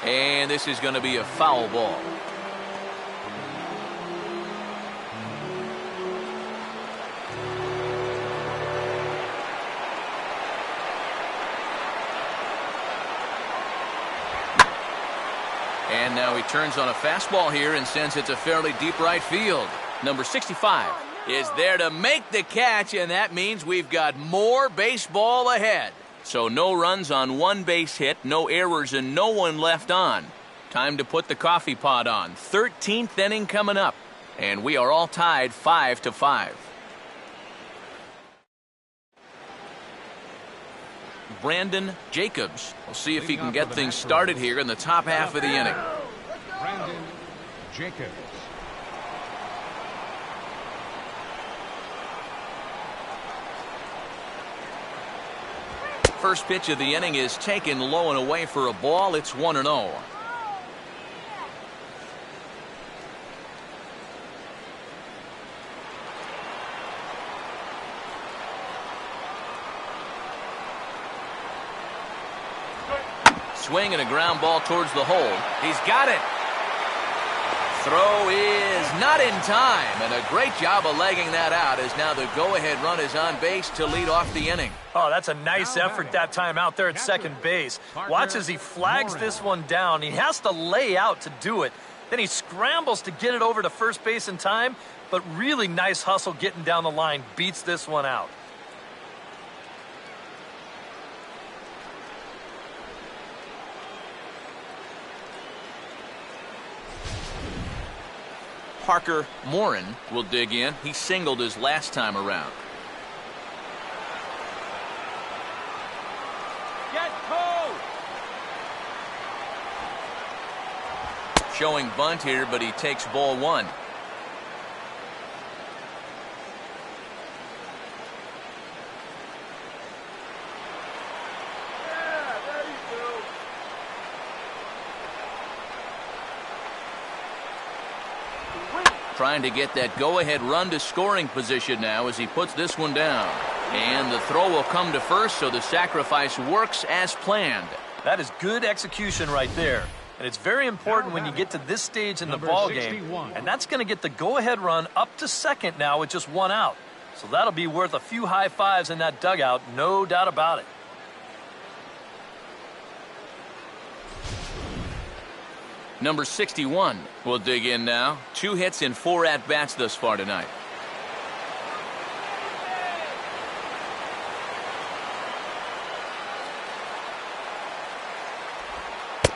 And this is going to be a foul ball. And now he turns on a fastball here and sends it to fairly deep right field. Number 65 is there to make the catch, and that means we've got more baseball ahead. So no runs on 1 base hit, no errors, and no one left on. Time to put the coffee pot on. 13th inning coming up, and we are all tied 5-5. Brandon Jacobs. We'll see if he can get things started here in the top half of the inning. Brandon Jacobs. First pitch of the inning is taken low and away for a ball. It's 1-0. Swing and a ground ball towards the hole. He's got it. Throw is not in time, and a great job of legging that out as now the go-ahead run is on base to lead off the inning. Oh, that's a nice effort that time out there at second base. Watch as he flags this one down. He has to lay out to do it. Then he scrambles to get it over to first base in time, but really nice hustle getting down the line. Beats this one out. Parker Morin will dig in. He singled his last time around. Get cold. Showing bunt here, but he takes ball one. Yeah, there you go. Trying to get that go-ahead run to scoring position now as he puts this one down. And the throw will come to first, so the sacrifice works as planned. That is good execution right there. And it's very important when you get to this stage in the ball game. And that's going to get the go-ahead run up to second now with just one out. So that'll be worth a few high fives in that dugout, no doubt about it. Number 61 will dig in now. 2 hits in 4 at-bats thus far tonight.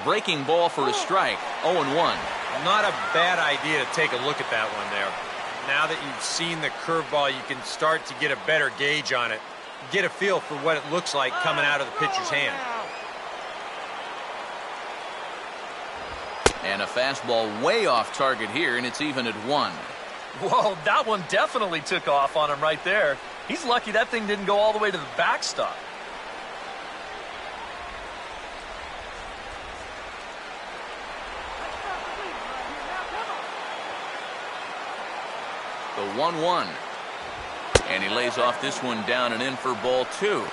Breaking ball for a strike. 0-1. Not a bad idea to take a look at that one there. Now that you've seen the curveball, you can start to get a better gauge on it. Get a feel for what it looks like coming out of the pitcher's hand. And a fastball way off target here, and it's even at 1. Whoa, that one definitely took off on him right there. He's lucky that thing didn't go all the way to the backstop. The 1-1. And he lays off this one down and in for ball 2.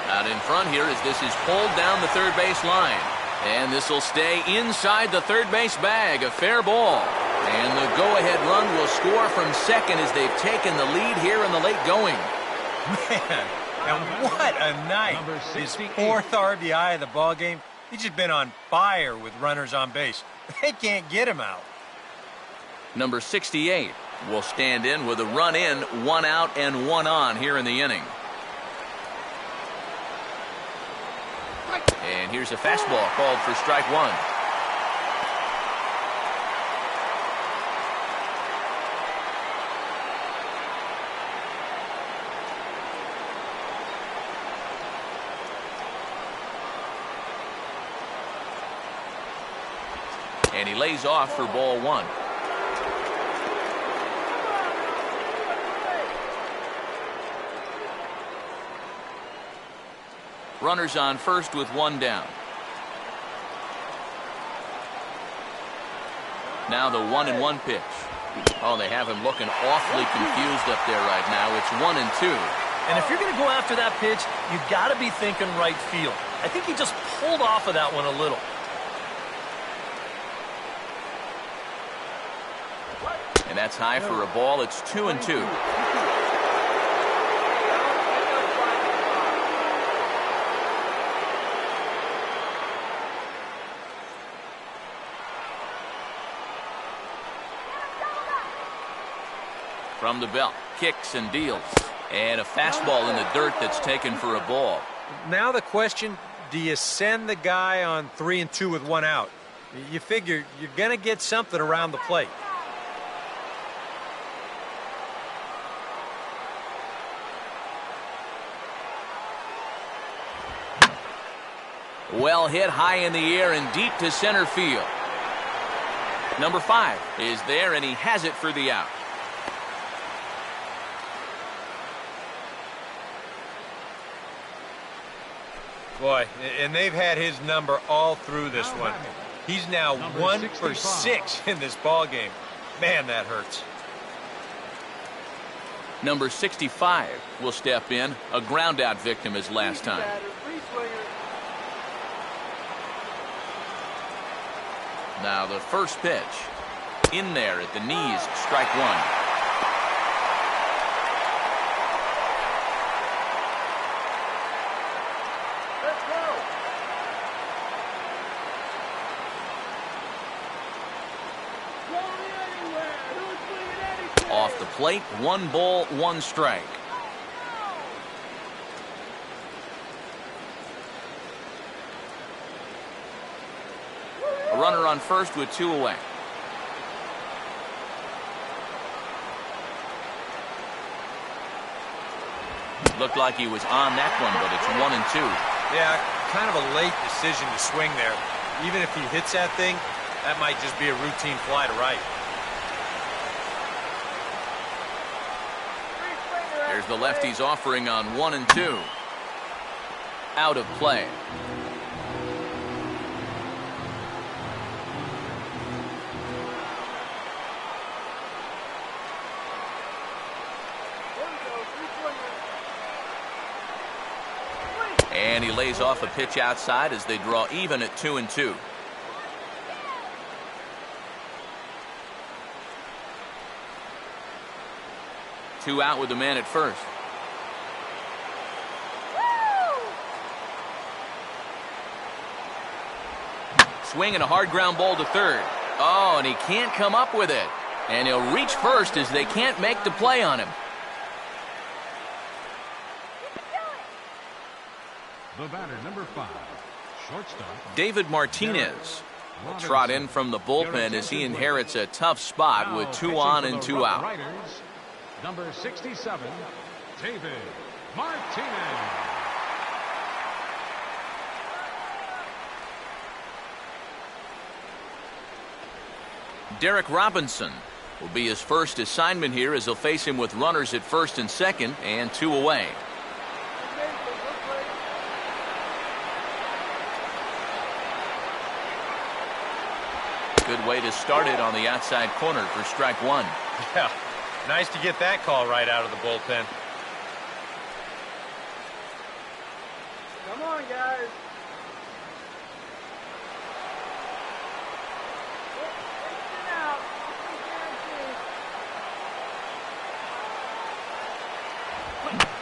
Out in front here as this is pulled down the third base line. And this will stay inside the third base bag. A fair ball. And the go-ahead run will score from second as they've taken the lead here in the late going. Man, and what a night. His 4th RBI of the ball game. He's just been on fire with runners on base. They can't get him out. Number 68 will stand in with a run in, 1 out and 1 on here in the inning. And here's a fastball called for strike 1. And he lays off for ball 1. Runners on first with 1 down. Now the 1-1 pitch. Oh, they have him looking awfully confused up there right now. It's 1-2. And if you're going to go after that pitch, you've got to be thinking right field. I think he just pulled off of that one a little. And that's high for a ball. It's 2-2. From the belt, kicks and deals. And a fastball in the dirt that's taken for a ball. Now the question, do you send the guy on 3 and 2 with 1 out? You figure you're going to get something around the plate. Well hit high in the air and deep to center field. Number 5 is there, and he has it for the out. Boy, and they've had his number all through this one. He's now 1 for 6 in this ball game. Man, that hurts. Number 65 will step in, a ground out victim as last time. Now the first pitch. In there at the knees, strike 1. Let's go. Going anywhere. Who's swinging anything? Off the plate, 1 ball, 1 strike. A runner on first with 2 away. Looked like he was on that one, but it's 1 and 2. Yeah, kind of a late decision to swing there. Even if he hits that thing, that might just be a routine fly to right. There's the lefty's offering on 1 and 2. Out of play. And he lays off a pitch outside as they draw even at 2 and 2. Two out with the man at first. Swing and a hard ground ball to third. Oh, and he can't come up with it. And he'll reach first as they can't make the play on him. The batter, number 5, shortstop David Martinez will trot in from the bullpen as he inherits a tough spot with 2 on and 2 out. Roughriders, number 67, David Martinez. Derek Robinson will be his first assignment here as he'll face him with runners at first and second and 2 away. Good way to start it on the outside corner for strike 1. Yeah, nice to get that call right out of the bullpen. Come on, guys.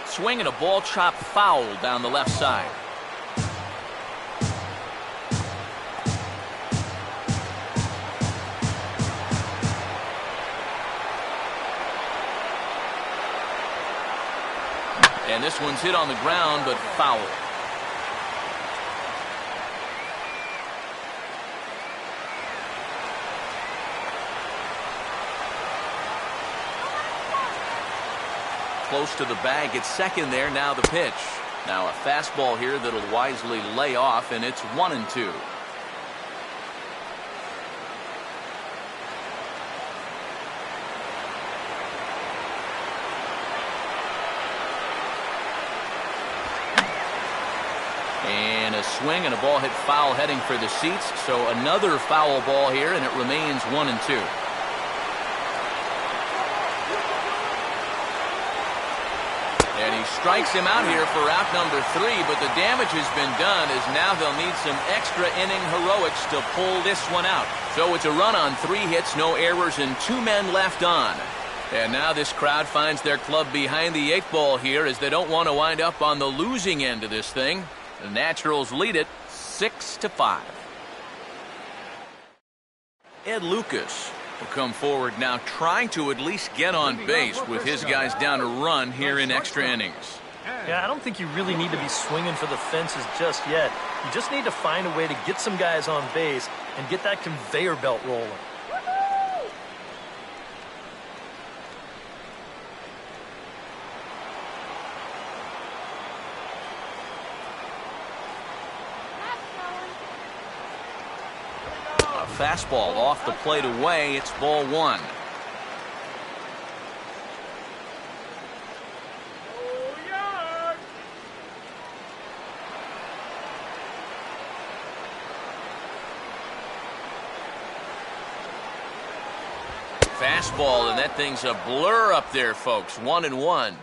Swing and a ball chopped foul down the left side. And this one's hit on the ground, but foul. Close to the bag at second there. Now the pitch. Now a fastball here that'll wisely lay off, and it's 1 and 2. And a swing and a ball hit foul heading for the seats. So another foul ball here, and it remains 1 and 2. And he strikes him out here for out number 3, but the damage has been done as now they'll need some extra inning heroics to pull this one out. So it's a run on 3 hits, no errors, and 2 men left on. And now this crowd finds their club behind the 8 ball here as they don't want to wind up on the losing end of this thing. The Naturals lead it 6-5. Ed Lucas will come forward now, trying to at least get on base with his guys down a run here in extra innings. Yeah, I don't think you really need to be swinging for the fences just yet. You just need to find a way to get some guys on base and get that conveyor belt rolling. A fastball off the plate away. It's ball one. Fastball, and that thing's a blur up there, folks. 1-1.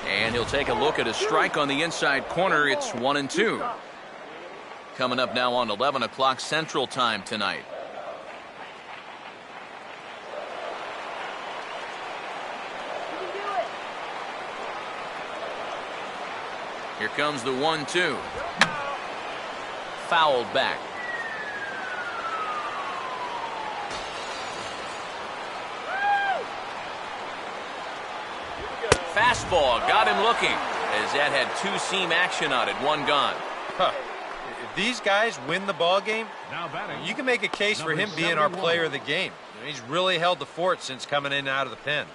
And he'll take a look at a strike on the inside corner. It's 1-2. Coming up now on 11 o'clock Central Time tonight. Here comes the 1-2. Fouled back. Fastball got him looking as that had two-seam action on it. One gone. If these guys win the ball game, you can make a case for him being our player of the game. He's really held the fort since coming in and out of the pen.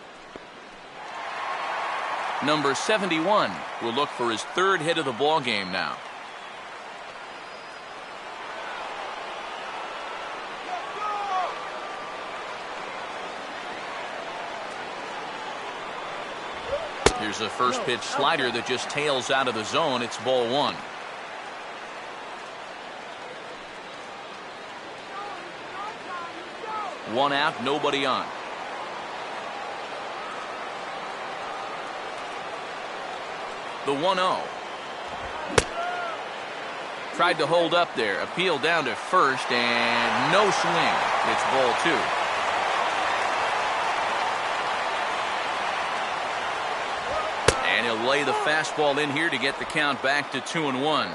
Number 71 will look for his third hit of the ball game now. Here's a first pitch slider that just tails out of the zone. It's ball one. One out, nobody on. The 1-0. Tried to hold up there. Appeal down to first, and no swing. It's ball two. And he'll lay the fastball in here to get the count back to 2-1.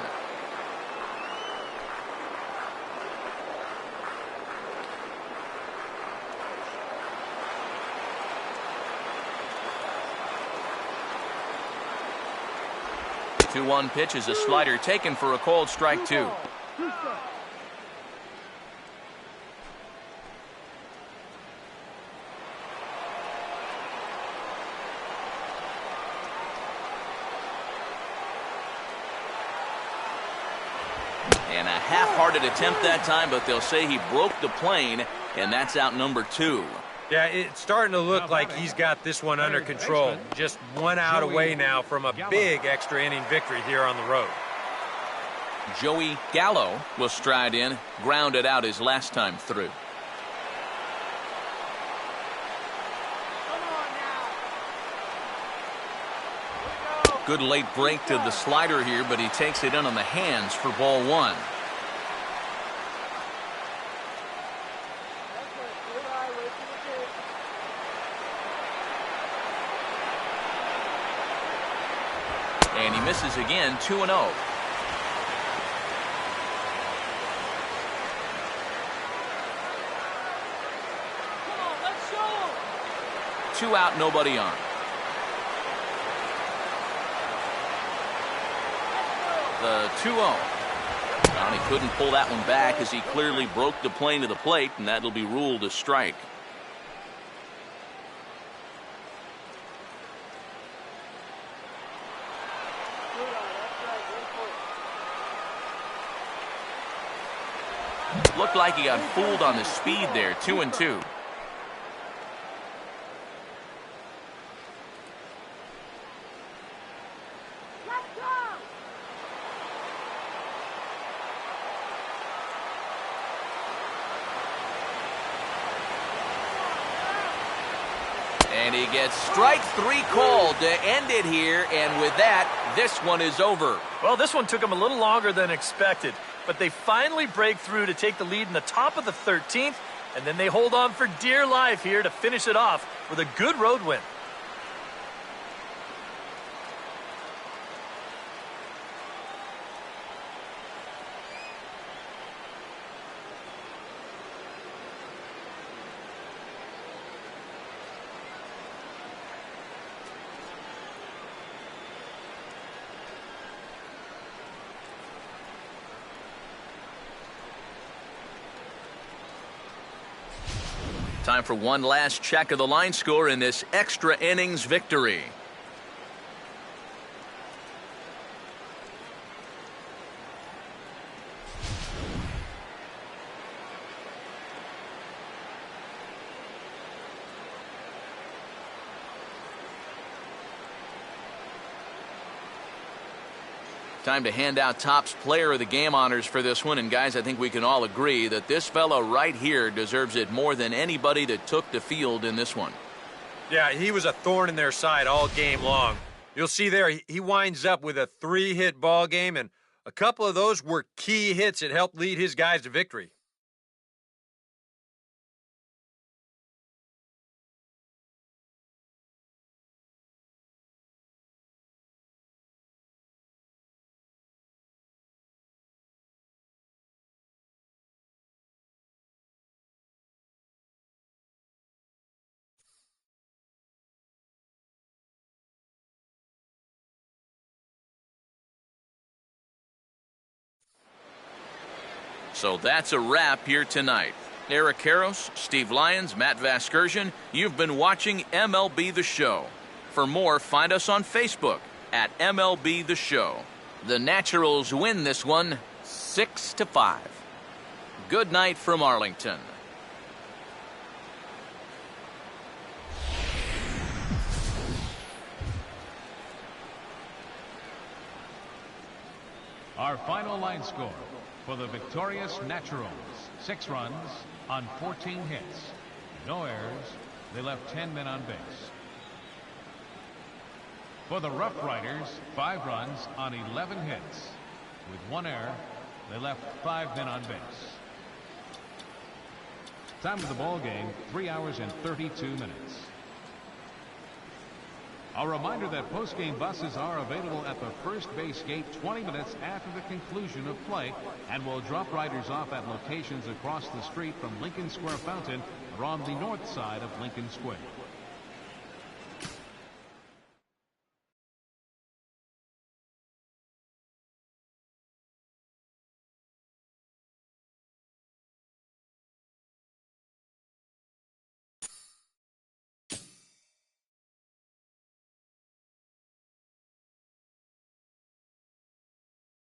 The 2-1 pitch is a slider taken for a called strike two. And a half-hearted attempt that time, but they'll say he broke the plane, and that's out number two. Yeah, it's starting to look like he's got this one under control. Just one out away now from a big extra inning victory here on the road. Joey Gallo will stride in, grounded out his last time through. Good late break to the slider here, but he takes it in on the hands for ball one. And he misses again, 2-0. Two out, nobody on. The 2-0. Well, he couldn't pull that one back as he clearly broke the plane to the plate, and that'll be ruled a strike. Looked like he got fooled on the speed there. 2-2. And he gets strike three called to end it here, and with that, this one is over. Well, this one took him a little longer than expected, but they finally break through to take the lead in the top of the 13th, and then they hold on for dear life here to finish it off with a good road win. Time for one last check of the line score in this extra innings victory. Time to hand out Topps Player of the Game honors for this one. And guys, I think we can all agree that this fellow right here deserves it more than anybody that took the field in this one. Yeah, he was a thorn in their side all game long. You'll see there, he winds up with a 3-hit ball game, and a couple of those were key hits that helped lead his guys to victory. So that's a wrap here tonight. Eric Karros, Steve Lyons, Matt Vasgersian, you've been watching MLB The Show. For more, find us on Facebook at MLB The Show. The Naturals win this one 6-5. Good night from Arlington. Our final line score for the victorious Naturals: 6 runs on 14 hits. No errors. They left 10 men on base. For the Roughriders, 5 runs on 11 hits. With 1 error, they left 5 men on base. Time of the ball game, 3 hours and 32 minutes. A reminder that post-game buses are available at the first base gate 20 minutes after the conclusion of play and will drop riders off at locations across the street from Lincoln Square Fountain or on the north side of Lincoln Square.